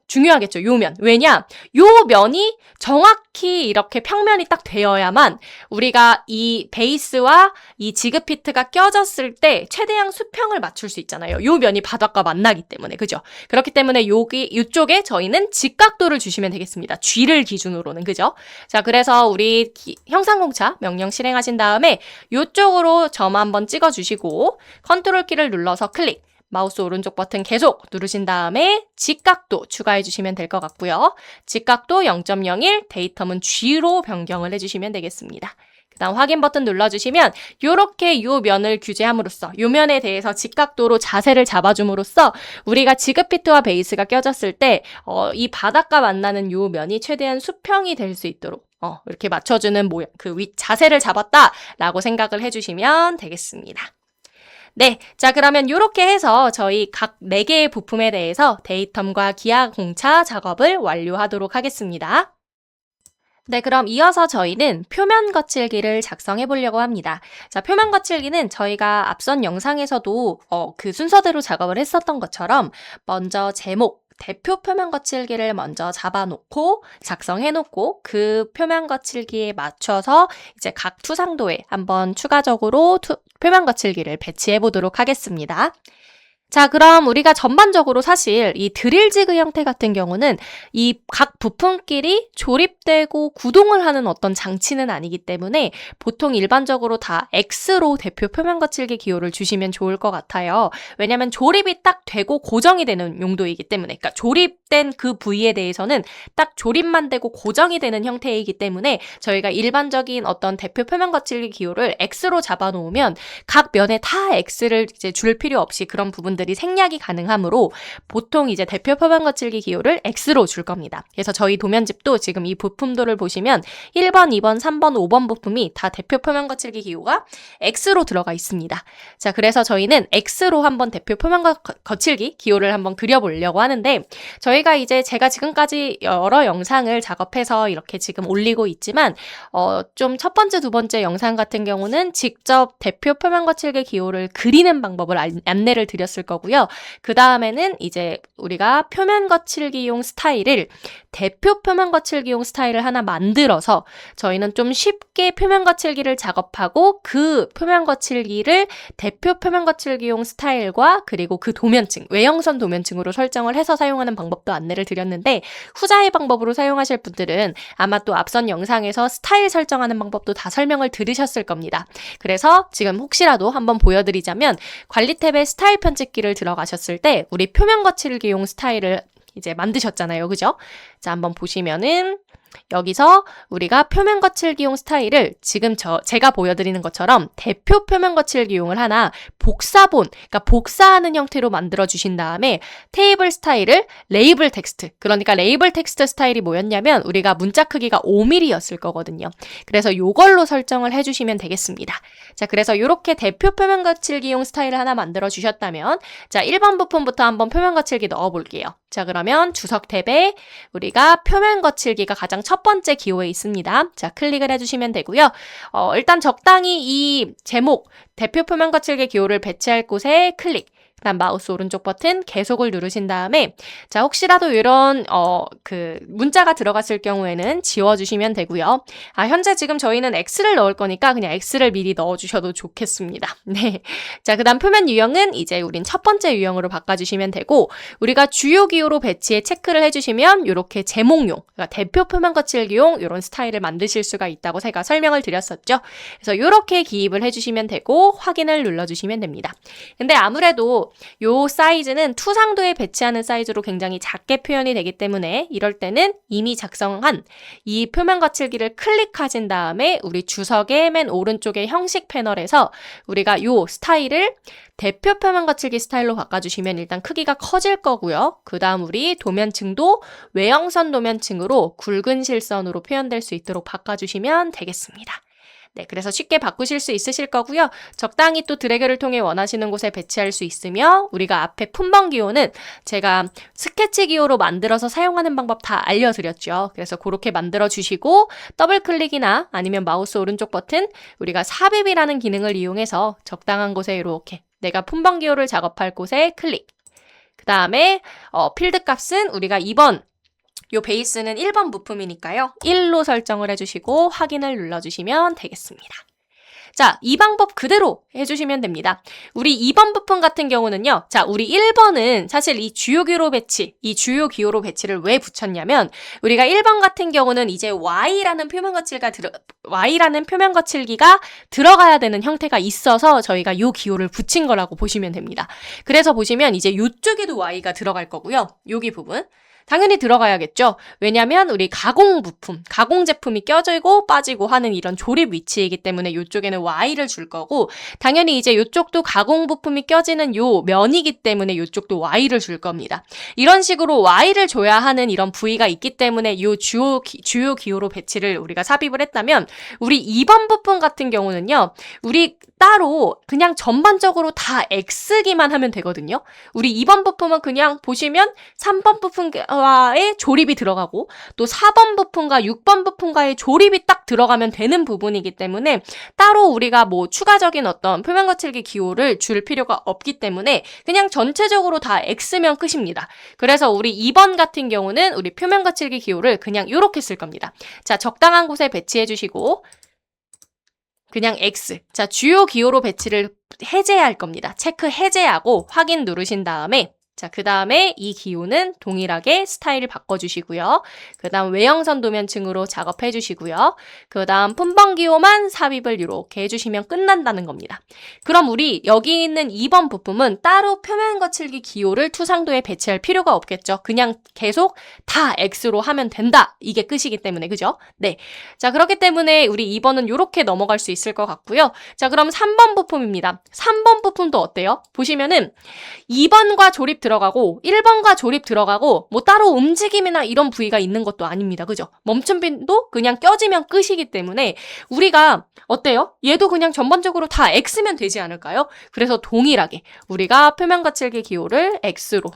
중요하겠죠. 요 면. 왜냐? 요 면이 정확히 이렇게 평면이 딱 되어야만 우리가 이 베이스와 이 지그 피트가 껴졌을 때 최대한 수평을 맞출 수 있잖아요. 요 면이 바닥과 만나기 때문에. 그죠? 그렇기 때문에 요쪽에 저희는 직각도를 주시면 되겠습니다. G를 기준으로는. 그죠? 자, 그래서 우리 형상공차 명령 실행하신 다음에 요쪽으로 점 한번 찍어주시고 컨트롤 키를 눌러서 클릭, 마우스 오른쪽 버튼 계속 누르신 다음에 직각도 추가해 주시면 될 것 같고요. 직각도 0.01, 데이텀은 G로 변경을 해주시면 되겠습니다. 그 다음 확인 버튼 눌러주시면 요렇게 요 면을 규제함으로써 요 면에 대해서 직각도로 자세를 잡아줌으로써 우리가 지그피트와 베이스가 껴졌을 때 이 바닥과 만나는 요 면이 최대한 수평이 될 수 있도록 이렇게 맞춰주는 모양, 자세를 잡았다라고 생각을 해주시면 되겠습니다. 네, 자 그러면 이렇게 해서 저희 각 4개의 부품에 대해서 데이텀과 기하공차 작업을 완료하도록 하겠습니다. 네, 그럼 이어서 저희는 표면 거칠기를 작성해 보려고 합니다. 자, 표면 거칠기는 저희가 앞선 영상에서도 그 순서대로 작업을 했었던 것처럼 먼저 제목, 대표 표면 거칠기를 먼저 잡아놓고 작성해놓고 그 표면 거칠기에 맞춰서 이제 각 투상도에 한번 추가적으로 표면 거칠기를 배치해 보도록 하겠습니다. 자, 그럼 우리가 전반적으로 사실 이 드릴 지그 형태 같은 경우는 이 각 부품끼리 조립되고 구동을 하는 어떤 장치는 아니기 때문에 보통 일반적으로 다 X로 대표 표면 거칠기 기호를 주시면 좋을 것 같아요. 왜냐면 조립이 딱 되고 고정이 되는 용도이기 때문에, 그러니까 조립된 그 부위에 대해서는 딱 조립만 되고 고정이 되는 형태이기 때문에 저희가 일반적인 어떤 대표 표면 거칠기 기호를 X로 잡아놓으면 각 면에 다 X를 이제 줄 필요 없이 그런 부분들이 생략이 가능하므로 보통 이제 대표 표면 거칠기 기호를 X로 줄 겁니다. 그래서 저희 도면집도 지금 이 부품도를 보시면 1번, 2번, 3번, 5번 부품이 다 대표 표면 거칠기 기호가 X로 들어가 있습니다. 자, 그래서 저희는 X로 한번 대표 표면 거칠기 기호를 한번 그려보려고 하는데 저희가 이제 제가 지금까지 여러 영상을 작업해서 이렇게 지금 올리고 있지만 좀 첫 번째, 두 번째 영상 같은 경우는 직접 대표 표면 거칠기 기호를 그리는 방법을 안내를 드렸을 거고요. 그 다음에는 이제 우리가 표면 거칠기용 스타일을 대표 표면 거칠기용 스타일을 하나 만들어서 저희는 좀 쉽게 표면 거칠기를 작업하고 그 표면 거칠기를 대표 표면 거칠기용 스타일과 그리고 그 도면층, 외형선 도면층으로 설정을 해서 사용하는 방법도 안내를 드렸는데 후자의 방법으로 사용하실 분들은 아마 또 앞선 영상에서 스타일 설정하는 방법도 다 설명을 들으셨을 겁니다. 그래서 지금 혹시라도 한번 보여드리자면 관리 탭에 스타일 편집기를 들어가셨을 때 우리 표면 거칠기용 스타일을 이제 만드셨잖아요. 그죠? 자, 한번 보시면은 여기서 우리가 표면 거칠기용 스타일을 지금 제가 보여드리는 것처럼 대표 표면 거칠기용을 하나 복사본, 그러니까 복사하는 형태로 만들어 주신 다음에 테이블 스타일을 레이블 텍스트, 그러니까 레이블 텍스트 스타일이 뭐였냐면 우리가 문자 크기가 5mm였을 거거든요. 그래서 이걸로 설정을 해주시면 되겠습니다. 자, 그래서 이렇게 대표 표면 거칠기용 스타일을 하나 만들어 주셨다면 자, 1번 부품부터 한번 표면 거칠기 넣어 볼게요. 자, 그러면 주석 탭에 우리가 표면 거칠기가 가장 첫 번째 기호에 있습니다. 자, 클릭을 해주시면 되고요. 일단 적당히 이 제목, 대표 표면 거칠기 기호를 배치할 곳에 클릭. 그다음 마우스 오른쪽 버튼 계속을 누르신 다음에 자, 혹시라도 이런 문자가 들어갔을 경우에는 지워주시면 되고요. 현재 지금 저희는 X를 넣을 거니까 그냥 X를 미리 넣어주셔도 좋겠습니다. 네. 자, 그다음 표면 유형은 이제 우린 첫 번째 유형으로 바꿔주시면 되고 우리가 주요 기호로 배치에 체크를 해주시면 이렇게 제목용, 그러니까 대표 표면 거칠기용 이런 스타일을 만드실 수가 있다고 제가 설명을 드렸었죠. 그래서 이렇게 기입을 해주시면 되고 확인을 눌러주시면 됩니다. 근데 아무래도 요 사이즈는 투상도에 배치하는 사이즈로 굉장히 작게 표현이 되기 때문에 이럴 때는 이미 작성한 이 표면 거칠기를 클릭하신 다음에 우리 주석의 맨 오른쪽의 형식 패널에서 우리가 요 스타일을 대표 표면 거칠기 스타일로 바꿔주시면 일단 크기가 커질 거고요. 그 다음 우리 도면층도 외형선 도면층으로 굵은 실선으로 표현될 수 있도록 바꿔주시면 되겠습니다. 네, 그래서 쉽게 바꾸실 수 있으실 거고요. 적당히 또 드래그를 통해 원하시는 곳에 배치할 수 있으며 우리가 앞에 품번 기호는 제가 스케치 기호로 만들어서 사용하는 방법 다 알려드렸죠. 그래서 그렇게 만들어 주시고 더블 클릭이나 아니면 마우스 오른쪽 버튼 우리가 삽입이라는 기능을 이용해서 적당한 곳에 이렇게 내가 품번 기호를 작업할 곳에 클릭. 그 다음에 필드 값은 우리가 2번 요 베이스는 1번 부품이니까요. 1로 설정을 해주시고 확인을 눌러주시면 되겠습니다. 자, 이 방법 그대로 해주시면 됩니다. 우리 2번 부품 같은 경우는요. 자, 우리 1번은 사실 이 주요 기호 배치를 왜 붙였냐면 우리가 1번 같은 경우는 이제 Y라는 표면 거칠기가 들어가야 되는 형태가 있어서 저희가 요 기호를 붙인 거라고 보시면 됩니다. 그래서 보시면 이제 요쪽에도 Y가 들어갈 거고요. 여기 부분. 당연히 들어가야겠죠. 왜냐면 우리 가공 제품이 껴지고 빠지고 하는 이런 조립 위치이기 때문에 이쪽에는 Y를 줄 거고 당연히 이제 이쪽도 가공 부품이 껴지는 요 면이기 때문에 이쪽도 Y를 줄 겁니다. 이런 식으로 Y를 줘야 하는 이런 부위가 있기 때문에 요 주요 기호로 배치를 우리가 삽입을 했다면 우리 2번 부품 같은 경우는요. 우리 따로 그냥 전반적으로 다 X기만 하면 되거든요. 우리 2번 부품은 그냥 보시면 3번 부품과의 조립이 들어가고 또 4번 부품과 6번 부품과의 조립이 딱 들어가면 되는 부분이기 때문에 따로 우리가 뭐 추가적인 어떤 표면 거칠기 기호를 줄 필요가 없기 때문에 그냥 전체적으로 다 X면 끝입니다. 그래서 우리 2번 같은 경우는 우리 표면 거칠기 기호를 그냥 이렇게 쓸 겁니다. 자, 적당한 곳에 배치해 주시고 그냥 X. 자, 주요 기호로 배치를 해제할 겁니다. 체크 해제하고 확인 누르신 다음에 자, 그 다음에 이 기호는 동일하게 스타일을 바꿔주시고요. 그 다음 외형선 도면층으로 작업해주시고요. 그 다음 품번 기호만 삽입을 이렇게 해주시면 끝난다는 겁니다. 그럼 우리 여기 있는 2번 부품은 따로 표면 거칠기 기호를 투상도에 배치할 필요가 없겠죠. 그냥 계속 다 X로 하면 된다. 이게 끝이기 때문에, 그죠? 네. 자, 그렇기 때문에 우리 2번은 이렇게 넘어갈 수 있을 것 같고요. 자, 그럼 3번 부품입니다. 3번 부품도 어때요? 보시면은 2번과 조립 들어가고 1번과 조립 들어가고 뭐 따로 움직임이나 이런 부위가 있는 것도 아닙니다. 그죠? 멈춤핀도 그냥 껴지면 끝이기 때문에 우리가 어때요? 얘도 그냥 전반적으로 다 X면 되지 않을까요? 그래서 동일하게 우리가 표면 거칠기 기호를 X로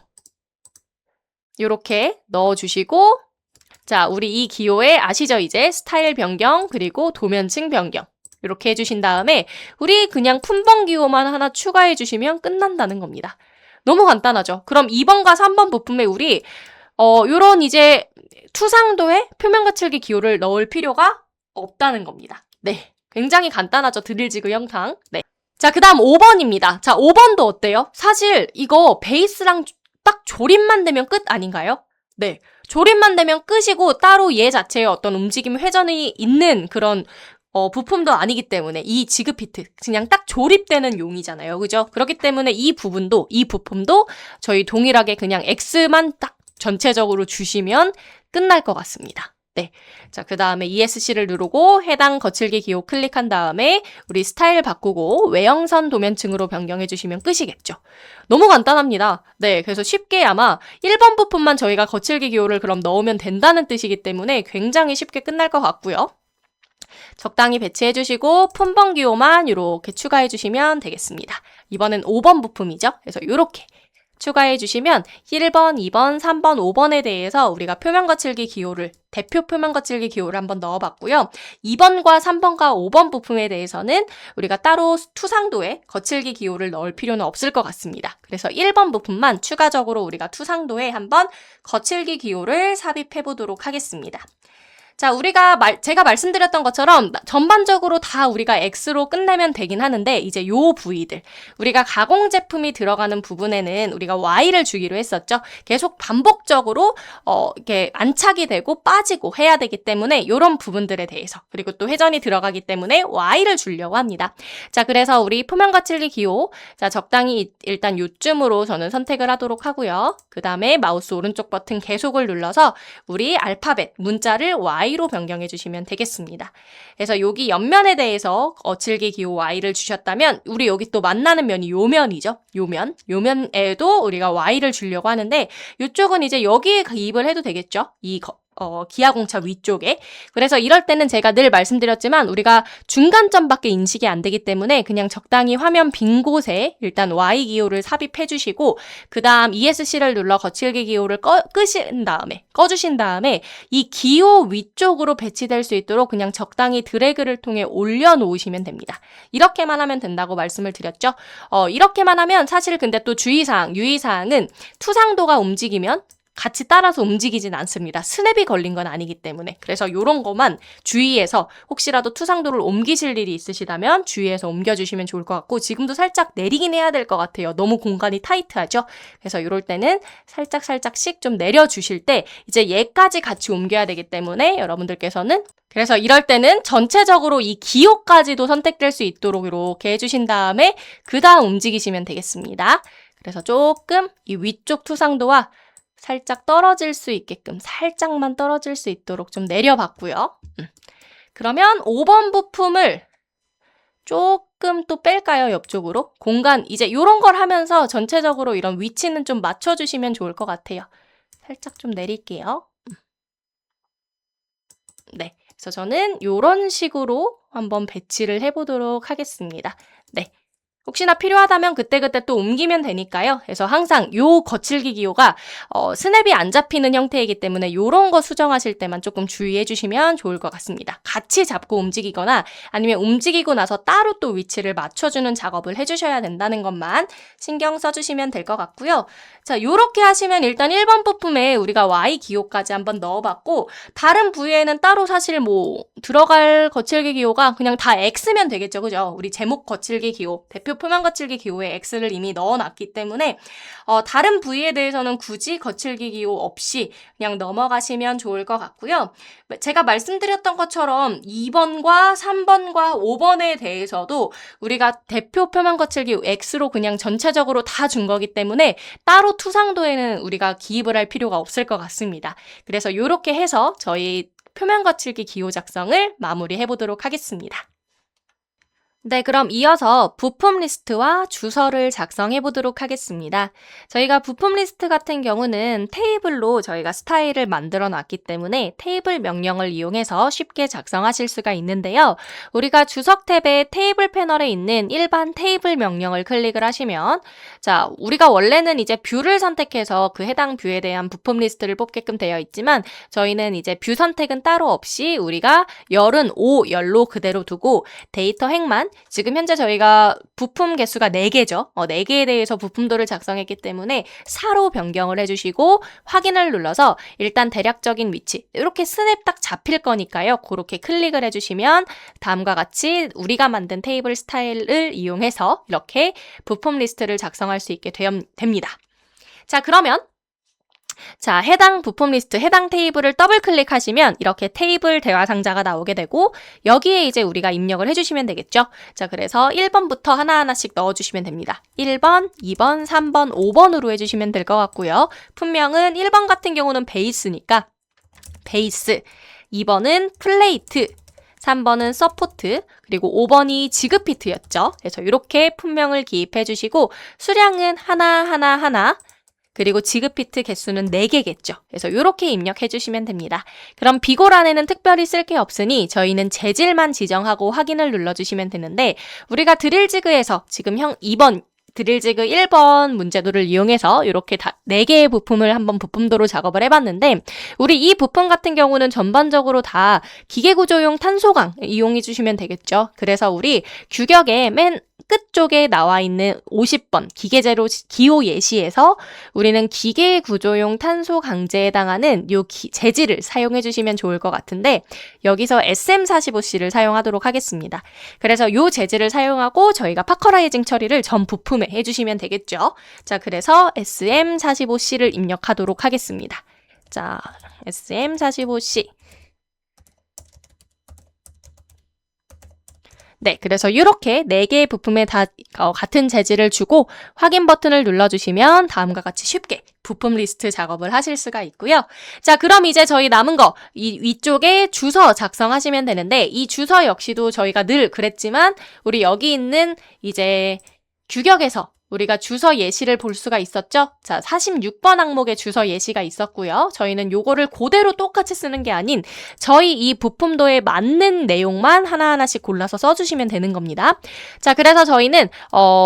이렇게 넣어주시고 자, 우리 이 기호에 아시죠? 이제 스타일 변경 그리고 도면층 변경 이렇게 해주신 다음에 우리 그냥 품번 기호만 하나 추가해 주시면 끝난다는 겁니다. 너무 간단하죠? 그럼 2번과 3번 부품에 우리 요런 이제 투상도의 표면 거칠기 기호를 넣을 필요가 없다는 겁니다. 네. 굉장히 간단하죠? 드릴지그 형상. 네. 자, 그 다음 5번입니다. 자, 5번도 어때요? 사실 이거 베이스랑 딱 조립만 되면 끝 아닌가요? 네. 조립만 되면 끝이고 따로 얘 자체에 어떤 움직임 회전이 있는 그런 부품도 아니기 때문에 이 지그피트 그냥 딱 조립되는 용이잖아요. 그죠? 그렇기 때문에 이 부품도 저희 동일하게 그냥 X만 딱 전체적으로 주시면 끝날 것 같습니다. 네. 자, 그 다음에 ESC를 누르고 해당 거칠기 기호 클릭한 다음에 우리 스타일 바꾸고 외형선 도면층으로 변경해 주시면 끝이겠죠. 너무 간단합니다. 네. 그래서 쉽게 아마 1번 부품만 저희가 거칠기 기호를 그럼 넣으면 된다는 뜻이기 때문에 굉장히 쉽게 끝날 것 같고요. 적당히 배치해 주시고 품번 기호만 이렇게 추가해 주시면 되겠습니다. 이번엔 5번 부품이죠. 그래서 이렇게 추가해 주시면 1번, 2번, 3번, 5번에 대해서 우리가 표면 거칠기 기호를 대표 표면 거칠기 기호를 한번 넣어봤고요. 2번과 3번과 5번 부품에 대해서는 우리가 따로 투상도에 거칠기 기호를 넣을 필요는 없을 것 같습니다. 그래서 1번 부품만 추가적으로 우리가 투상도에 한번 거칠기 기호를 삽입해 보도록 하겠습니다. 자, 제가 말씀드렸던 것처럼 전반적으로 다 우리가 X로 끝내면 되긴 하는데 이제 요 부위들, 우리가 가공 제품이 들어가는 부분에는 우리가 Y를 주기로 했었죠. 계속 반복적으로 이렇게 안착이 되고 빠지고 해야 되기 때문에 이런 부분들에 대해서 그리고 또 회전이 들어가기 때문에 Y를 주려고 합니다. 자, 그래서 우리 표면 거칠기 기호, 자, 적당히 일단 요쯤으로 저는 선택을 하도록 하고요. 그 다음에 마우스 오른쪽 버튼 계속을 눌러서 우리 알파벳 문자를 Y로 변경해 주시면 되겠습니다. 그래서 여기 옆면에 대해서 거칠기 기호 Y를 주셨다면 우리 여기 또 만나는 면이 요 면이죠. 요면에도 우리가 Y를 주려고 하는데 이쪽은 이제 여기에 기입을 해도 되겠죠. 이 기하공차 위쪽에. 그래서 이럴 때는 제가 늘 말씀드렸지만 우리가 중간점밖에 인식이 안 되기 때문에 그냥 적당히 화면 빈 곳에 일단 Y 기호를 삽입해 주시고 그 다음 ESC를 눌러 거칠기 기호를 꺼주신 다음에 이 기호 위쪽으로 배치될 수 있도록 그냥 적당히 드래그를 통해 올려놓으시면 됩니다. 이렇게만 하면 된다고 말씀을 드렸죠. 이렇게만 하면 사실 근데 또 유의사항은 투상도가 움직이면 같이 따라서 움직이진 않습니다. 스냅이 걸린 건 아니기 때문에. 그래서 이런 것만 주의해서 혹시라도 투상도를 옮기실 일이 있으시다면 주의해서 옮겨주시면 좋을 것 같고 지금도 살짝 내리긴 해야 될 것 같아요. 너무 공간이 타이트하죠? 그래서 이럴 때는 살짝씩 좀 내려주실 때 이제 얘까지 같이 옮겨야 되기 때문에 여러분들께서는 그래서 이럴 때는 전체적으로 이 기호까지도 선택될 수 있도록 이렇게 해주신 다음에 그 다음 움직이시면 되겠습니다. 그래서 조금 이 위쪽 투상도와 살짝 떨어질 수 있게끔 살짝만 떨어질 수 있도록 좀 내려봤고요. 그러면 5번 부품을 조금 또 뺄까요? 옆쪽으로. 공간 이제 이런 걸 하면서 전체적으로 이런 위치는 좀 맞춰주시면 좋을 것 같아요. 살짝 좀 내릴게요. 네, 그래서 저는 이런 식으로 한번 배치를 해보도록 하겠습니다. 네. 혹시나 필요하다면 그때그때 또 옮기면 되니까요. 그래서 항상 요 거칠기 기호가 스냅이 안 잡히는 형태이기 때문에 요런 거 수정하실 때만 조금 주의해 주시면 좋을 것 같습니다. 같이 잡고 움직이거나 아니면 움직이고 나서 따로 또 위치를 맞춰주는 작업을 해주셔야 된다는 것만 신경 써주시면 될 것 같고요. 자, 요렇게 하시면 일단 1번 부품에 우리가 Y 기호까지 한번 넣어봤고 다른 부위에는 따로 사실 뭐 들어갈 거칠기 기호가 그냥 다 X면 되겠죠. 그죠? 우리 제목 거칠기 기호, 대표 표면 거칠기 기호에 X를 이미 넣어놨기 때문에 다른 부위에 대해서는 굳이 거칠기 기호 없이 그냥 넘어가시면 좋을 것 같고요. 제가 말씀드렸던 것처럼 2번과 3번과 5번에 대해서도 우리가 대표 표면 거칠기 X로 그냥 전체적으로 다 준 거기 때문에 따로 투상도에는 우리가 기입을 할 필요가 없을 것 같습니다. 그래서 이렇게 해서 저희 표면 거칠기 기호 작성을 마무리해 보도록 하겠습니다. 네, 그럼 이어서 부품 리스트와 주소를 작성해 보도록 하겠습니다. 저희가 부품 리스트 같은 경우는 테이블로 저희가 스타일을 만들어 놨기 때문에 테이블 명령을 이용해서 쉽게 작성하실 수가 있는데요. 우리가 주석 탭의 테이블 패널에 있는 일반 테이블 명령을 클릭을 하시면 자, 우리가 원래는 이제 뷰를 선택해서 그 해당 뷰에 대한 부품 리스트를 뽑게끔 되어 있지만 저희는 이제 뷰 선택은 따로 없이 우리가 열은 5, 열로 그대로 두고 데이터 행만 지금 현재 저희가 부품 개수가 4개죠. 4개에 대해서 부품도를 작성했기 때문에 4로 변경을 해주시고 확인을 눌러서 일단 대략적인 위치 이렇게 스냅 딱 잡힐 거니까요. 그렇게 클릭을 해주시면 다음과 같이 우리가 만든 테이블 스타일을 이용해서 이렇게 부품 리스트를 작성할 수 있게 됩니다. 자, 그러면 해당 부품 리스트, 해당 테이블을 더블 클릭하시면 이렇게 테이블 대화 상자가 나오게 되고 여기에 이제 우리가 입력을 해주시면 되겠죠. 자, 그래서 1번부터 하나하나씩 넣어주시면 됩니다. 1번, 2번, 3번, 5번으로 해주시면 될 것 같고요. 품명은 1번 같은 경우는 베이스니까 베이스, 2번은 플레이트, 3번은 서포트, 그리고 5번이 지그피트였죠. 그래서 이렇게 품명을 기입해 주시고 수량은 하나, 그리고 지그피트 개수는 4개겠죠. 그래서 이렇게 입력해 주시면 됩니다. 그럼 비고란에는 특별히 쓸 게 없으니 저희는 재질만 지정하고 확인을 눌러주시면 되는데 우리가 드릴지그에서 지금 2번 드릴지그 1번 문제도를 이용해서 이렇게 4개의 부품을 한번 부품도로 작업을 해봤는데 우리 이 부품 같은 경우는 전반적으로 다 기계구조용 탄소광 이용해 주시면 되겠죠. 그래서 우리 규격의 맨 끝쪽에 나와 있는 50번 기계재료 기호 예시에서 우리는 기계구조용 탄소 강제에 해당하는 요 재질을 사용해 주시면 좋을 것 같은데 여기서 SM45C를 사용하도록 하겠습니다. 그래서 요 재질을 사용하고 저희가 파커라이징 처리를 전 부품에 해주시면 되겠죠. 자, 그래서 SM45C를 입력하도록 하겠습니다. 자, SM45C. 네, 그래서 이렇게 4개의 부품에 다 같은 재질을 주고 확인 버튼을 눌러주시면 다음과 같이 쉽게 부품 리스트 작업을 하실 수가 있고요. 자, 그럼 이제 저희 남은 거 이 위쪽에 주소 작성하시면 되는데 이 주소 역시도 저희가 늘 그랬지만 우리 여기 있는 이제 규격에서 우리가 주소 예시를 볼 수가 있었죠? 자, 46번 항목에 주소 예시가 있었고요. 저희는 요거를 그대로 똑같이 쓰는 게 아닌 저희 이 부품도에 맞는 내용만 하나하나씩 골라서 써주시면 되는 겁니다. 자, 그래서 저희는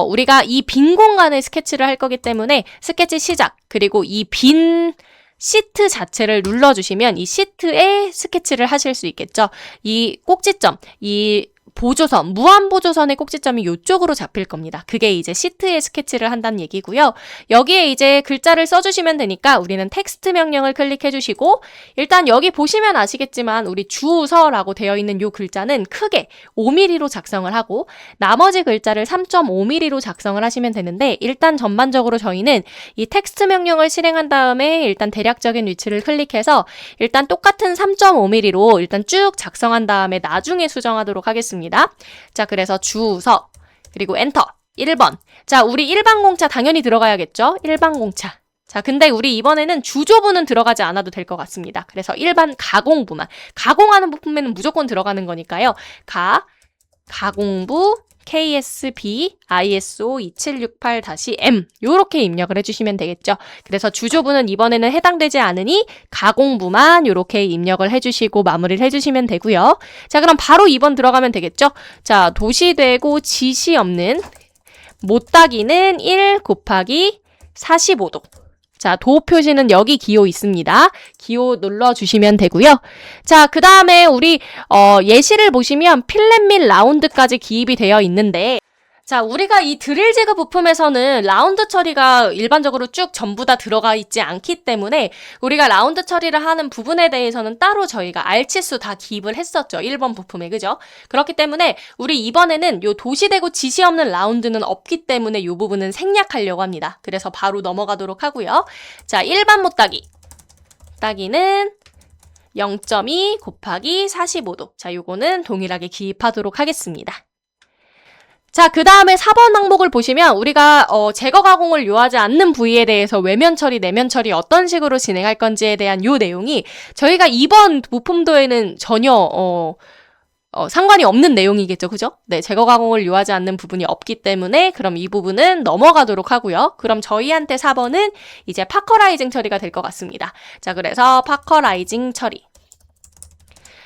우리가 이 빈 공간을 스케치를 할 거기 때문에 스케치 시작, 그리고 이 빈 시트 자체를 눌러주시면 이 시트에 스케치를 하실 수 있겠죠. 이 꼭지점, 이 보조선, 무한 보조선의 꼭지점이 이쪽으로 잡힐 겁니다. 그게 이제 시트에 스케치를 한다는 얘기고요. 여기에 이제 글자를 써주시면 되니까 우리는 텍스트 명령을 클릭해 주시고 일단 여기 보시면 아시겠지만 우리 주소라고 되어 있는 이 글자는 크게 5mm로 작성을 하고 나머지 글자를 3.5mm로 작성을 하시면 되는데 일단 전반적으로 저희는 이 텍스트 명령을 실행한 다음에 일단 대략적인 위치를 클릭해서 일단 똑같은 3.5mm로 일단 쭉 작성한 다음에 나중에 수정하도록 하겠습니다. 자, 그래서 주소 그리고 엔터 1번. 자, 우리 일반 공차 당연히 들어가야겠죠? 일반 공차. 자, 근데 우리 이번에는 주조부는 들어가지 않아도 될 것 같습니다. 그래서 일반 가공부만. 가공하는 부품에는 무조건 들어가는 거니까요. 가공부 KSB ISO 2768-M 요렇게 입력을 해주시면 되겠죠. 그래서 주조부는 이번에는 해당되지 않으니 가공부만 요렇게 입력을 해주시고 마무리를 해주시면 되고요. 자, 그럼 바로 2번 들어가면 되겠죠. 자, 도시되고 지시 없는 못따기는 1 곱하기 45도. 자, 도 표시는 여기 기호 있습니다. 기호 눌러주시면 되고요. 자, 그 다음에 우리 예시를 보시면 필렛 및 라운드까지 기입이 되어 있는데, 자, 우리가 이 드릴 지그 부품에서는 라운드 처리가 일반적으로 쭉 전부 다 들어가 있지 않기 때문에 우리가 라운드 처리를 하는 부분에 대해서는 따로 저희가 알치수 다 기입을 했었죠. 1번 부품에, 그죠? 그렇기 때문에 우리 이번에는 요 도시되고 지시 없는 라운드는 없기 때문에 요 부분은 생략하려고 합니다. 그래서 바로 넘어가도록 하고요. 자, 일반 못따기. 따기는 0.2 곱하기 45도. 자, 요거는 동일하게 기입하도록 하겠습니다. 자, 그 다음에 4번 항목을 보시면 우리가 제거 가공을 요하지 않는 부위에 대해서 외면 처리, 내면 처리 어떤 식으로 진행할 건지에 대한 요 내용이 저희가 이번 부품도에는 전혀 상관이 없는 내용이겠죠, 그죠? 네, 제거 가공을 요하지 않는 부분이 없기 때문에 그럼 이 부분은 넘어가도록 하고요. 그럼 저희한테 4번은 이제 파커라이징 처리가 될 것 같습니다. 자, 그래서 파커라이징 처리.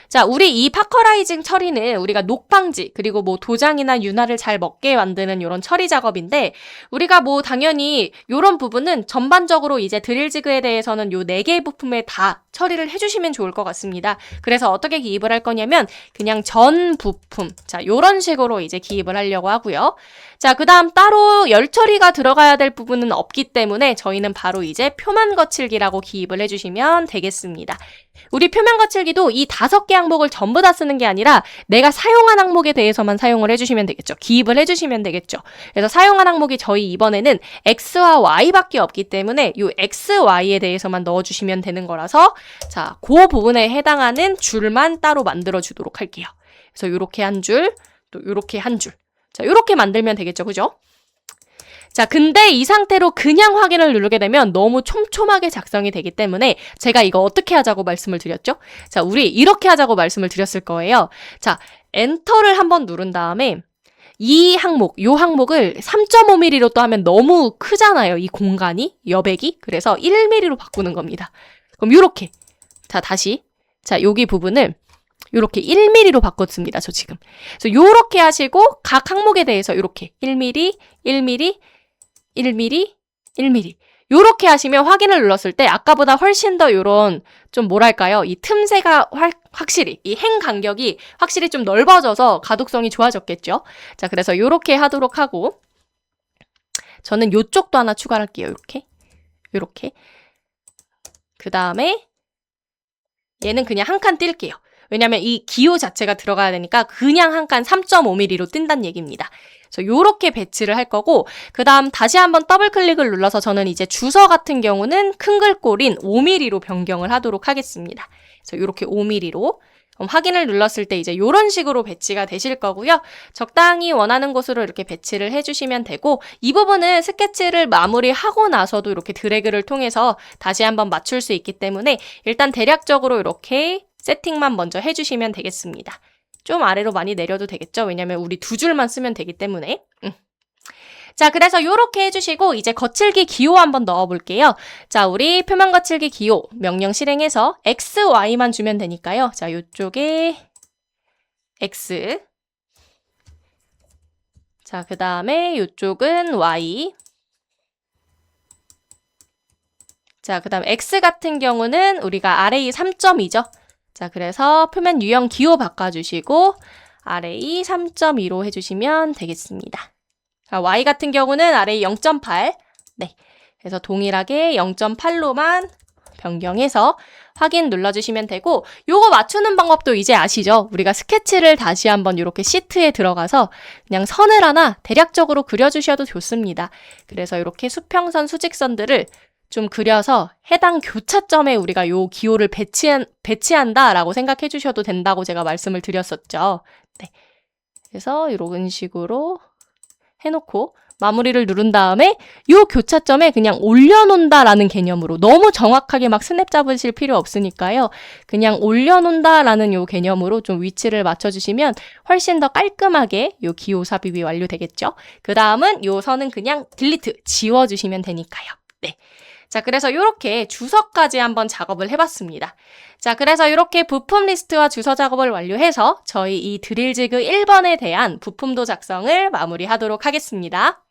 자, 우리 이 파커라이징 처리는 우리가 녹방지, 그리고 뭐 도장이나 윤활을 잘 먹게 만드는 이런 처리 작업인데, 우리가 뭐 당연히 이런 부분은 전반적으로 이제 드릴 지그에 대해서는 요 4개의 부품에 다 처리를 해주시면 좋을 것 같습니다. 그래서 어떻게 기입을 할 거냐면 그냥 전 부품, 자, 요런 식으로 이제 기입을 하려고 하고요. 자, 그 다음 따로 열 처리가 들어가야 될 부분은 없기 때문에 저희는 바로 이제 표면 거칠기라고 기입을 해주시면 되겠습니다. 우리 표면 거칠기도 이 5개 항목을 전부 다 쓰는 게 아니라 내가 사용한 항목에 대해서만 사용을 해주시면 되겠죠. 기입을 해주시면 되겠죠. 그래서 사용한 항목이 저희 이번에는 X와 Y밖에 없기 때문에 이 X, Y에 대해서만 넣어주시면 되는 거라서 자, 그 부분에 해당하는 줄만 따로 만들어 주도록 할게요. 그래서 요렇게 한 줄, 또 요렇게 한 줄. 자, 요렇게 만들면 되겠죠. 그죠? 자, 근데 이 상태로 그냥 확인을 누르게 되면 너무 촘촘하게 작성이 되기 때문에 제가 이거 어떻게 하자고 말씀을 드렸죠? 자, 우리 이렇게 하자고 말씀을 드렸을 거예요. 자, 엔터를 한번 누른 다음에 이 항목, 요 항목을 3.5mm로 또 하면 너무 크잖아요. 이 공간이, 여백이. 그래서 1mm로 바꾸는 겁니다. 그럼 요렇게. 자, 다시. 자, 여기 부분을 요렇게 1mm로 바꿨습니다. 저 지금. 그래서 요렇게 하시고 각 항목에 대해서 요렇게 1mm, 1mm, 1mm, 1mm. 요렇게 하시면 확인을 눌렀을 때 아까보다 훨씬 더 요런 좀 뭐랄까요? 이 틈새가 확실히 이 행 간격이 확실히 좀 넓어져서 가독성이 좋아졌겠죠? 자, 그래서 요렇게 하도록 하고 저는 요쪽도 하나 추가할게요. 요렇게. 요렇게. 그 다음에 얘는 그냥 한 칸 뛸게요. 왜냐면 이 기호 자체가 들어가야 되니까 그냥 한 칸 3.5mm로 뛴다는 얘기입니다. 그래서 요렇게 배치를 할 거고 그 다음 다시 한번 더블 클릭을 눌러서 저는 이제 주서 같은 경우는 큰 글꼴인 5mm로 변경을 하도록 하겠습니다. 그래서 요렇게 5mm로 확인을 눌렀을 때 이제 요런 식으로 배치가 되실 거고요. 적당히 원하는 곳으로 이렇게 배치를 해주시면 되고 이 부분은 스케치를 마무리하고 나서도 이렇게 드래그를 통해서 다시 한번 맞출 수 있기 때문에 일단 대략적으로 이렇게 세팅만 먼저 해주시면 되겠습니다. 좀 아래로 많이 내려도 되겠죠? 왜냐면 우리 2줄만 쓰면 되기 때문에. 자, 그래서 요렇게 해주시고 이제 거칠기 기호 한번 넣어볼게요. 자, 우리 표면 거칠기 기호 명령 실행해서 X, Y만 주면 되니까요. 자, 요쪽에 X. 자, 그 다음에 요쪽은 Y. 자, 그 다음 X 같은 경우는 우리가 RA 3.2죠. 자, 그래서 표면 유형 기호 바꿔주시고 RA 3.2로 해주시면 되겠습니다. 자, Y 같은 경우는 RA 0.8. 네. 그래서 동일하게 0.8로만 변경해서 확인 눌러주시면 되고 요거 맞추는 방법도 이제 아시죠? 우리가 스케치를 다시 한번 이렇게 시트에 들어가서 그냥 선을 하나 대략적으로 그려주셔도 좋습니다. 그래서 이렇게 수평선, 수직선들을 좀 그려서 해당 교차점에 우리가 요 기호를 배치한다라고 생각해 주셔도 된다고 제가 말씀을 드렸었죠. 네. 그래서 이런 식으로 해놓고 마무리를 누른 다음에 요 교차점에 그냥 올려놓는다라는 개념으로 너무 정확하게 막 스냅 잡으실 필요 없으니까요. 그냥 올려놓는다라는 요 개념으로 좀 위치를 맞춰주시면 훨씬 더 깔끔하게 요 기호 삽입이 완료되겠죠. 그 다음은 요 선은 그냥 딜리트, 지워주시면 되니까요. 네. 자, 그래서 이렇게 주서까지 한번 작업을 해봤습니다. 자, 그래서 이렇게 부품 리스트와 주서 작업을 완료해서 저희 이 드릴 지그 1번에 대한 부품도 작성을 마무리하도록 하겠습니다.